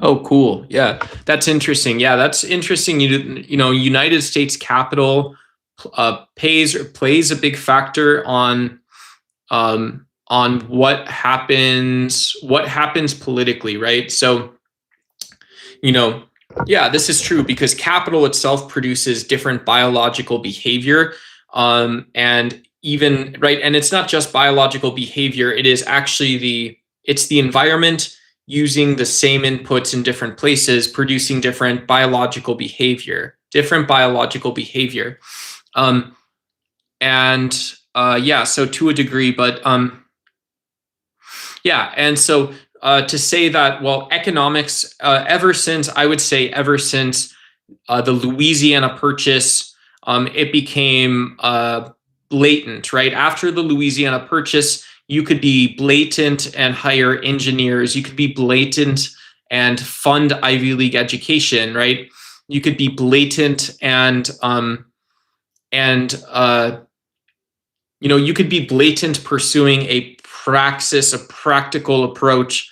Oh, cool. Yeah, that's interesting. Yeah, that's interesting. You know, United States capital plays a big factor on what happens politically, right? So, you know, yeah, this is true because capital itself produces different biological behavior, and even right, and it's not just biological behavior; it is actually the environment using the same inputs in different places, producing different biological behavior, um, and yeah, so to a degree, but yeah, and so to say that, well, economics, I would say, ever since the Louisiana Purchase, it became blatant, right? After the Louisiana Purchase, you could be blatant and hire engineers. You could be blatant and fund Ivy League education, right? You could be blatant and you know, you could be blatant pursuing a practical approach,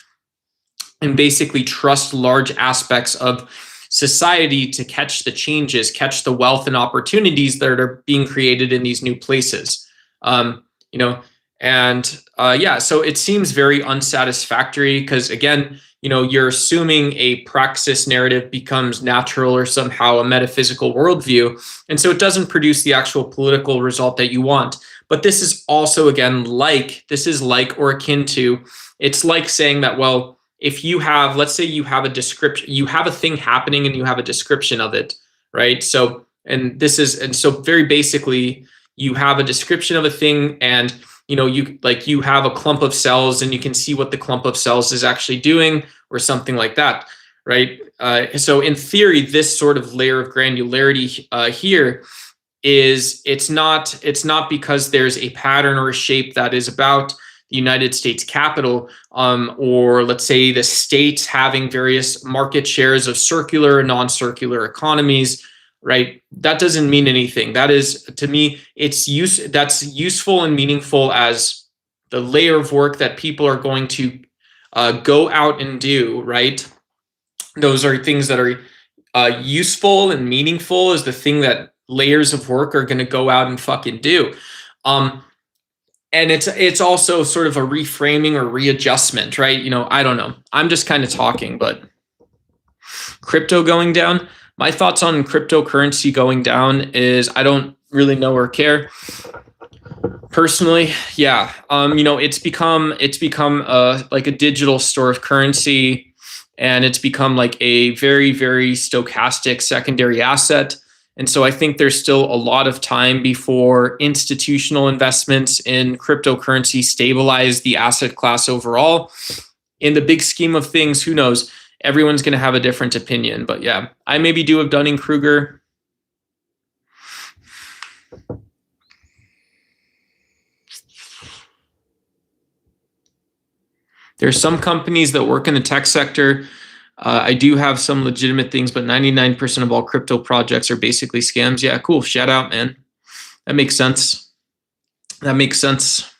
and basically trust large aspects of society to catch the changes, catch the wealth and opportunities that are being created in these new places. You know, and yeah, so it seems very unsatisfactory because, again, you know, you're assuming a praxis narrative becomes natural or somehow a metaphysical worldview, and so it doesn't produce the actual political result that you want. But this is also, again, or akin to, it's like saying that, well, if you have, let's say you have a description, you have a thing happening and you have a description of it, right? So, and so very basically, you have a description of a thing, and you know, you have a clump of cells and you can see what the clump of cells is actually doing or something like that, right? So in theory, this sort of layer of granularity here is, it's not because there's a pattern or a shape that is about the United States capital, or let's say the states having various market shares of circular and non-circular economies, right? That doesn't mean anything. That is, to me, that's useful and meaningful as the layer of work that people are going to go out and do, right? Those are things that are useful and meaningful, is the thing that layers of work are going to go out and fucking do. And it's also sort of a reframing or readjustment, right? You know, I don't know. I'm just kind of talking, but crypto going down. My thoughts on cryptocurrency going down is, I don't really know or care. Personally, yeah. You know, it's become like a digital store of currency, and it's become like a very, very stochastic secondary asset. And so I think there's still a lot of time before institutional investments in cryptocurrency stabilize the asset class overall. In the big scheme of things, who knows? Everyone's going to have a different opinion. But yeah, I maybe do have Dunning-Kruger. There's some companies that work in the tech sector. I do have some legitimate things, but 99% of all crypto projects are basically scams. Yeah, cool. Shout out, man. That makes sense. That makes sense.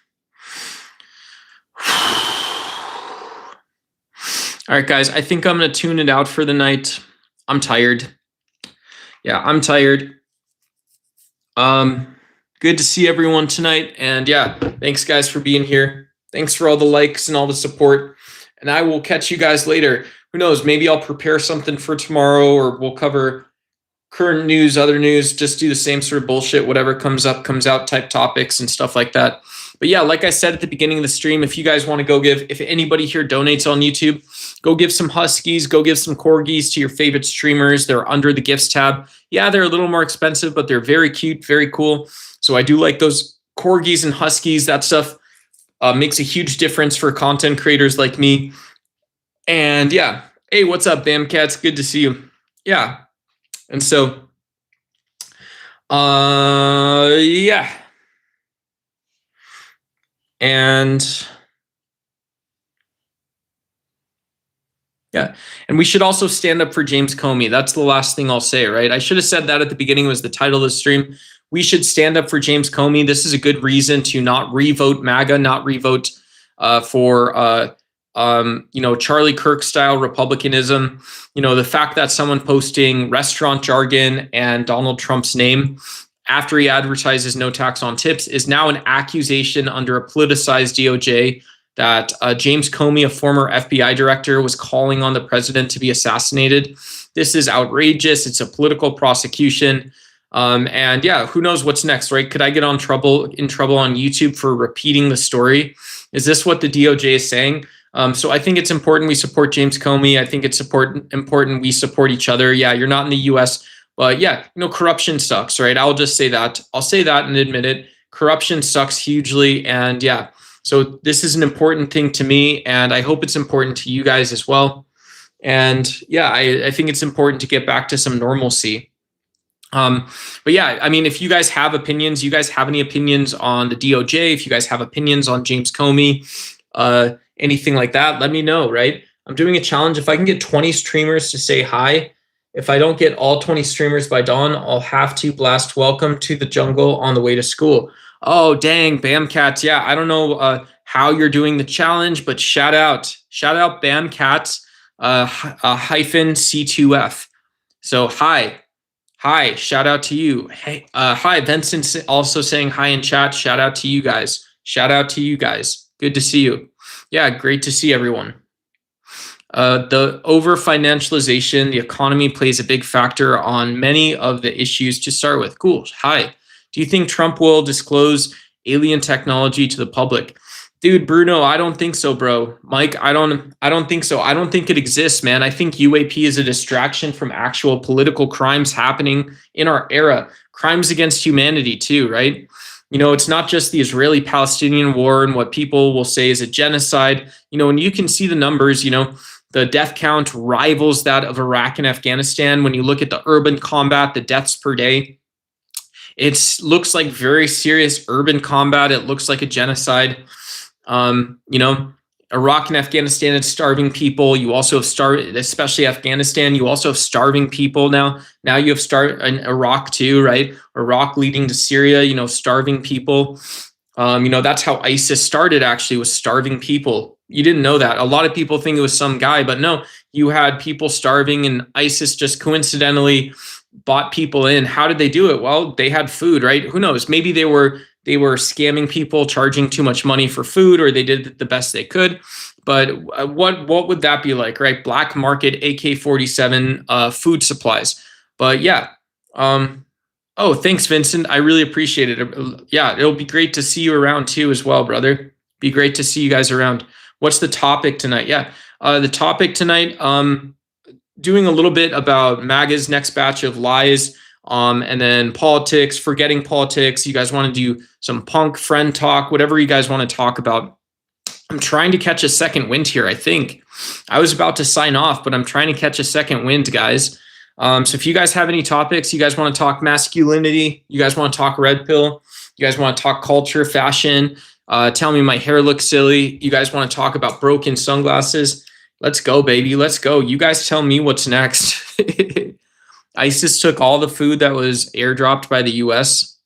All right, guys, I think I'm going to tune it out for the night. I'm tired. Yeah, I'm tired. Good to see everyone tonight. And yeah, thanks, guys, for being here. Thanks for all the likes and all the support. And I will catch you guys later. Who knows? Maybe I'll prepare something for tomorrow, or we'll cover current news, other news, just do the same sort of bullshit, whatever comes up, comes out type topics and stuff like that. But yeah, like I said at the beginning of the stream, if you guys want to go give, if anybody here donates on YouTube, go give some Huskies, go give some Corgis to your favorite streamers. They're under the gifts tab. Yeah, they're a little more expensive, but they're very cute, very cool. So I do like those Corgis and Huskies. That stuff makes a huge difference for content creators like me. And yeah, hey, what's up, Bamcats? Good to see you. Yeah. And so, yeah. And yeah, and we should also stand up for James Comey. That's the last thing I'll say, right? I should have said that at the beginning, was the title of the stream. We should stand up for James Comey. This is a good reason to not revote MAGA, not revote for Charlie Kirk style republicanism, the fact that someone posting restaurant jargon and Donald Trump's name after he advertises no tax on tips is now an accusation under a politicized DOJ that James Comey, a former FBI director, was calling on the president to be assassinated. This is outrageous. It's a political prosecution. And yeah, who knows what's next, right? Could I get in trouble on YouTube for repeating the story? Is this what the DOJ is saying? So I think it's important we support James Comey. I think it's important we support each other. Yeah, you're not in the US, but yeah, corruption sucks, right? I'll just say that. I'll say that and admit it. Corruption sucks hugely. And yeah, so this is an important thing to me, and I hope it's important to you guys as well. And yeah, I think it's important to get back to some normalcy. But yeah, I mean, if you guys have opinions, you guys have any opinions on the DOJ, if you guys have opinions on James Comey, anything like that, let me know, right? I'm doing a challenge. If I can get 20 streamers to say hi, if I don't get all 20 streamers by dawn, I'll have to blast "Welcome to the Jungle" on the way to school. Oh, dang, Bam Cats. Yeah, I don't know how you're doing the challenge, but shout out Bam Cats hyphen C2F. So hi, shout out to you. Hey, hi, Vincent's also saying hi in chat. Shout out to you guys. Good to see you. Yeah, great to see everyone. The over-financialization, the economy plays a big factor on many of the issues to start with. Cool. Hi. Do you think Trump will disclose alien technology to the public? Dude, Bruno, I don't think so, bro. Mike, I don't think so. I don't think it exists, man. I think UAP is a distraction from actual political crimes happening in our era. Crimes against humanity too, right? It's not just the Israeli-Palestinian war and what people will say is a genocide. And you can see the numbers, the death count rivals that of Iraq and Afghanistan. When you look at the urban combat, the deaths per day, it looks like very serious urban combat. It looks like a genocide. Iraq and Afghanistan, it's starving people. You also have especially Afghanistan. You also have starving people now. Now you have in Iraq too, right? Iraq leading to Syria, starving people. That's how ISIS started, actually, was starving people. You didn't know that. A lot of people think it was some guy, but no, you had people starving, and ISIS just coincidentally bought people in. How did they do it? Well, they had food, right? Who knows? Maybe they were scamming people, charging too much money for food, or they did the best they could. But what would that be like, right? Black market AK-47 food supplies. But yeah. Oh, thanks, Vincent. I really appreciate it. Yeah, it'll be great to see you around too as well, brother. Be great to see you guys around. What's the topic tonight? Yeah, the topic tonight, doing a little bit about MAGA's next batch of lies, and then politics, forgetting politics. You guys want to do some punk friend talk, whatever you guys want to talk about. I'm trying to catch a second wind here, I think. I was about to sign off, but I'm trying to catch a second wind, guys. So if you guys have any topics, you guys want to talk masculinity, you guys want to talk red pill, you guys want to talk culture, fashion, tell me my hair looks silly, you guys want to talk about broken sunglasses, let's go, baby. Let's go. You guys tell me what's next. ISIS took all the food that was airdropped by the US.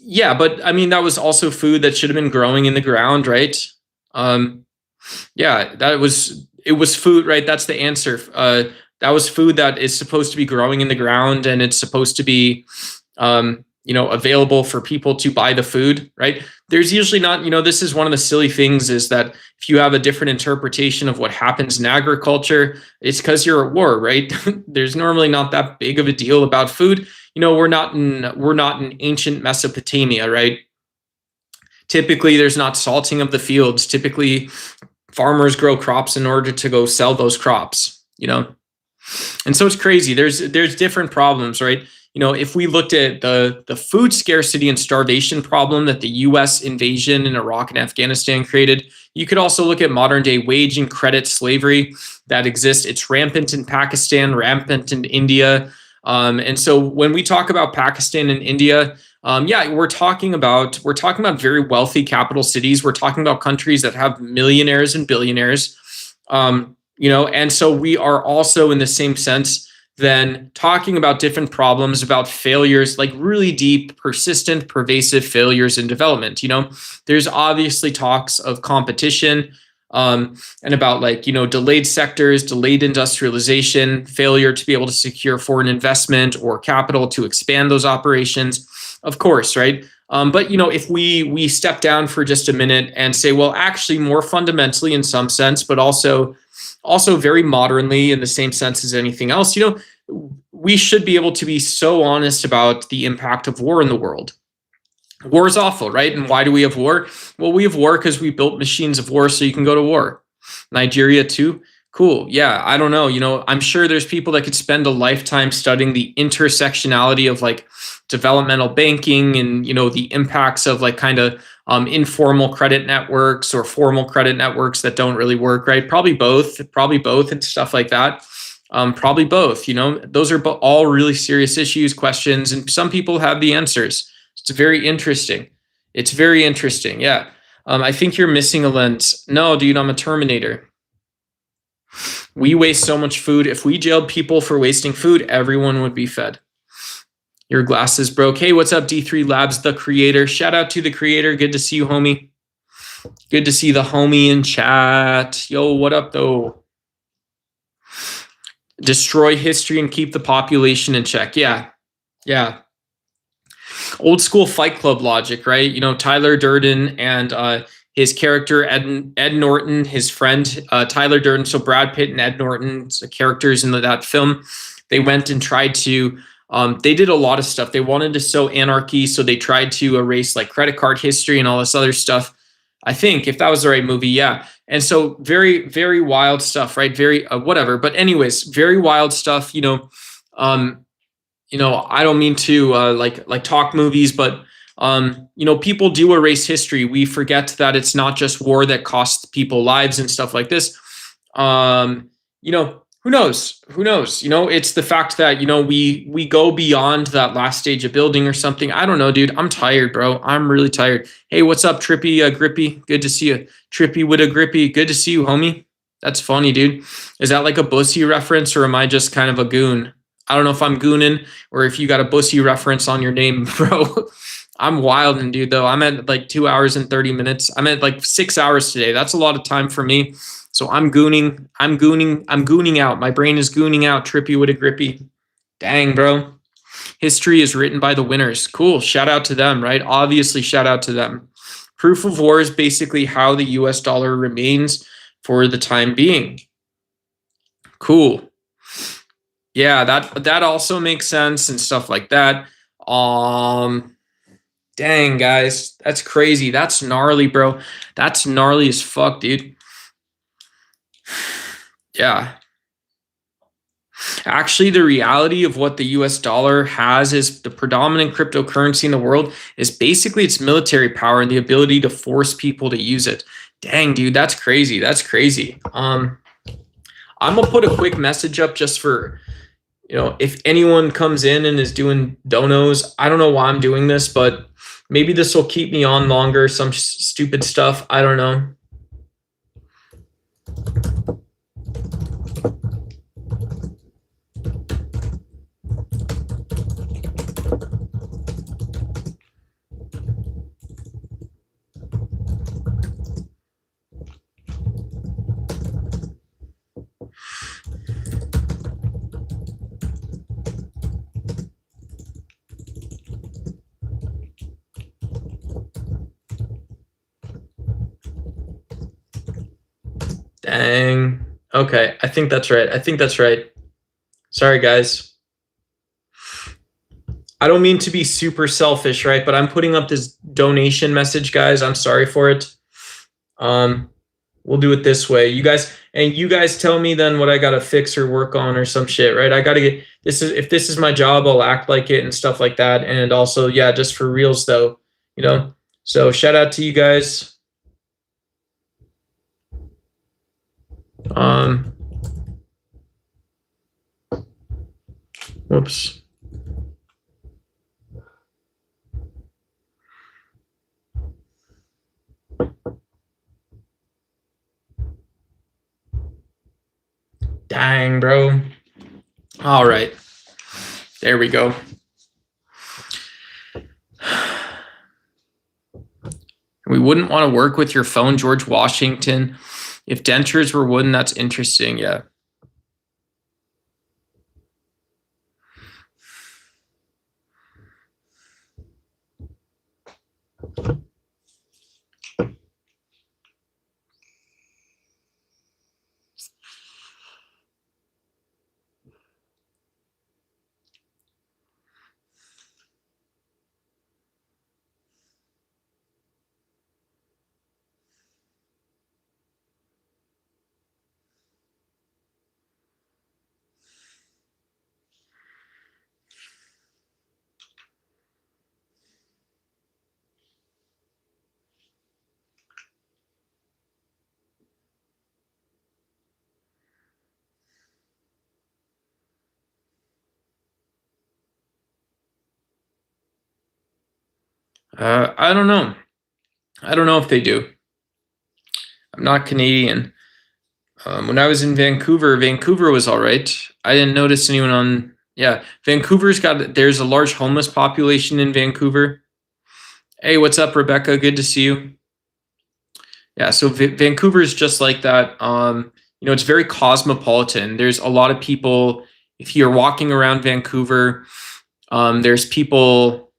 Yeah, but I mean, that was also food that should have been growing in the ground, right? Yeah, it was food, right? That's the answer. That was food that is supposed to be growing in the ground, and it's supposed to be, available for people to buy the food, right? There's usually not, this is one of the silly things, is that if you have a different interpretation of what happens in agriculture, it's because you're at war, right? There's normally not that big of a deal about food. We're not in ancient Mesopotamia, right? Typically, there's not salting of the fields. Typically, farmers grow crops in order to go sell those crops, And so it's crazy. There's different problems, right? If we looked at the food scarcity and starvation problem that the US invasion in Iraq and Afghanistan created, you could also look at modern day wage and credit slavery that exists. It's rampant in Pakistan, rampant in India. And so when we talk about Pakistan and India, we're talking about very wealthy capital cities. We're talking about countries that have millionaires and billionaires. And so we are also, in the same sense, then talking about different problems, about failures, like really deep, persistent, pervasive failures in development. There's obviously talks of competition. and about like, delayed sectors, delayed industrialization, failure to be able to secure foreign investment or capital to expand those operations. Of course, right? But if we step down for just a minute and say, well, actually, more fundamentally in some sense, but also very modernly in the same sense as anything else, we should be able to be so honest about the impact of war in the world. War is awful, right? And why do we have war? Well, we have war because we built machines of war so you can go to war. Nigeria too. Cool. Yeah, I don't know. I'm sure there's people that could spend a lifetime studying the intersectionality of like developmental banking and, the impacts of like kind of informal credit networks or formal credit networks that don't really work, right? Probably both and stuff like that. Probably both, those are all really serious issues, questions, and some people have the answers. It's very interesting. Yeah. I think you're missing a lens. No, dude, I'm a Terminator. We waste so much food. If we jailed people for wasting food, everyone would be fed. Your glasses broke. Hey, what's up, D3 Labs, the creator? Shout out to the creator. Good to see you, homie. Good to see the homie in chat. Yo, what up, though? Destroy history and keep the population in check. Yeah. Old school Fight Club logic, right? Tyler Durden and his character Ed Norton, his friend Tyler Durden. So Brad Pitt and Ed Norton, characters in that film, they went and tried to. They did a lot of stuff. They wanted to sow anarchy, so they tried to erase like credit card history and all this other stuff. I think if that was the right movie, yeah. And so very, very wild stuff, right? Very whatever. But anyways, very wild stuff. I don't mean to like talk movies, but people do erase history. We forget that it's not just war that costs people lives and stuff like this. Who knows? It's the fact that, we go beyond that last stage of building or something. I don't know, dude. I'm tired, bro. I'm really tired. Hey, what's up, Trippy Grippy? Good to see you. Trippy with a Grippy. Good to see you, homie. That's funny, dude. Is that like a Bussy reference, or am I just kind of a goon? I don't know if I'm gooning or if you got a Bussy reference on your name, bro. I'm wilding, dude, though. I'm at like 2 hours and 30 minutes. I'm at like 6 hours today. That's a lot of time for me. So I'm gooning out. My brain is gooning out. Trippy with a grippy. Dang, bro. History is written by the winners. Cool. Shout out to them, right? Obviously, shout out to them. Proof of war is basically how the US dollar remains for the time being. Cool. Yeah, that also makes sense and stuff like that. Dang, guys, that's crazy. That's gnarly, bro. That's gnarly as fuck, dude. Yeah. Actually, the reality of what the US dollar has is the predominant cryptocurrency in the world is basically its military power and the ability to force people to use it. Dang, dude, that's crazy. I'm gonna put a quick message up just for, if anyone comes in and is doing donos. I don't know why I'm doing this, but maybe this will keep me on longer. Some stupid stuff. I don't know. Dang. Okay, I think that's right. Sorry, guys. I don't mean to be super selfish, right? But I'm putting up this donation message, guys. I'm sorry for it. We'll do it this way. You guys tell me then what I gotta fix or work on or some shit, right? I gotta get if this is my job, I'll act like it and stuff like that. And also, yeah, just for reals though, So shout out to you guys. Whoops. Dang, bro. All right. There we go. We wouldn't want to work with your phone, George Washington. If dentures were wooden, that's interesting. Yeah. I don't know. I don't know if they do. I'm not Canadian. When I was in Vancouver, Vancouver was all right. I didn't notice anyone on. Yeah, there's a large homeless population in Vancouver. Hey, what's up, Rebecca? Good to see you. Yeah, so Vancouver is just like that. It's very cosmopolitan. There's a lot of people. If you're walking around Vancouver, there's people.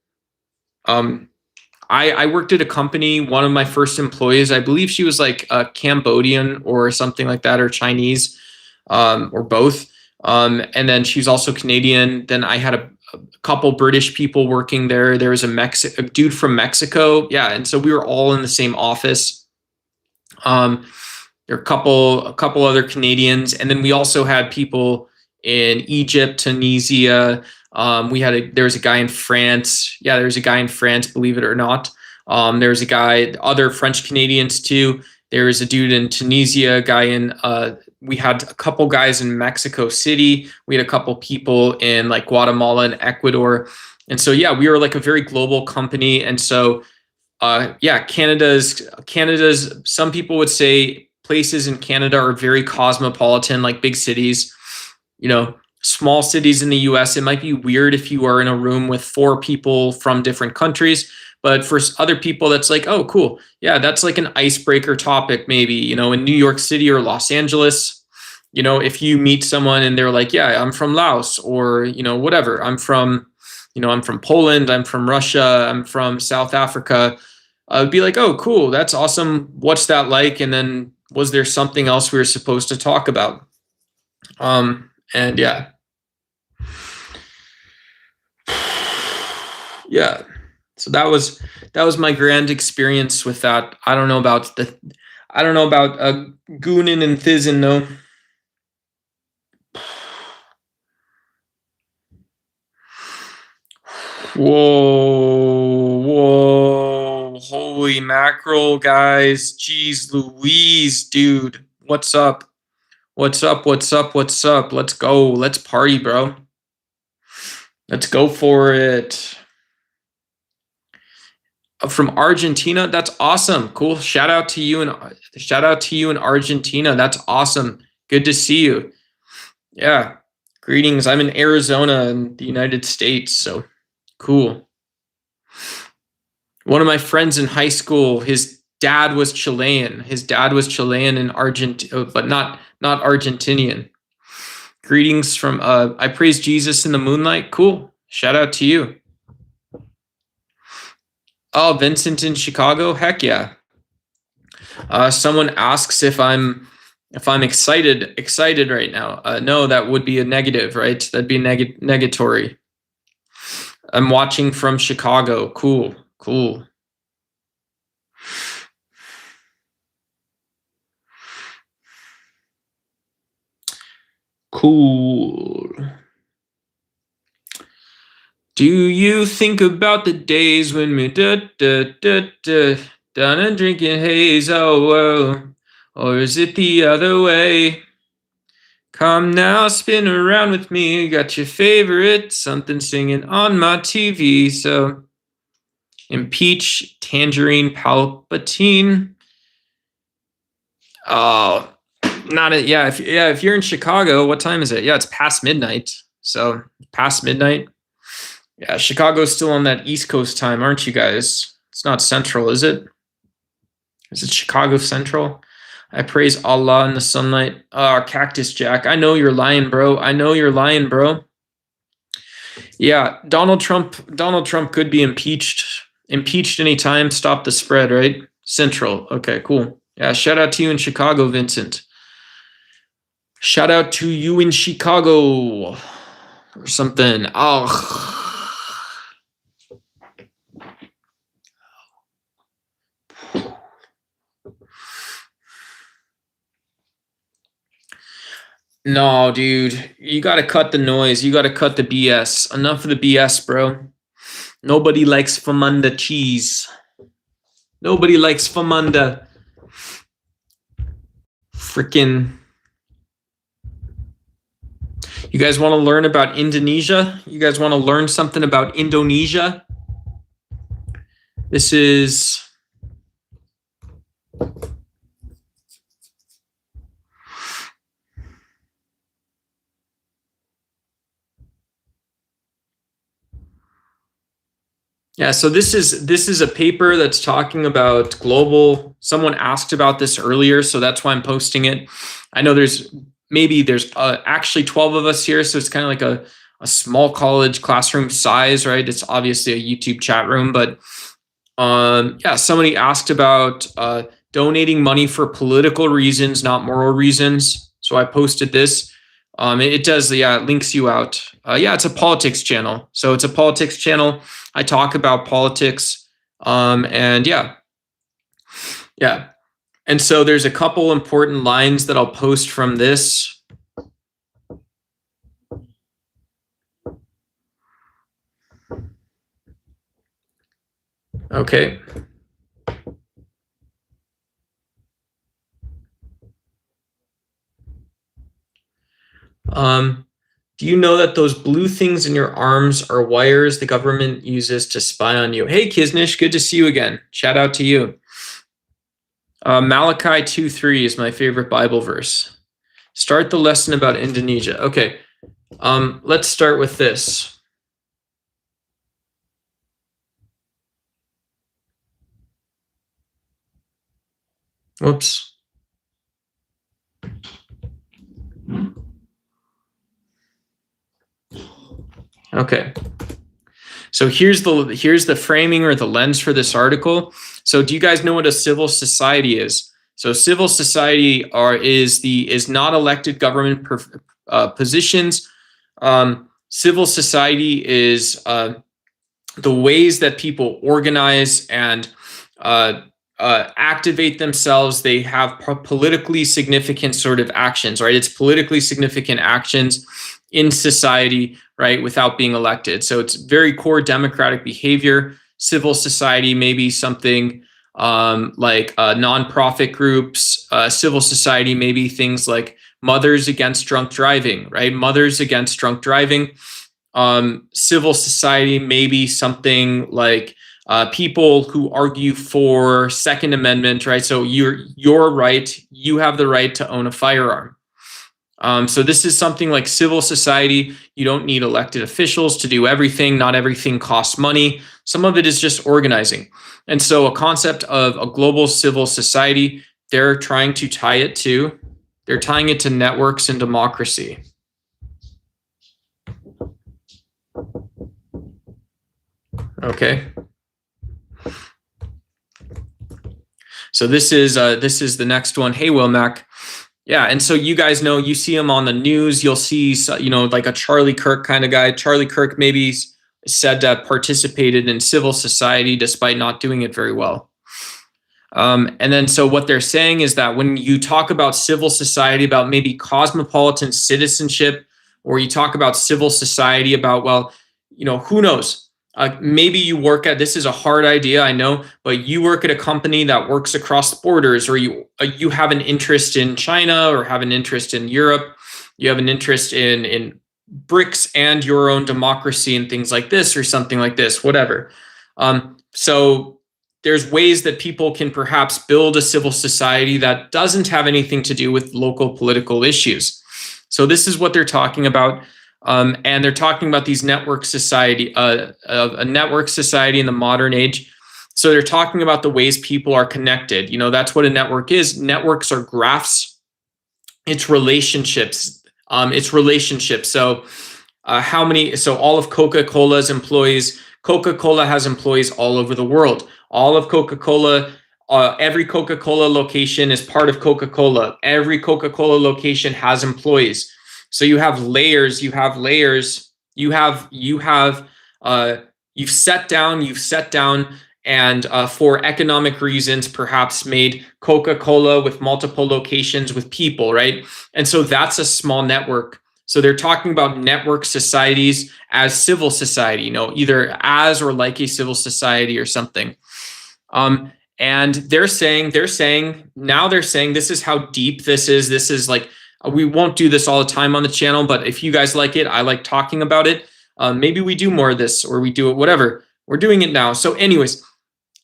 I worked at a company. One of my first employees, I believe she was like a Cambodian or something like that, or Chinese, or both. And then she's also Canadian. Then I had a couple British people working there. There was a dude from Mexico. Yeah, and so we were all in the same office. There are a couple other Canadians, and then we also had people in Egypt, Tunisia. There was a guy in France. Yeah, there's a guy in France, believe it or not. There's other French Canadians too. There's a dude in Tunisia, we had a couple guys in Mexico City. We had a couple people in like Guatemala and Ecuador. And so, yeah, we were like a very global company. And so, Canada's, some people would say places in Canada are very cosmopolitan, like big cities. Small cities in the US, it might be weird if you are in a room with 4 people from different countries. But for other people, that's like, oh, cool. Yeah, that's like an icebreaker topic, maybe, in New York City or Los Angeles. If you meet someone and they're like, yeah, I'm from Laos, or, whatever. I'm from Poland, I'm from Russia, I'm from South Africa. I'd be like, oh, cool. That's awesome. What's that like? And then was there something else we were supposed to talk about? And yeah. Yeah. So that was my grand experience with that. I don't know about Goonin and Thizzin though. Whoa, holy mackerel, guys. Jeez Louise, dude. What's up? Let's go. Let's party, bro. Let's go for it. From Argentina, that's awesome. Cool. Shout out to you in Argentina. That's awesome. Good to see you. Yeah. Greetings. I'm in Arizona in the United States, so cool. One of my friends in high school, his dad was Chilean. In Argentina, but not Argentinian. Greetings from I praise Jesus in the moonlight. Cool. Shout out to you. Oh, Vincent in Chicago. Heck yeah. Someone asks if I'm excited right now. No, that would be a negative, right? That'd be negatory. I'm watching from Chicago. Cool. Cool. Do you think about the days when we down and drinking haze? Oh, or is it the other way? Come now, spin around with me. Got your favorite something singing on my TV. So, impeach Tangerine Palpatine. Oh, if you're in Chicago, what time is it? Yeah, it's past midnight. So, past midnight. Yeah, Chicago's still on that East Coast time, aren't you guys? It's not Central, is it? Is it Chicago Central? I praise Allah in the sunlight. Cactus Jack. I know you're lying, bro. I know you're lying, bro. Yeah, Donald Trump could be impeached. Impeached anytime. Stop the spread, right? Central. Okay, cool. Yeah, shout out to you in Chicago, Vincent. Shout out to you in Chicago or something. Oh. No, dude. You got to cut the noise. You got to cut the BS. Enough of the BS, bro. Nobody likes Famunda cheese. Nobody likes Famunda. Freaking. You guys want to learn about Indonesia? You guys want to learn something about Indonesia? This is... Yeah, so this is a paper that's talking about global. Someone asked about this earlier, so that's why I'm posting it. I know there's actually 12 of us here, so it's kind of like a small college classroom size, right? It's obviously a YouTube chat room, but yeah, somebody asked about donating money for political reasons, not moral reasons. So I posted this. It does, yeah, it links you out. Yeah, it's a politics channel. So it's a politics channel. I talk about politics. And yeah. And so there's a couple important lines that I'll post from this. Okay. Do you know that those blue things in your arms are wires the government uses to spy on you? Hey, Kiznish, good to see you again. Shout out to you. Malachi 2:3 is my favorite Bible verse. Start the lesson about Indonesia. Okay, let's start with this. Whoops. Okay. So here's the framing or the lens for this article. So do you guys know what a civil society is? So civil society is not elected government positions. Civil society is the ways that people organize and activate themselves. They have politically significant sort of actions, right? It's politically significant actions in society, right, without being elected. So it's very core democratic behavior. Civil society may be something like nonprofit groups. Civil society may be things like Mothers Against Drunk Driving, right? Mothers Against Drunk Driving. Civil society may be something like people who argue for Second Amendment, right? So you're right. You have the right to own a firearm. So this is something like civil society. You don't need elected officials to do everything. Not everything costs money. Some of it is just organizing. And so a concept of a global civil society, they're trying to tie it to, they're tying it to networks and democracy. Okay. So this is the next one. Hey, Wilmac. Yeah, and so you guys know, you see him on the news. You'll see, like a Charlie Kirk kind of guy. Charlie Kirk maybe said that participated in civil society despite not doing it very well. And then so what they're saying is that when you talk about civil society, about maybe cosmopolitan citizenship, or you talk about civil society about, well, who knows? Maybe you work at, this is a hard idea, I know, but you work at a company that works across borders, or you have an interest in China, or have an interest in Europe. You have an interest in BRICS and your own democracy and things like this, or something like this, whatever. So there's ways that people can perhaps build a civil society that doesn't have anything to do with local political issues. So this is what they're talking about. And they're talking about these network society, a network society in the modern age. So they're talking about the ways people are connected. You know, that's what a network is. Networks are graphs. It's relationships. It's relationships. So how many? So all of Coca-Cola's employees. Coca-Cola has employees all over the world. All of Coca-Cola. Every Coca-Cola location is part of Coca-Cola. Every Coca-Cola location has employees. So you have layers. You have layers. You've set down, and for economic reasons, perhaps made Coca-Cola with multiple locations with people, right? And so that's a small network. So they're talking about network societies as civil society, you know, either as or like a civil society or something. And they're saying this is how deep this is. This is like, we won't do this all the time on the channel, but if you guys like it, I like talking about it. Maybe we do more of this, or we do it, whatever. We're doing it now. So anyways,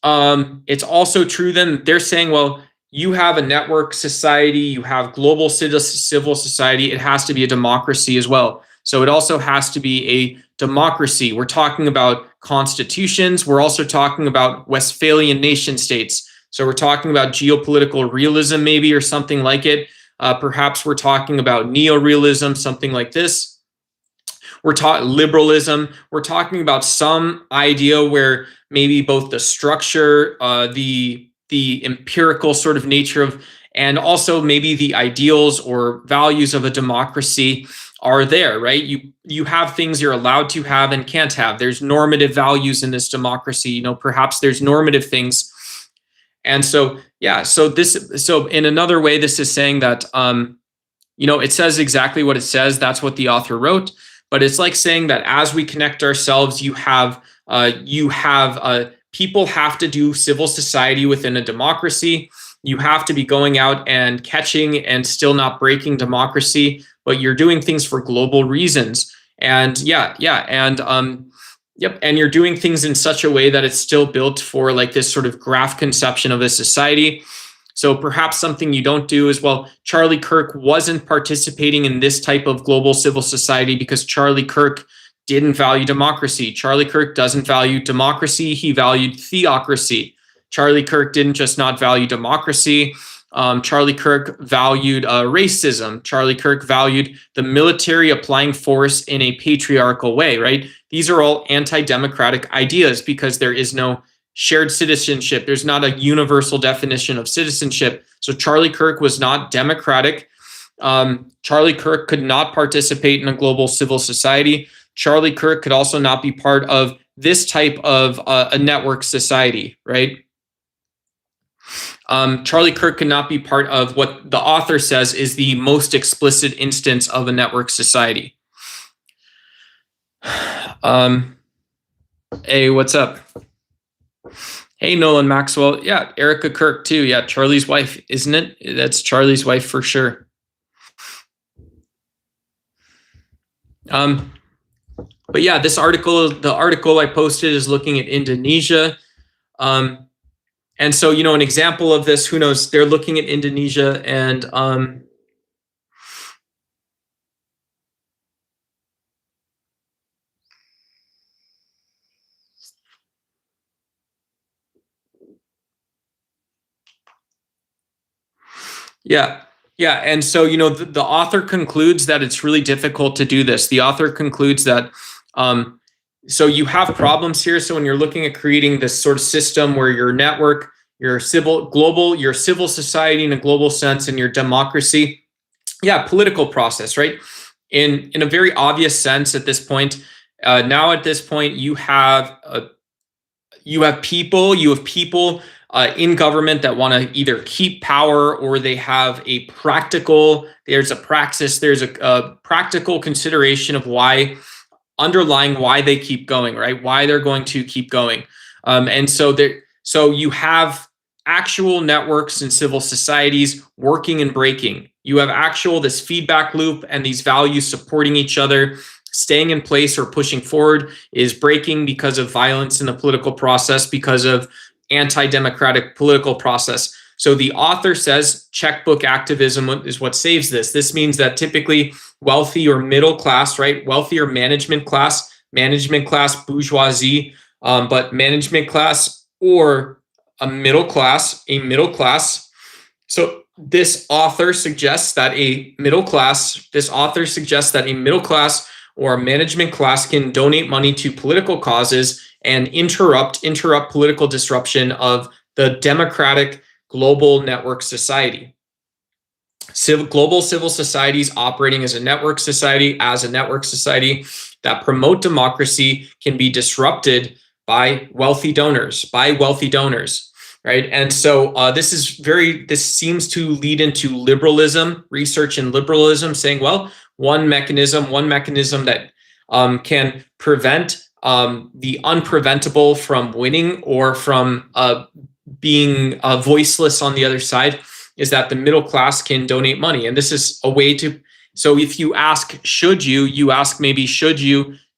it's also true then they're saying, well, you have a network society, you have global civil society. It has to be a democracy as well. So it also has to be a democracy. We're talking about constitutions. We're also talking about Westphalian nation states. So we're talking about geopolitical realism, maybe, or something like it. Perhaps we're talking about neorealism, something like this. We're talking liberalism. We're talking about some idea where maybe both the structure, the empirical sort of nature of, and also maybe the ideals or values of a democracy are there, right? You have things you're allowed to have and can't have. There's normative values in this democracy. You know, perhaps there's normative things. And so, yeah, so in another way, this is saying that, you know, it says exactly what it says. That's what the author wrote. But it's like saying that as we connect ourselves, people have to do civil society within a democracy. You have to be going out and catching and still not breaking democracy, but you're doing things for global reasons. And and you're doing things in such a way that it's still built for like this sort of graph conception of a society. So perhaps something you don't do is, well, Charlie Kirk wasn't participating in this type of global civil society because Charlie Kirk didn't value democracy. Charlie Kirk doesn't value democracy. He valued theocracy. Charlie Kirk didn't just not value democracy. Charlie Kirk valued racism. Charlie Kirk valued the military applying force in a patriarchal way, right? These are all anti-democratic ideas because there is no shared citizenship. There's not a universal definition of citizenship. So Charlie Kirk was not democratic. Charlie Kirk could not participate in a global civil society. Charlie Kirk could also not be part of this type of a network society, right? Charlie Kirk could not be part of what the author says is the most explicit instance of a network society. Hey, what's up? Hey, Nolan Maxwell. Yeah, Erica Kirk too. Yeah, Charlie's wife, isn't it? That's Charlie's wife for sure. But yeah, the article I posted is looking at Indonesia. And so, you know, an example of this, who knows, they're looking at Indonesia and yeah. And so, you know, the author concludes that it's really difficult to do this. The author concludes that so you have problems here. So when you're looking at creating this sort of system where your network, your civil society in a global sense, and your democracy, political process, right? In a very obvious sense at this point, you have people in government that want to either keep power, or they have there's a practical consideration of underlying why they keep going, right? Why they're going to keep going. And so you have actual networks and civil societies working and breaking. You have this feedback loop and these values supporting each other. Staying in place or pushing forward is breaking because of violence in the political process, because of anti-democratic political process. So the author says checkbook activism is what saves this. This means that typically wealthy or middle class, right? Wealthy or management class bourgeoisie, but management class or a middle class. So this author suggests that a middle class or a management class can donate money to political causes and interrupt political disruption of the democratic global network society. Global civil societies operating as a network society that promote democracy can be disrupted by wealthy donors, right? And so this seems to lead into liberalism, research in liberalism, saying, well, one mechanism that can prevent the unpreventable from winning or from being voiceless on the other side is that the middle class can donate money. And this is a way to, so if you ask, should you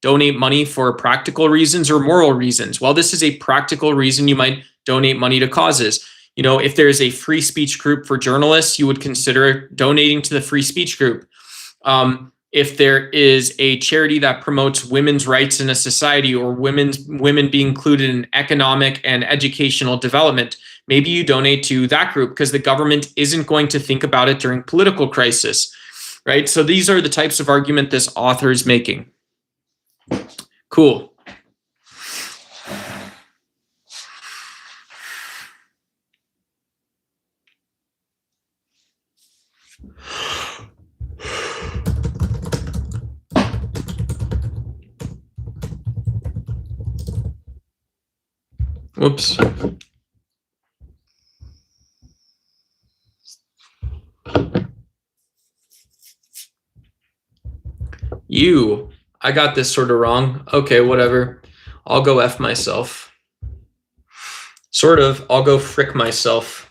donate money for practical reasons or moral reasons? Well, this is a practical reason you might donate money to causes. You know, if there's a free speech group for journalists, you would consider donating to the free speech group. If there is a charity that promotes women's rights in a society or women being included in economic and educational development, maybe you donate to that group because the government isn't going to think about it during political crisis, right? So these are the types of argument this author is making. Cool. Whoops. I got this sort of wrong. Okay, whatever. I'll go F myself. I'll go frick myself.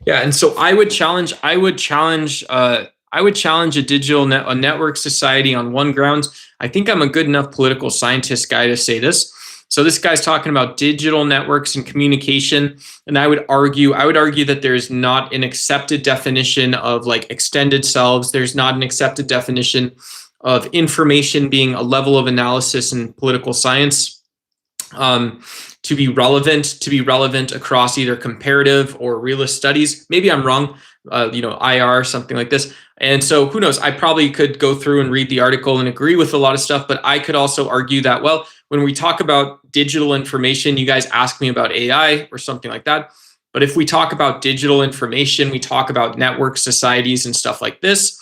Yeah, and so I would challenge a network society on one grounds. I think I'm a good enough political scientist guy to say this. So this guy's talking about digital networks and communication, and I would argue that there's not an accepted definition of like extended selves. There's not an accepted definition of information being a level of analysis in political science to be relevant across either comparative or realist studies. Maybe I'm wrong, IR, something like this. And so who knows, I probably could go through and read the article and agree with a lot of stuff, but I could also argue that, well, when we talk about digital information, you guys ask me about AI or something like that. But if we talk about digital information, we talk about network societies and stuff like this.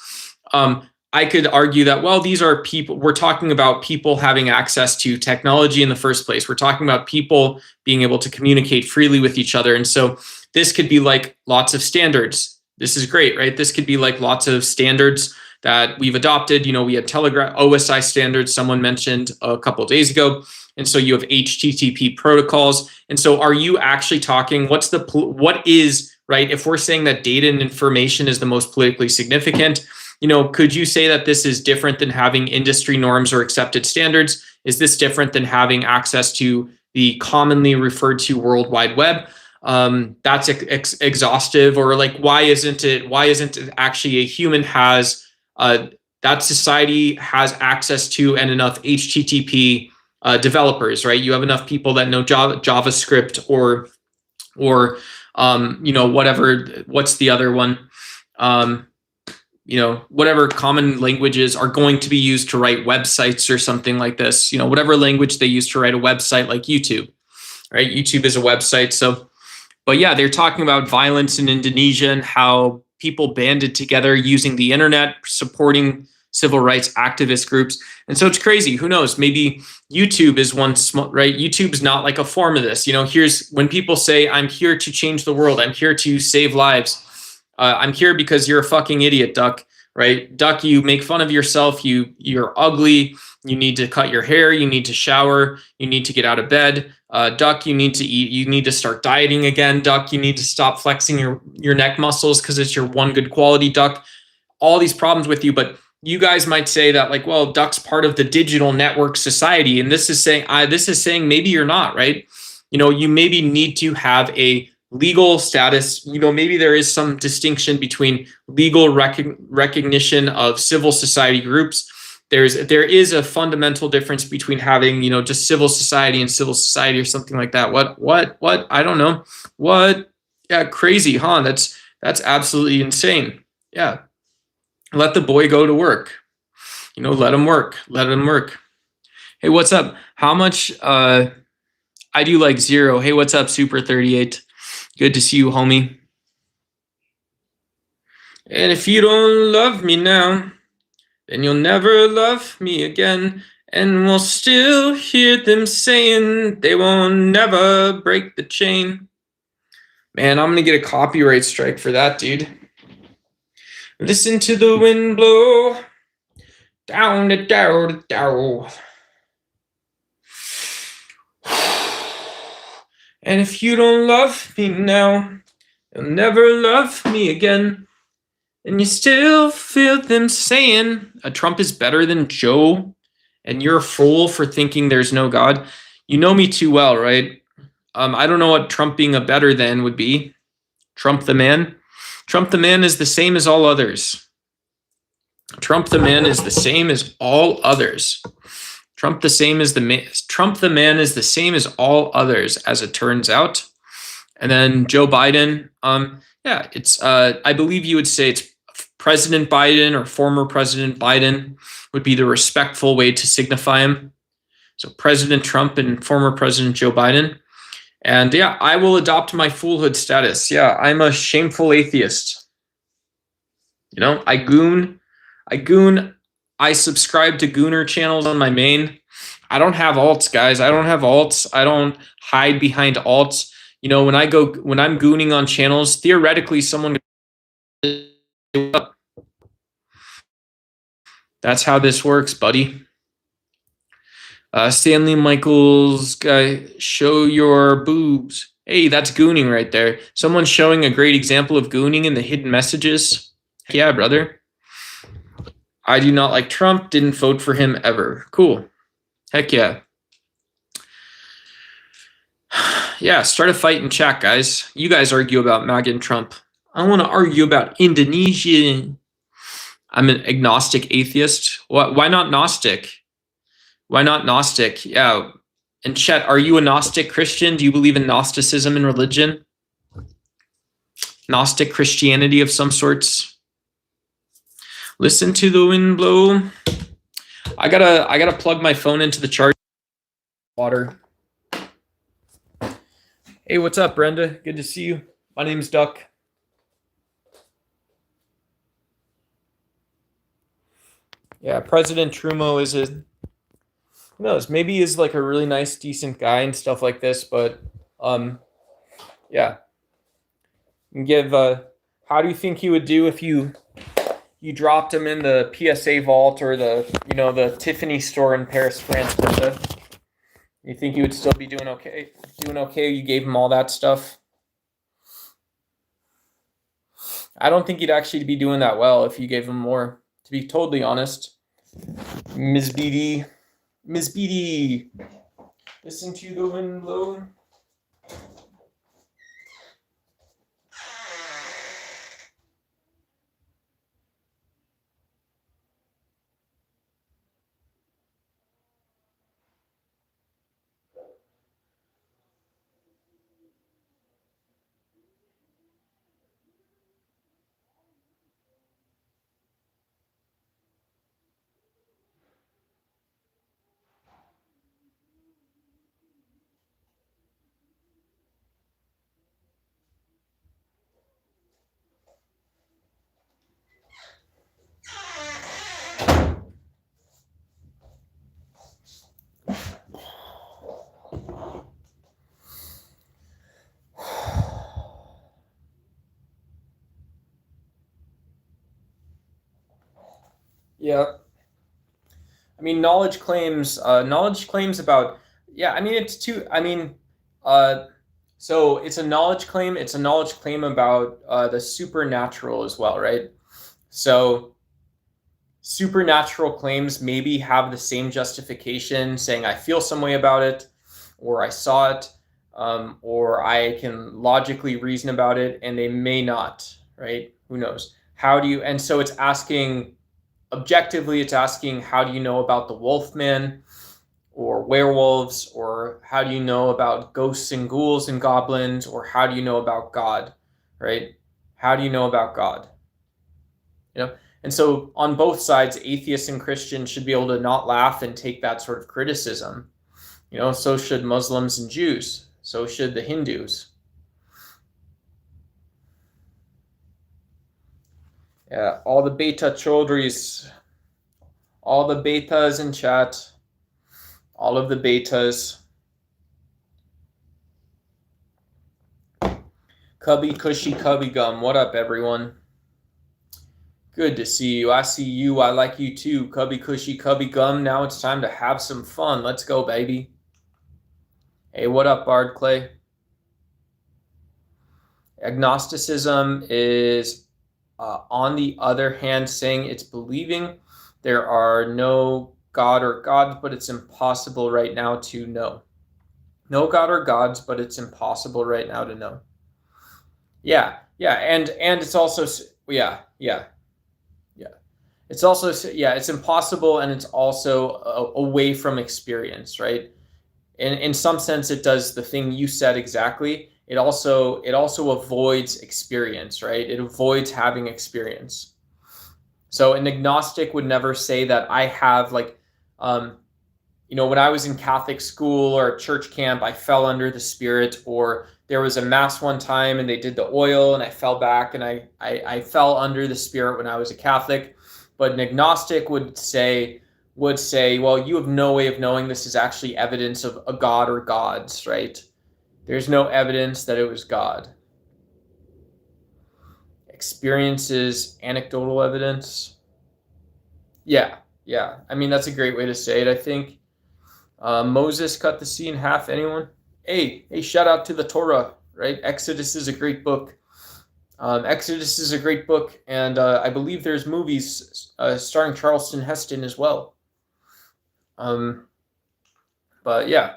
I could argue that, well, these are people, we're talking about people having access to technology in the first place. We're talking about people being able to communicate freely with each other. And so this could be like lots of standards. This is great, right? This could be like lots of standards that we've adopted. You know, we had Telegram OSI standards someone mentioned a couple of days ago. And so you have HTTP protocols. And so are you actually talking, what is, right? If we're saying that data and information is the most politically significant, you know, could you say that this is different than having industry norms or accepted standards? Is this different than having access to the commonly referred to World Wide Web? That's exhaustive, or like, why isn't it actually a human has, that society has access to and enough HTTP developers, right? You have enough people that know JavaScript or whatever, what's the other one? Whatever common languages are going to be used to write websites or something like this, whatever language they use to write a website, like YouTube, right? YouTube is a website. So, but yeah, they're talking about violence in Indonesia and how people banded together using the internet, supporting civil rights activist groups. And so it's crazy. Who knows? Maybe YouTube is one small, right? YouTube's not like a form of this. Here's when people say, I'm here to change the world. I'm here to save lives. I'm here because you're a fucking idiot, Duck, right? Duck, you make fun of yourself. You're ugly. You need to cut your hair. You need to shower. You need to get out of bed. Duck, you need to eat. You need to start dieting again. Duck, you need to stop flexing your neck muscles because it's your one good quality, Duck. All these problems with you, but you guys might say that, like, well, Duck's part of the digital network society, and this is saying maybe you're not, right? You maybe need to have a legal status. Maybe there is some distinction between legal recognition of civil society groups there is a fundamental difference between having, just civil society and civil society or something like that. What? I don't know. What? Yeah, crazy, huh? That's absolutely insane. Yeah. Let the boy go to work. Let him work. Let him work. Hey, what's up? How much? I do like 0. Hey, what's up, Super 38? Good to see you, homie. And if you don't love me now, then you'll never love me again. And we'll still hear them saying they won't never break the chain. Man, I'm going to get a copyright strike for that, dude. Listen to the wind blow down the down. And if you don't love me now, you'll never love me again. And you still feel them saying Trump is better than Joe, and you're a fool for thinking there's no God. You know me too well, right? I don't know what Trump being a better than would be. Trump the man? Trump the man is the same as all others. Trump the man is the same as all others. Trump the man is the same as all others, as it turns out. And then Joe Biden, it's I believe you would say it's President Biden or former President Biden would be the respectful way to signify him. So President Trump and former President Joe Biden. And yeah, I will adopt my foolhood status. Yeah, I'm a shameful atheist. I goon. I subscribe to gooner channels on my main. I don't have alts, guys. I don't have alts. I don't hide behind alts. When I'm gooning on channels, theoretically someone. That's how this works, buddy. Stanley Michaels guy, show your boobs. Hey, that's gooning right there. Someone's showing a great example of gooning in the hidden messages. Yeah, brother. I do not like Trump. Didn't vote for him ever. Cool. Heck yeah. Yeah, start a fight in chat, guys. You guys argue about MAGA and Trump. I want to argue about Indonesia. I'm an agnostic atheist. Why not Gnostic? Why not Gnostic? Yeah. And chat, are you a Gnostic Christian? Do you believe in Gnosticism in religion? Gnostic Christianity of some sorts? Listen to the wind blow. I gotta plug my phone into the charger. Water. Hey, what's up, Brenda? Good to see you. My name's Duck. Yeah, President Trudeau is who knows, maybe he's like a really nice, decent guy and stuff like this, but yeah. How do you think he would do if you dropped him in the PSA vault or the Tiffany store in Paris, France, Brenda? You think he would still be doing okay? You gave him all that stuff? I don't think he'd actually be doing that well if you gave him more, to be totally honest. Ms. BD, listen to the wind blow. Yeah. I mean, knowledge claims about, yeah, I mean, so it's a knowledge claim. It's a knowledge claim about the supernatural as well, right? So supernatural claims maybe have the same justification, saying I feel some way about it, or I saw it, or I can logically reason about it, and they may not, right? Who knows? And so it's asking, objectively, it's asking, how do you know about the Wolfman or werewolves, or how do you know about ghosts and ghouls and goblins, or how do you know about God, right? How do you know about God? You know, and so on both sides, atheists and Christians should be able to not laugh and take that sort of criticism. You know, so should Muslims and Jews. So should the Hindus. Yeah, all the beta chodris, all the betas in chat, all of the betas. Cubby Cushy Cubby Gum, what up, everyone? Good to see you. I see you. I like you too. Cubby Cushy Cubby Gum. Now it's time to have some fun. Let's go, baby. Hey, what up, Bard Clay? Agnosticism is, on the other hand, saying it's believing there are no God or gods, but it's impossible right now to know. No God or gods, but it's impossible right now to know. Yeah, and it's also, yeah. It's also, yeah, it's impossible, and it's also away from experience, right? In some sense, it does the thing you said exactly. It also avoids experience, right? It avoids having experience. So an agnostic would never say that I have, like, when I was in Catholic school or church camp, I fell under the Spirit, or there was a mass one time and they did the oil and I fell back and I fell under the Spirit when I was a Catholic. But an agnostic would say, well, you have no way of knowing this is actually evidence of a God or gods, right? There's no evidence that it was God. Experiences, anecdotal evidence. Yeah. I mean, that's a great way to say it, I think. Moses cut the sea in half. Anyone? Hey, shout out to the Torah, right? Exodus is a great book. Exodus is a great book, and I believe there's movies starring Charleston Heston as well. But yeah.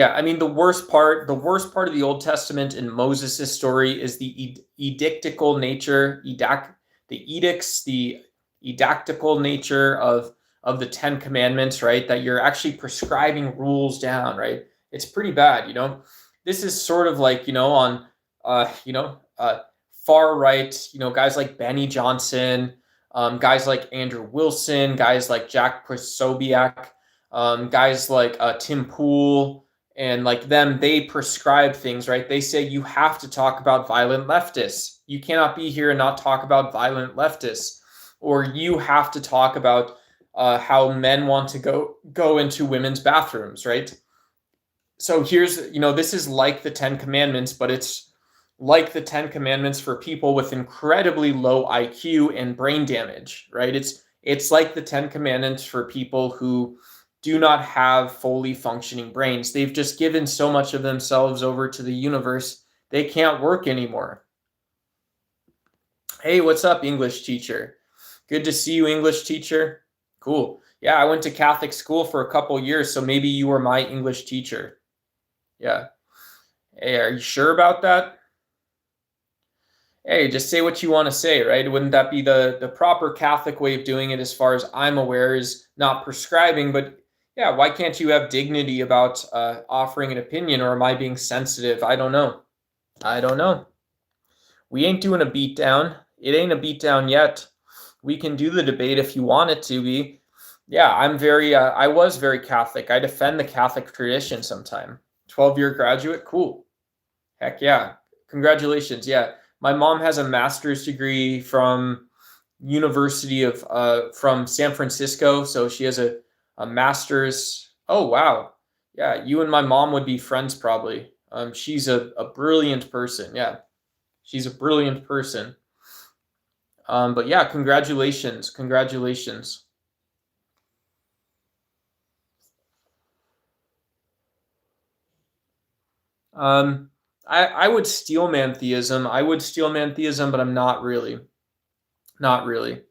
I mean, the worst part of the Old Testament in Moses' story is the edictical nature, the edicts, the edactical nature of the Ten Commandments, right? That you're actually prescribing rules down, right? It's pretty bad, you know. This is sort of like, on, far right, guys like Benny Johnson, guys like Andrew Wilson, guys like Jack Posobiec, guys like Tim Pool, and like them, they prescribe things, right? They say you have to talk about violent leftists. You cannot be here and not talk about violent leftists, or you have to talk about how men want to go into women's bathrooms, right? So here's, this is like the Ten Commandments, but it's like the Ten Commandments for people with incredibly low IQ and brain damage, right? It's like the Ten Commandments for people who do not have fully functioning brains. They've just given so much of themselves over to the universe, they can't work anymore. Hey, what's up, English teacher? Good to see you, English teacher. Cool. Yeah, I went to Catholic school for a couple years, so maybe you were my English teacher. Yeah. Hey, are you sure about that? Hey, just say what you want to say, right? Wouldn't that be the proper Catholic way of doing it, as far as I'm aware, is not prescribing, but yeah, why can't you have dignity about offering an opinion, or am I being sensitive? I don't know. We ain't doing a beatdown. It ain't a beatdown yet. We can do the debate if you want it to be. Yeah, I was very Catholic. I defend the Catholic tradition sometime. 12-year graduate, cool. Heck yeah. Congratulations. Yeah. My mom has a master's degree from University of from San Francisco, so she has a master's. Oh wow. Yeah, you and my mom would be friends probably. She's a brilliant person. Yeah. She's a brilliant person. But yeah, congratulations. I would steal mantheism. But I'm not really. Not really.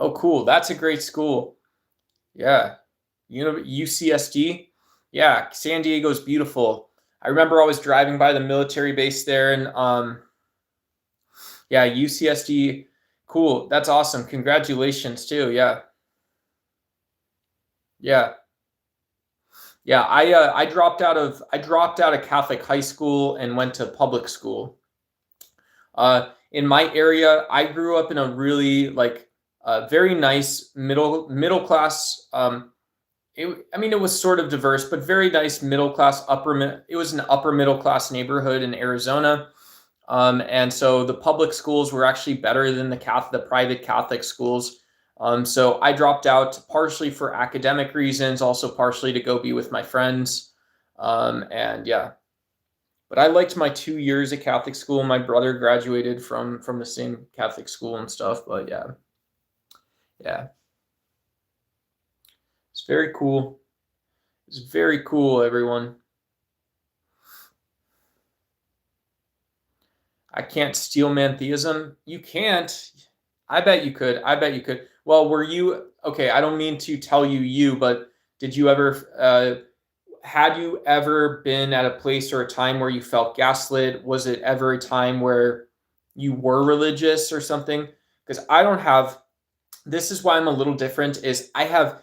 Oh, cool. That's a great school. Yeah. UCSD. Yeah, San Diego's beautiful. I remember always driving by the military base there, and yeah, UCSD. Cool. That's awesome. Congratulations too. Yeah. Yeah. Yeah, I dropped out of Catholic high school and went to public school. In my area, I grew up in a really like very nice middle class. I mean, it was sort of diverse, but very nice middle class It was an upper middle class neighborhood in Arizona, and so the public schools were actually better than the private Catholic schools. So I dropped out partially for academic reasons, also partially to go be with my friends, and yeah. But I liked my 2 years at Catholic school. My brother graduated from the same Catholic school and stuff. But yeah, yeah, it's very cool. It's very cool, everyone. I can't steal mantheism. You can't. I bet you could. I bet you could. Well, were you okay? I don't mean to tell you, but did you ever had you ever been at a place or a time where you felt gaslit? Was it ever a time where you were religious or something? Because I don't have, this is why I'm a little different, is I have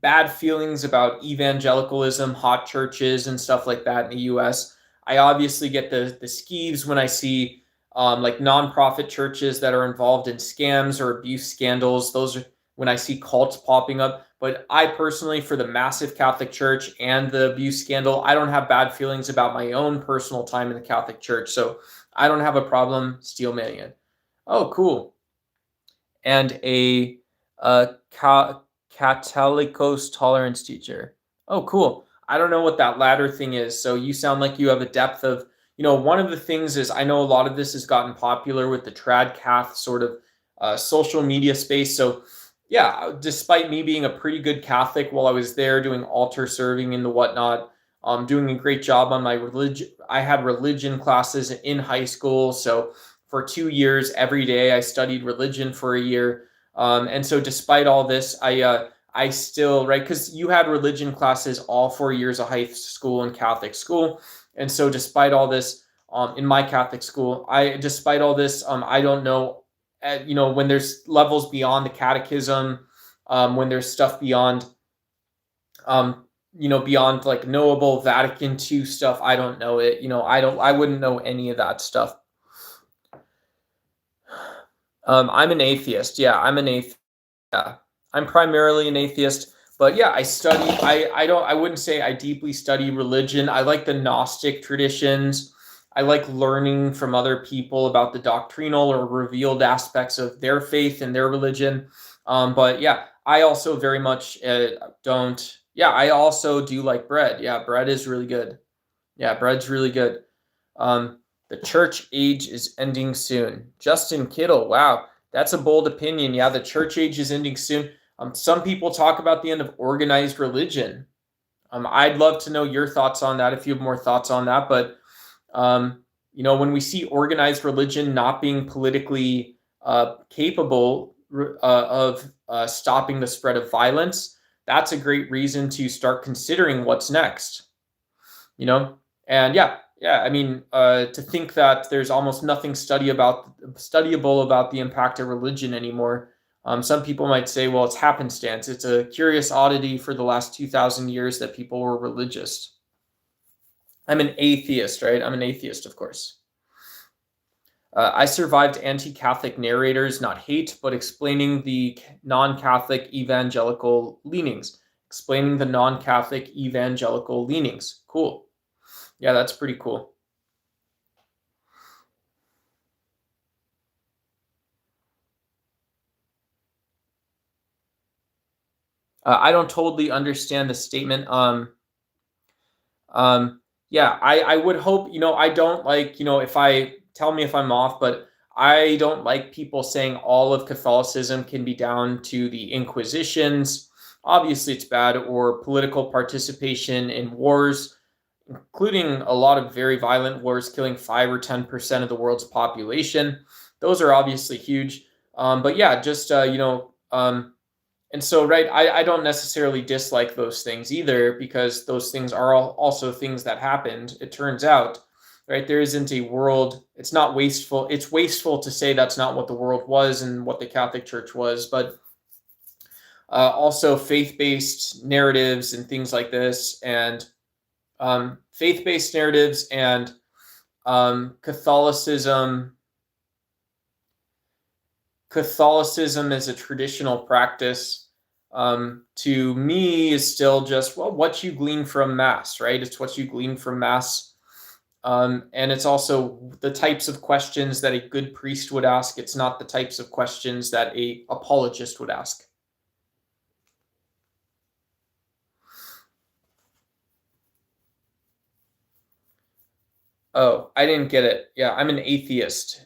bad feelings about evangelicalism, hot churches, and stuff like that in the US. I obviously get the skeeves when I see like nonprofit churches that are involved in scams or abuse scandals. Those are when I see cults popping up. But I personally, for the massive Catholic Church and the abuse scandal, I don't have bad feelings about my own personal time in the Catholic Church. So I don't have a problem steelmanning it. Oh, cool. And a Catholicos tolerance teacher. Oh, cool. I don't know what that latter thing is. So you sound like you have a depth of, one of the things is I know a lot of this has gotten popular with the trad cath sort of social media space. So yeah, despite me being a pretty good Catholic while I was there doing altar serving and the whatnot, doing a great job on my religion. I had religion classes in high school. So for 2 years, every day I studied religion for a year. And so despite all this, I still, right, because you had religion classes all 4 years of high school and Catholic school. And so despite all this, in my Catholic school, despite all this, I don't know, when there's levels beyond the catechism, when there's stuff beyond, beyond like knowable Vatican II stuff, I don't know it. I wouldn't know any of that stuff. I'm an atheist. Yeah, I'm an atheist. Yeah, I'm primarily an atheist, but yeah, I study. I wouldn't say I deeply study religion. I like the Gnostic traditions. I like learning from other people about the doctrinal or revealed aspects of their faith and their religion. But yeah, I also very much don't. Yeah, I also do like bread. Yeah, bread is really good. Yeah, bread's really good. The church age is ending soon. Justin Kittle, wow, that's a bold opinion. Yeah, the church age is ending soon. Some people talk about the end of organized religion. I'd love to know your thoughts on that if you have more thoughts on that. But when we see organized religion not being politically capable of stopping the spread of violence, that's a great reason to start considering what's next. And yeah, I mean, to think that there's almost nothing studyable about the impact of religion anymore. Some people might say, well, it's happenstance. It's a curious oddity for the last 2,000 years that people were religious. I'm an atheist, right? I'm an atheist, of course. I survived anti-Catholic narrators, not hate, but explaining the non-Catholic evangelical leanings. Explaining the non-Catholic evangelical leanings. Cool. Yeah, that's pretty cool. I don't totally understand the statement. Yeah, I would hope, I don't like, tell me if I'm off, but I don't like people saying all of Catholicism can be down to the Inquisitions. Obviously, it's bad, or political participation in wars, including a lot of very violent wars, killing 5 or 10% of the world's population. Those are obviously huge. But yeah, just, And so, right, I don't necessarily dislike those things either, because those things are also things that happened. It turns out, right, there isn't a world. It's not wasteful. It's wasteful to say that's not what the world was and what the Catholic Church was, but also faith-based narratives and things like this, and faith-based narratives and Catholicism as a traditional practice, to me, is still just, well, what you glean from Mass, right? It's what you glean from Mass. And it's also the types of questions that a good priest would ask. It's not the types of questions that a apologist would ask. Oh, I didn't get it. Yeah, I'm an atheist.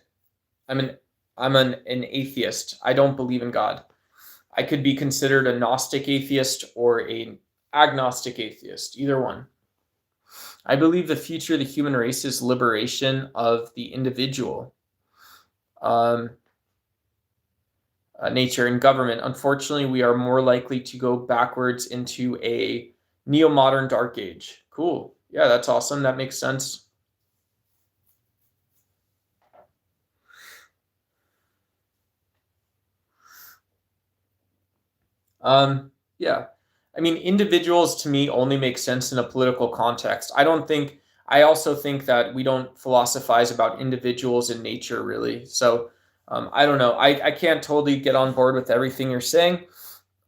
I'm an atheist. I don't believe in God. I could be considered a Gnostic atheist or an agnostic atheist, either one. I believe the future of the human race is liberation of the individual, nature and government. Unfortunately, we are more likely to go backwards into a neo-modern dark age. Cool. Yeah, that's awesome. That makes sense. Yeah. I mean, individuals to me only make sense in a political context. I also think that we don't philosophize about individuals in nature, really. So I don't know. I can't totally get on board with everything you're saying.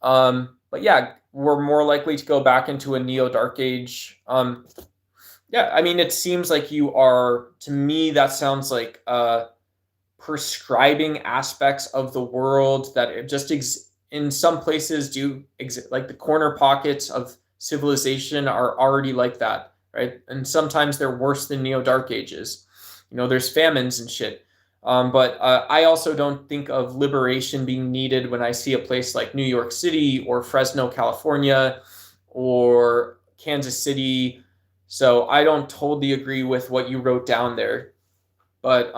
But yeah, we're more likely to go back into a neo-dark age. Yeah, I mean, it seems like you are, to me, that sounds like prescribing aspects of the world that just in some places do exist, like the corner pockets of civilization are already like that, right? And sometimes they're worse than neo-dark ages. There's famines and shit. But I also don't think of liberation being needed when I see a place like New York City or Fresno, California, or Kansas City. So I don't totally agree with what you wrote down there. But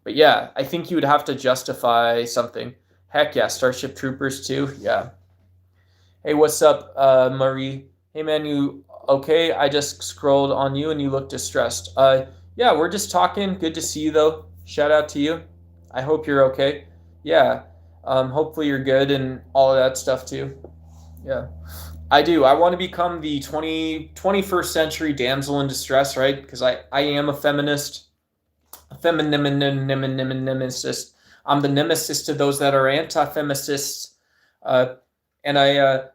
yeah, I think you would have to justify something. Heck yeah, Starship Troopers too. Yeah. Hey, what's up, Marie? Hey man, you okay? I just scrolled on you and you look distressed. Yeah, we're just talking. Good to see you though. Shout out to you. I hope you're okay. Yeah. Hopefully you're good and all of that stuff too. Yeah. I do. I want to become the 21st century damsel in distress, right? Because I am a feminist. Nemesis. I'm the nemesis to those that are anti-feminists. And I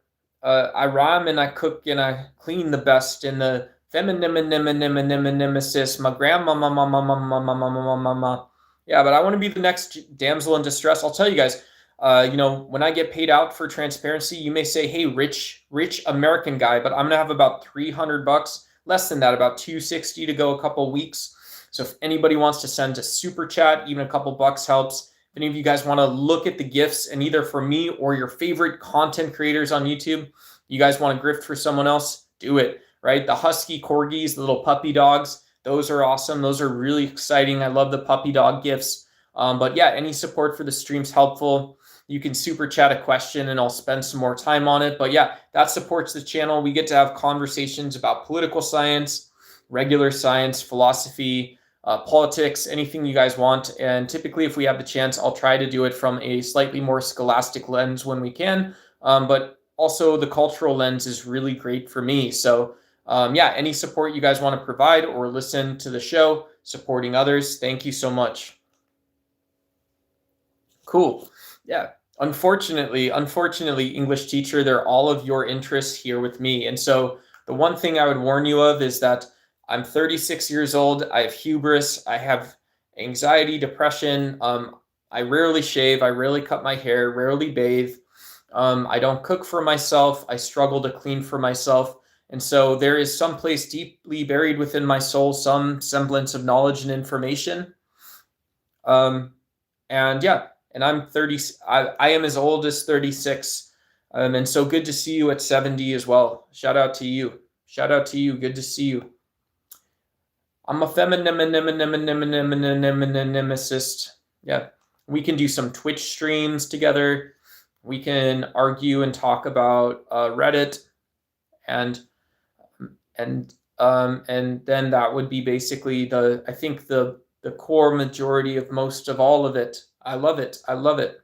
rhyme and I cook and I clean the best in the nemesis. My grandma, mama. Yeah, but I want to be the next damsel in distress. I'll tell you guys. When I get paid out for transparency, you may say, "Hey, rich American guy," but I'm gonna have about $300, less than that, about $260 to go a couple weeks. So if anybody wants to send a super chat, even a couple bucks helps. If any of you guys want to look at the gifts, and either for me or your favorite content creators on YouTube, you guys want to grift for someone else, do it, right? The husky corgis, the little puppy dogs, those are awesome. Those are really exciting. I love the puppy dog gifts. But yeah, any support for the stream's helpful. You can super chat a question and I'll spend some more time on it. But yeah, that supports the channel. We get to have conversations about political science, regular science, philosophy, politics, anything you guys want. And typically, if we have the chance, I'll try to do it from a slightly more scholastic lens when we can. But also the cultural lens is really great for me. So yeah, any support you guys want to provide or listen to the show, supporting others, thank you so much. Cool. Yeah. Unfortunately, English teacher, they're all of your interests here with me. And so the one thing I would warn you of is that I'm 36 years old. I have hubris. I have anxiety, depression. I rarely shave. I rarely cut my hair, rarely bathe. I don't cook for myself. I struggle to clean for myself. And so there is some place deeply buried within my soul, some semblance of knowledge and information. And yeah, and I'm 30. I am as old as 36. And so good to see you at 70 as well. Shout out to you. Shout out to you. Good to see you. I'm a feminist. Yeah. We can do some Twitch streams together. We can argue and talk about Reddit, and then that would be basically I think the core majority of most of all of it. I love it. I love it.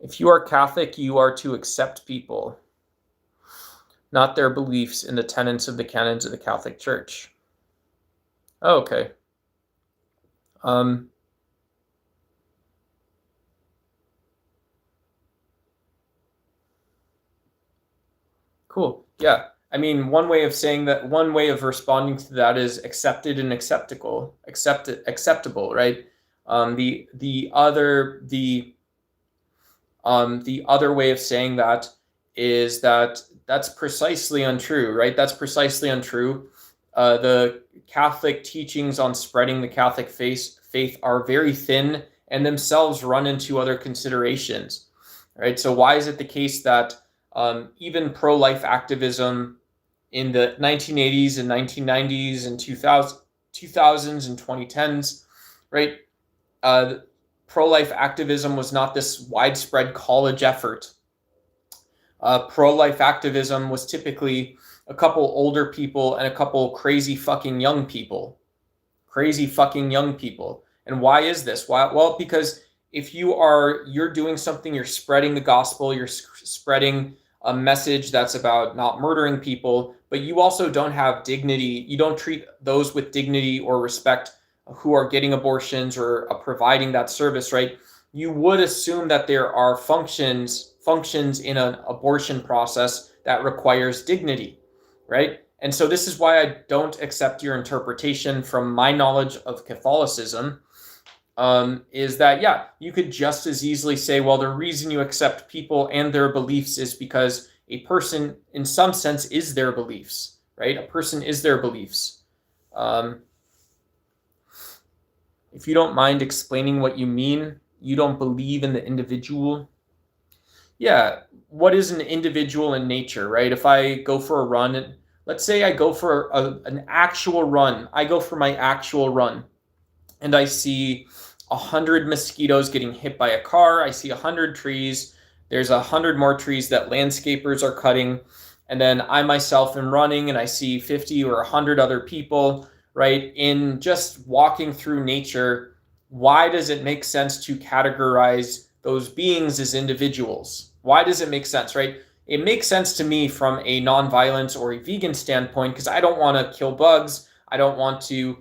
If you are Catholic, you are to accept people, not their beliefs in the tenets of the canons of the Catholic Church. Oh, okay. Cool. Yeah. I mean, one way of saying that, one way of responding to that is accepted and acceptable, right? The other way of saying that is that that's precisely untrue, right? That's precisely untrue. The Catholic teachings on spreading the Catholic faith are very thin and themselves run into other considerations, right? So why is it the case that even pro-life activism in the 1980s and 1990s and 2000s and 2010s, right? Pro-life activism was not this widespread college effort. Pro-life activism was typically a couple older people and a couple crazy fucking young people. And why is this? Why? Well, because if you're doing something, you're spreading the gospel, you're spreading a message that's about not murdering people, but you also don't have dignity. You don't treat those with dignity or respect who are getting abortions or providing that service, right? You would assume that there are functions in an abortion process that requires dignity, right? And so this is why I don't accept your interpretation from my knowledge of Catholicism, is that, yeah, you could just as easily say, well, the reason you accept people and their beliefs is because a person, in some sense, is their beliefs, right? A person is their beliefs. If you don't mind explaining what you mean, you don't believe in the individual. Yeah, what is an individual in nature, right? If I go for a run, let's say I go for an actual run, I go for my actual run, and I see 100 mosquitoes getting hit by a car. I see 100 trees. There's 100 more trees that landscapers are cutting. And then I myself am running and I see 50 or 100 other people, right? In just walking through nature, why does it make sense to categorize those beings as individuals? Why does it make sense, right? It makes sense to me from a nonviolence or a vegan standpoint because I don't want to kill bugs. I don't want to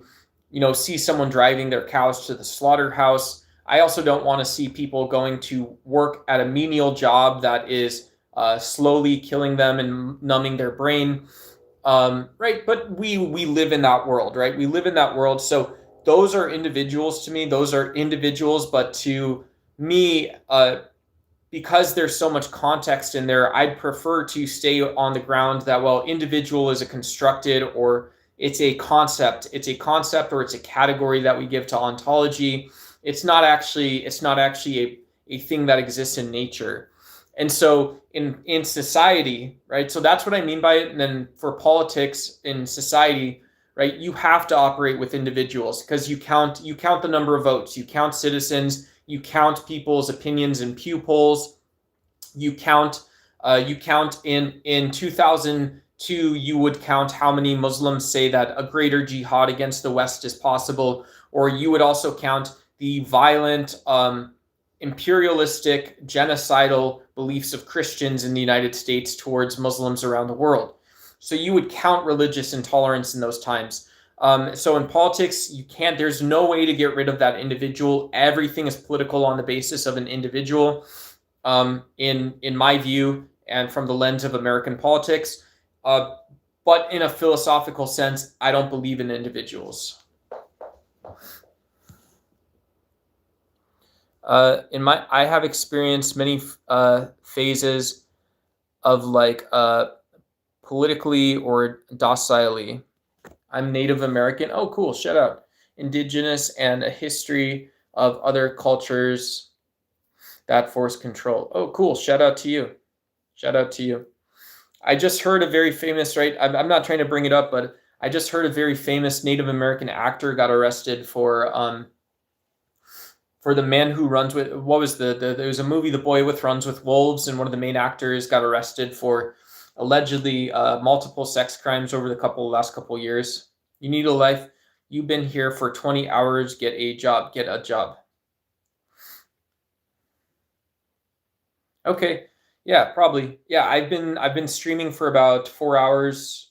see someone driving their cows to the slaughterhouse. I also don't want to see people going to work at a menial job that is slowly killing them and numbing their brain, right? But we live in that world, right? We live in that world. So those are individuals to me. Those are individuals, but to me, because there's so much context in there, I'd prefer to stay on the ground that, well, individual is a constructed or it's a concept or it's a category that we give to ontology. It's not actually a thing that exists in nature. And so in society, right? So that's what I mean by it. And then for politics in society, right, you have to operate with individuals because you count the number of votes, you count citizens, you count people's opinions in pew polls, you count in 2002, you would count how many Muslims say that a greater jihad against the West is possible, or you would also count the violent, imperialistic, genocidal beliefs of Christians in the United States towards Muslims around the world. So you would count religious intolerance in those times. So in politics, there's no way to get rid of that individual. Everything is political on the basis of an individual, in my view, and from the lens of American politics. But in a philosophical sense, I don't believe in individuals. I have experienced many phases of politically or docilely. I'm Native American. Oh, cool. Shout out. Indigenous and a history of other cultures that force control. Oh, cool. Shout out to you. Shout out to you. I just heard a very famous, right? I'm not trying to bring it up, but I just heard a very famous Native American actor got arrested for the man who runs with, what was there was a movie, The Boy with Runs with Wolves, and one of the main actors got arrested for allegedly multiple sex crimes over the last couple years. You need a life. You've been here for 20 hours. Get a job. Get a job. Okay. Yeah, probably. Yeah, I've been streaming for about 4 hours.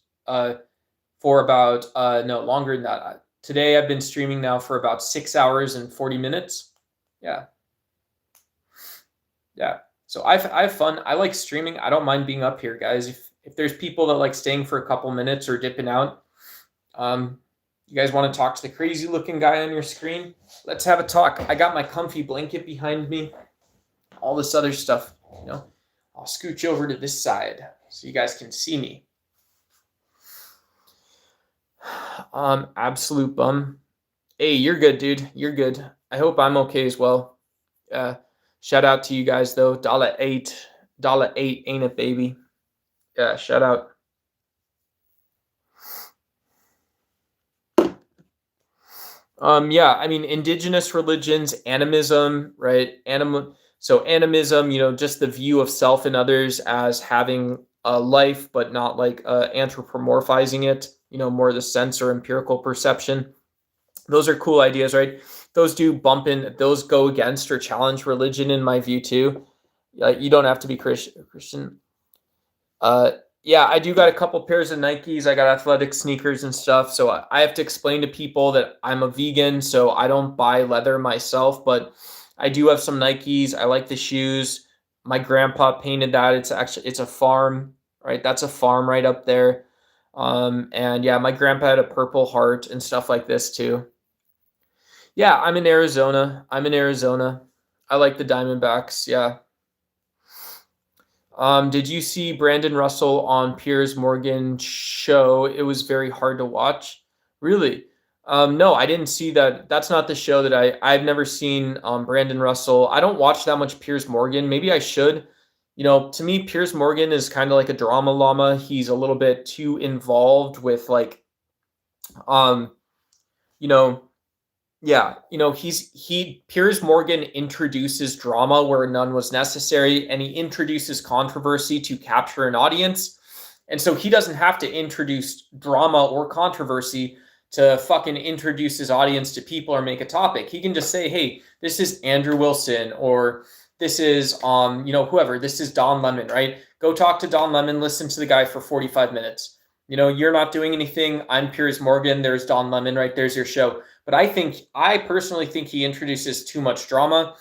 For about no longer than that. Today I've been streaming now for about 6 hours and 40 minutes. Yeah. Yeah. So I have fun. I like streaming. I don't mind being up here, guys. If there's people that like staying for a couple minutes or dipping out, you guys want to talk to the crazy looking guy on your screen? Let's have a talk. I got my comfy blanket behind me. All this other stuff, you know. I'll scooch over to this side so you guys can see me. Absolute bum. Hey, you're good, dude. You're good. I hope I'm okay as well. Shout out to you guys though. $8 ain't it, baby? Yeah, shout out. Yeah, I mean, indigenous religions, animism, right? So animism, you know, just the view of self and others as having a life, but not like anthropomorphizing it, you know, more the sense or empirical perception. Those are cool ideas, right? Those those go against or challenge religion in my view too. You don't have to be Christian. Yeah, I do got a couple pairs of Nikes. I got athletic sneakers and stuff. So I have to explain to people that I'm a vegan, so I don't buy leather myself, but I do have some Nikes. I like the shoes. My grandpa painted that. It's a farm, right? That's a farm right up there. And yeah, my grandpa had a Purple Heart and stuff like this too. Yeah, I'm in Arizona. I like the Diamondbacks. Yeah. Did you see Brandon Russell on Piers Morgan's show? It was very hard to watch. Really? No, I didn't see that. That's not the show that I've never seen Brandon Russell. I don't watch that much Piers Morgan. Maybe I should. You know, to me, Piers Morgan is kind of like a drama llama. He's a little bit too involved with like, you know, yeah, you know, Piers Morgan introduces drama where none was necessary, and he introduces controversy to capture an audience. And so he doesn't have to introduce drama or controversy to fucking introduce his audience to people or make a topic. He can just say, hey, this is Andrew Wilson, or this is you know, whoever, this is Don Lemon, right? Go talk to Don Lemon, listen to the guy for 45 minutes. You know, you're not doing anything. I'm Piers Morgan. There's Don Lemon, right? There's your show. But I personally think he introduces too much drama.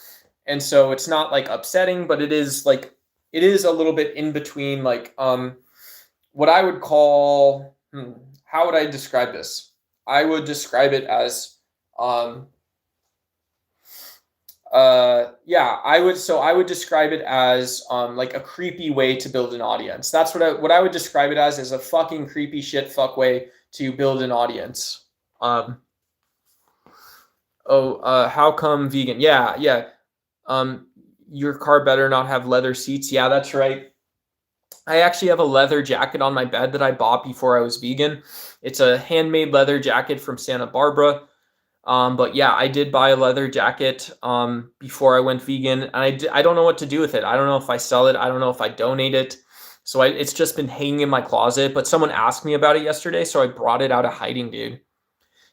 And so it's not like upsetting, but it is a little bit in between, like, what I would call, how would I describe this? I would describe it as, yeah, I would describe it as like a creepy way to build an audience. That's what I would describe it as a fucking creepy shit fuck way to build an audience. How come vegan? Yeah. Your car better not have leather seats. Yeah, that's right. I actually have a leather jacket on my bed that I bought before I was vegan. It's a handmade leather jacket from Santa Barbara. But yeah, I did buy a leather jacket before I went vegan, and I don't know what to do with it. I don't know if I sell it. I don't know if I donate it. So it's just been hanging in my closet, but someone asked me about it yesterday, so I brought it out of hiding, dude.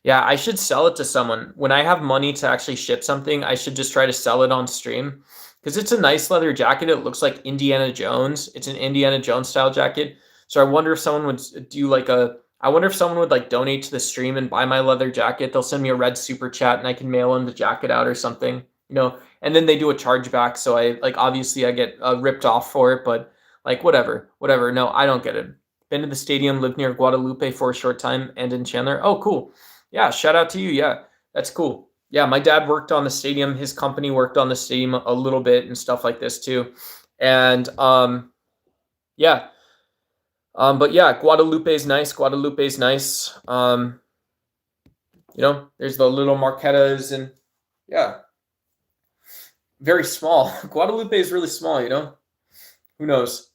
Yeah, I should sell it to someone. When I have money to actually ship something, I should just try to sell it on stream. Because it's a nice leather jacket. It looks like Indiana Jones. It's an Indiana Jones style jacket. So I wonder if someone would do like I wonder if someone would like donate to the stream and buy my leather jacket. They'll send me a red super chat and I can mail them the jacket out or something, you know, and then they do a chargeback. So I like, obviously I get ripped off for it, but like, whatever. No, I don't get it. Been to the stadium, lived near Guadalupe for a short time and in Chandler. Oh, cool. Yeah. Shout out to you. Yeah. That's cool. Yeah. My dad worked on the stadium. His company worked on the stadium a little bit and stuff like this too. And, yeah. But yeah, Guadalupe's nice. You know, there's the little Marquettas and yeah. very small. Guadalupe is really small, you know? Who knows?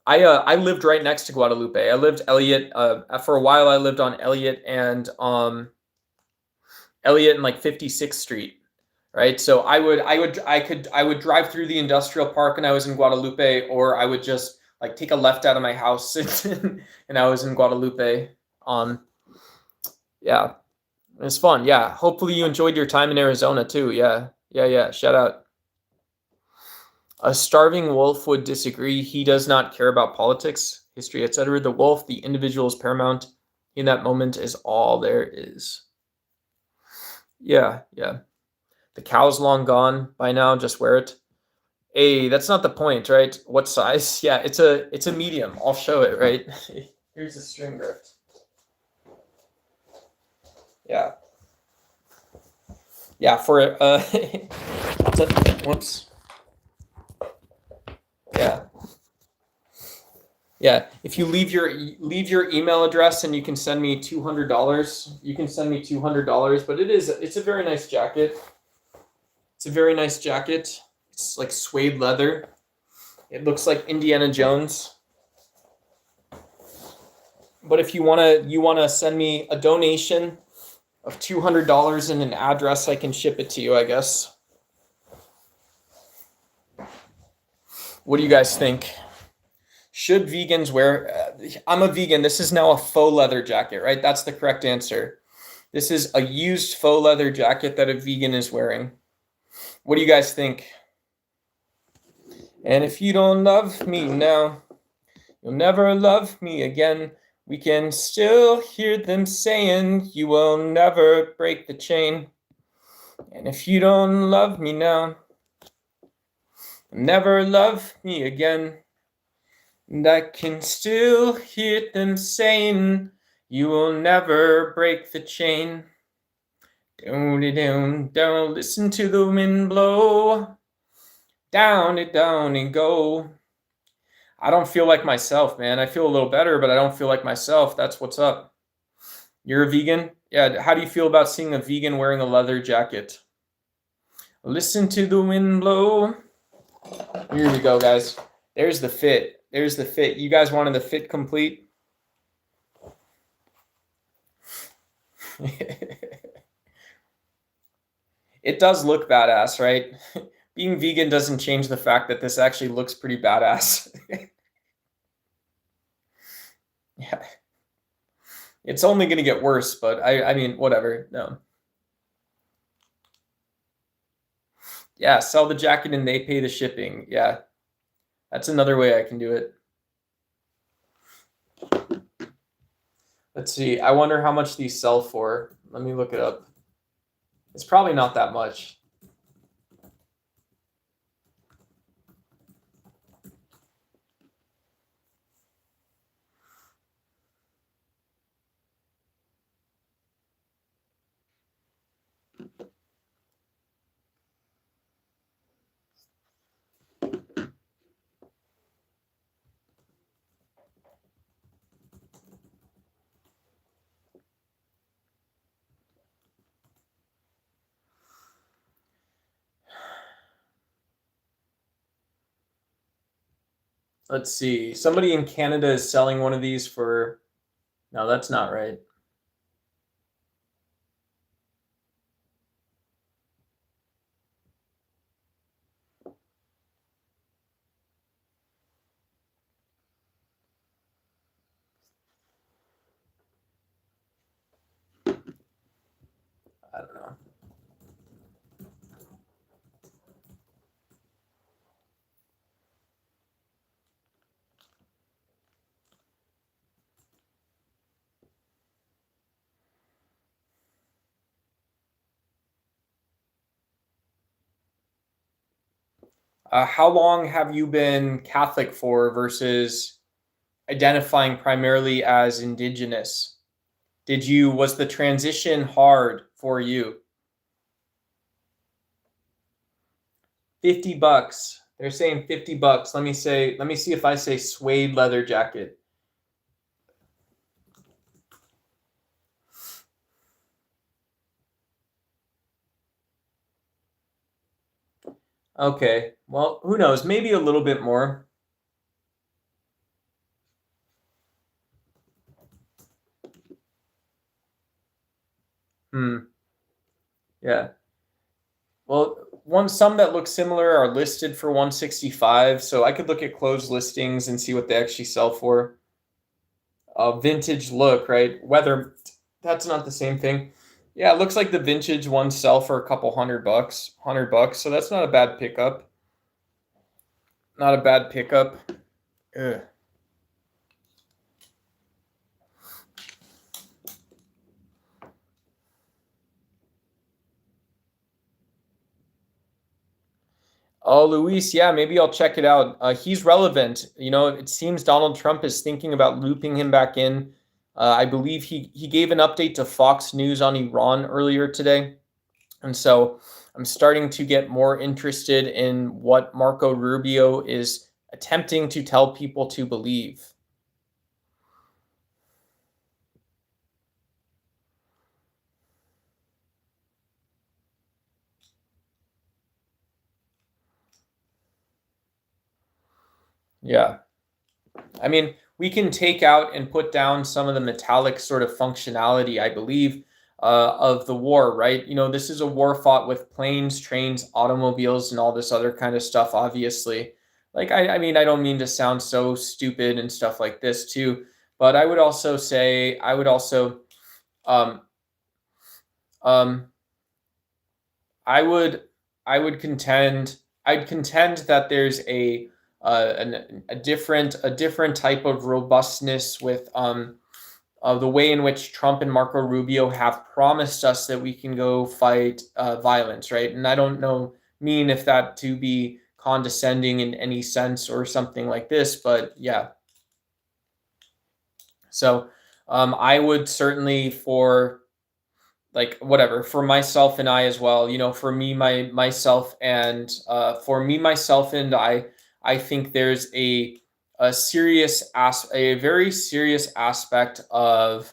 I lived right next to Guadalupe. I lived Elliott for a while. I lived on Elliott and like 56th Street, right? So I would drive through the industrial park and I was in Guadalupe, or I would just like take a left out of my house and I was in Guadalupe. Yeah, it was fun. Yeah, hopefully you enjoyed your time in Arizona too. Yeah. Shout out. A starving wolf would disagree. He does not care about politics, history, etc. The wolf, the individual, is paramount. In that moment is all there is. Yeah. The cow's long gone by now. Just wear it. Hey, that's not the point, right? What size? Yeah, it's a medium. I'll show it, right? Here's a string drift. Yeah. Yeah, for whoops. Yeah, if you leave your email address and you can send me $200. You can send me $200, but it's a very nice jacket. It's a very nice jacket. It's like suede leather. It looks like Indiana Jones. But if you wanna send me a donation of $200 and an address, I can ship it to you, I guess. What do you guys think? Should vegans wear? I'm a vegan. This is now a faux leather jacket, right? That's the correct answer. This is a used faux leather jacket that a vegan is wearing. What do you guys think? And if you don't love me now, you'll never love me again. We can still hear them saying you will never break the chain. And if you don't love me now, never love me again. And I can still hear them saying you will never break the chain. Don't listen to the wind blow. Down and go. I don't feel like myself, man. I feel a little better, but I don't feel like myself. That's what's up. You're a vegan? Yeah, how do you feel about seeing a vegan wearing a leather jacket? Listen to the wind blow. Here we go, guys. There's the fit. There's the fit. You guys wanted the fit complete? It does look badass, right? Being vegan doesn't change the fact that this actually looks pretty badass. Yeah. It's only going to get worse, but I mean, whatever. No. Yeah, sell the jacket and they pay the shipping. Yeah. That's another way I can do it. Let's see. I wonder how much these sell for. Let me look it up. It's probably not that much. Let's see. Somebody in Canada is selling one of these for... No, that's not right. I don't know. How long have you been Catholic for versus identifying primarily as Indigenous? Was the transition hard for you? $50. They're saying $50. Let me see if I say suede leather jacket. Okay. Well, who knows? Maybe a little bit more. Yeah. Well, some that look similar are listed for 165, so I could look at closed listings and see what they actually sell for. Vintage look, right? Whether that's not the same thing. Yeah, it looks like the vintage ones sell for a couple $100. So that's not a bad pickup. Not a bad pickup. Ugh. Oh, Luis, yeah, maybe I'll check it out. He's relevant. It seems Donald Trump is thinking about looping him back in. I believe he gave an update to Fox News on Iran earlier today. And so I'm starting to get more interested in what Marco Rubio is attempting to tell people to believe. Yeah. I mean, we can take out and put down some of the metallic sort of functionality, I believe, of the war, right? This is a war fought with planes, trains, automobiles, and all this other kind of stuff, obviously. Like, I mean, I don't mean to sound so stupid and stuff like this, too, but I would also say, um, um, I would, I would contend, I'd contend that there's a different type of robustness with the way in which Trump and Marco Rubio have promised us that we can go fight violence, right? And I don't mean if that to be condescending in any sense or something like this, but yeah. So I would certainly for like whatever for myself and I as well. For me, myself and I think there's a very serious aspect of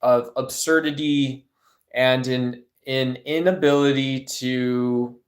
absurdity and an inability to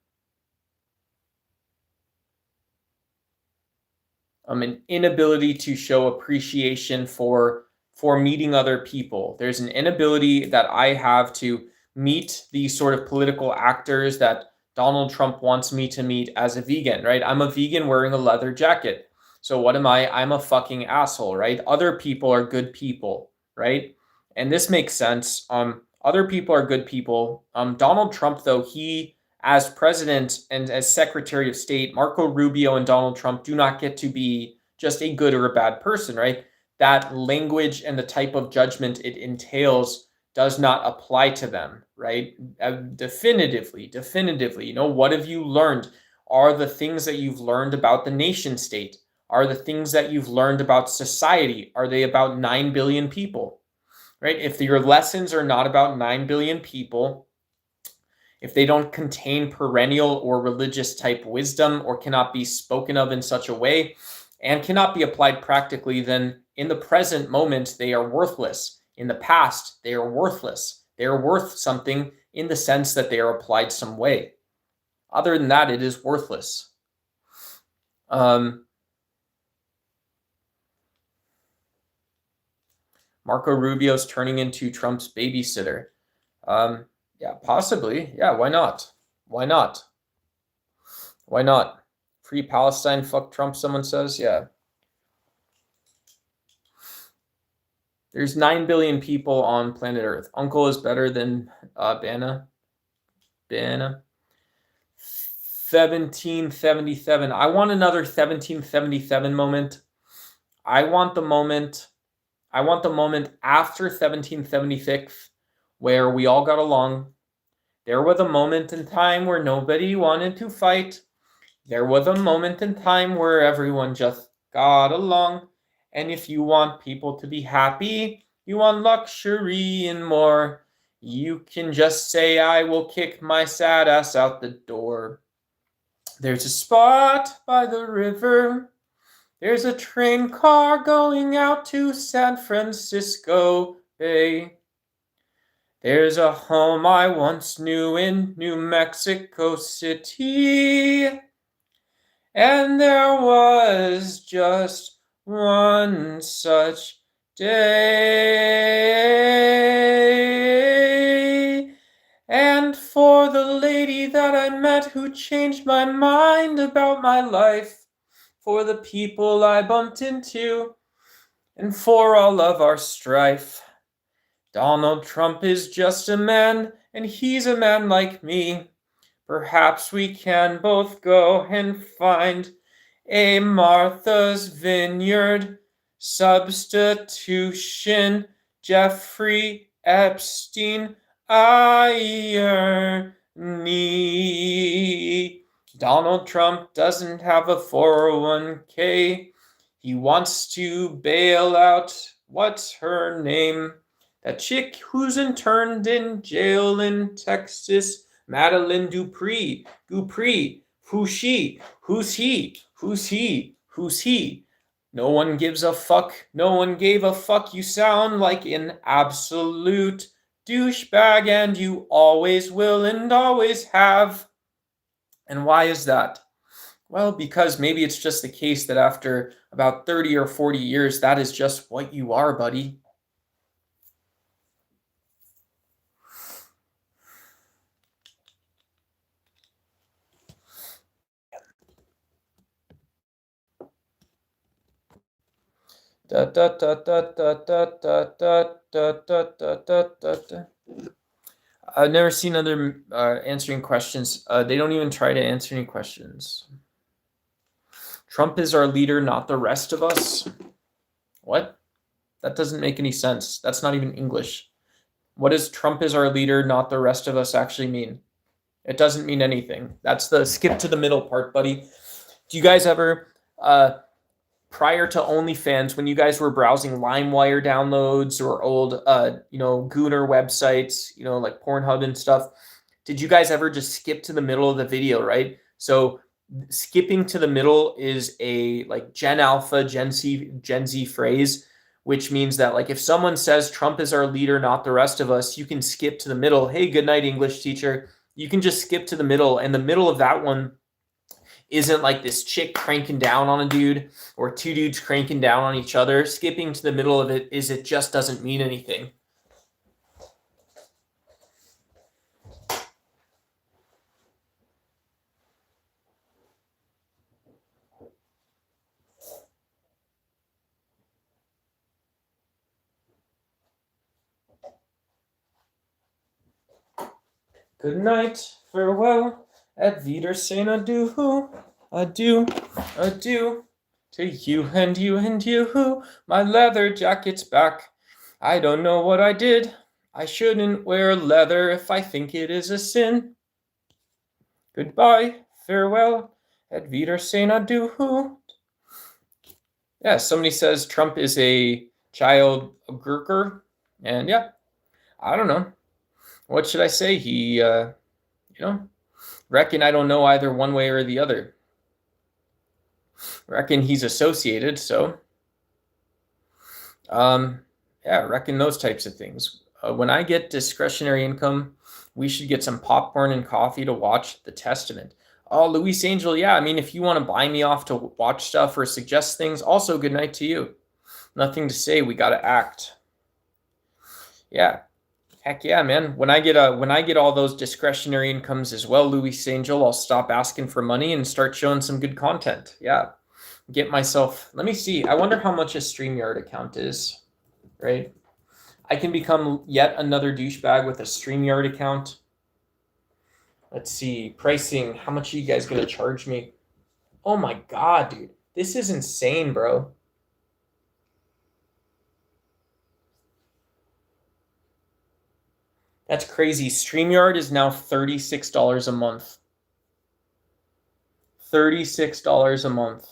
show appreciation for meeting other people. There's an inability that I have to meet these sort of political actors that Donald Trump wants me to meet as a vegan, right? I'm a vegan wearing a leather jacket. So what am I? I'm a fucking asshole, right? Other people are good people, right? And this makes sense. Other people are good people. Donald Trump, though, he as president and as secretary of state, Marco Rubio and Donald Trump do not get to be just a good or a bad person, right? That language and the type of judgment it entails does not apply to them, right? Definitively. What have you learned? Are the things that you've learned about the nation state? Are the things that you've learned about society? Are they about 9 billion people, right? If your lessons are not about 9 billion people, if they don't contain perennial or religious type wisdom or cannot be spoken of in such a way and cannot be applied practically, then in the present moment, they are worthless. In the past, they are worthless. They are worth something in the sense that they are applied some way. Other than that, it is worthless. Marco Rubio's turning into Trump's babysitter. Yeah, possibly. Yeah, why not? Why not? Why not? Free Palestine, fuck Trump, someone says. Yeah. There's 9 billion people on planet Earth. Uncle is better than Bana. 1777. I want another 1777 moment. I want the moment after 1776 where we all got along. There was a moment in time where nobody wanted to fight. There was a moment in time where everyone just got along. And if you want people to be happy, you want luxury and more, you can just say, I will kick my sad ass out the door. There's a spot by the river. There's a train car going out to San Francisco Bay. There's a home I once knew in New Mexico City, and there was just one such day. And for the lady that I met who changed my mind about my life, for the people I bumped into, and for all of our strife. Donald Trump is just a man, and he's a man like me. Perhaps we can both go and find a Martha's Vineyard substitution. Jeffrey Epstein irony. Donald Trump doesn't have a 401k. He wants to bail out, what's her name? That chick who's interned in jail in Texas. Madeline Dupree. Who's she? Who's he? Who's he? Who's he? No one gives a fuck. No one gave a fuck. You sound like an absolute douchebag, and you always will and always have. And why is that? Well, because maybe it's just the case that after about 30 or 40 years, that is just what you are, buddy. I've never seen other answering questions. They don't even try to answer any questions. Trump is our leader, not the rest of us. What? That doesn't make any sense. That's not even English. What does Trump is our leader, not the rest of us actually mean? It doesn't mean anything. That's the skip to the middle part, buddy. Do you guys ever, prior to OnlyFans, when you guys were browsing LimeWire downloads or old, Gooner websites, like Pornhub and stuff, did you guys ever just skip to the middle of the video, right? So skipping to the middle is a like Gen Alpha, Gen Z phrase, which means that like if someone says Trump is our leader, not the rest of us, you can skip to the middle. Hey, good night, English teacher. You can just skip to the middle, and the middle of that one isn't like this chick cranking down on a dude or two dudes cranking down on each other. Skipping to the middle of it is it just doesn't mean anything. Good night, farewell, at Wiedersehen, adieu, adieu, adieu, to you and you and you, my leather jacket's back. I don't know what I did. I shouldn't wear leather if I think it is a sin. Goodbye, farewell, at Wiedersehen, adieu. Yeah, somebody says Trump is a child gurker, and yeah, I don't know. What should I say? He, reckon I don't know either one way or the other. Reckon he's associated, so reckon those types of things. When I get discretionary income, we should get some popcorn and coffee to watch The Testament. Oh, Luis Angel, yeah, I mean, if you want to buy me off to watch stuff or suggest things, also good night to you. Nothing to say, we gotta act. Yeah. Heck yeah, man. When I get all those discretionary incomes as well, Luis Angel, I'll stop asking for money and start showing some good content. Yeah. Get myself, let me see. I wonder how much a StreamYard account is, right? I can become yet another douchebag with a StreamYard account. Let's see. Pricing. How much are you guys going to charge me? Oh my God, dude. This is insane, bro. That's crazy. StreamYard is now $36 a month. $36 a month.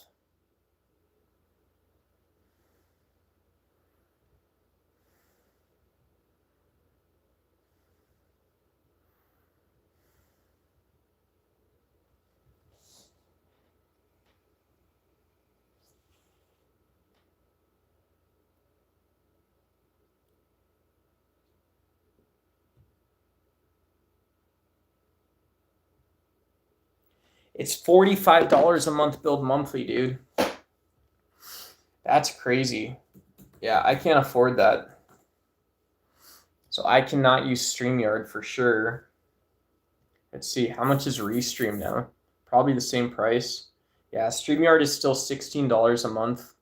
It's $45 a month billed monthly, dude. That's crazy. Yeah, I can't afford that. So I cannot use StreamYard for sure. Let's see, how much is Restream now? Probably the same price. Yeah, StreamYard is still $16 a month.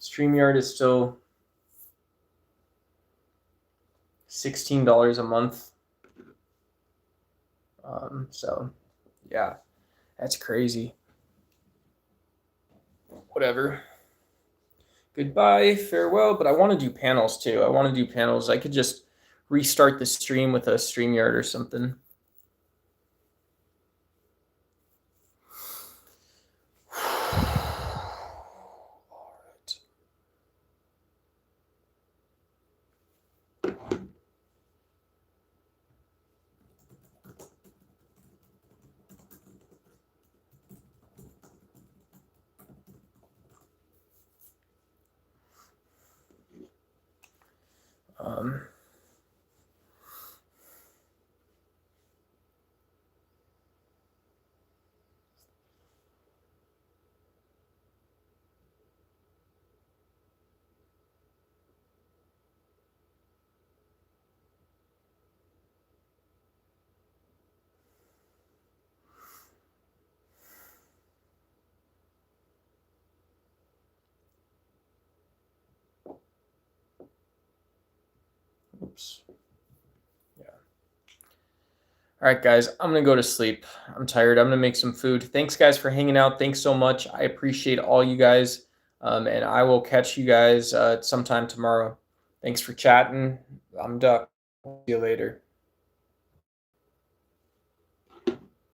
StreamYard is still $16 a month. So, yeah, that's crazy. Whatever. Goodbye, farewell. But I want to do panels too. I want to do panels. I could just restart the stream with a StreamYard or something. Oops. Yeah. All right, guys, I'm going to go to sleep. I'm tired. I'm going to make some food. Thanks, guys, for hanging out. Thanks so much. I appreciate all you guys. And I will catch you guys sometime tomorrow. Thanks for chatting. I'm Duck. See you later.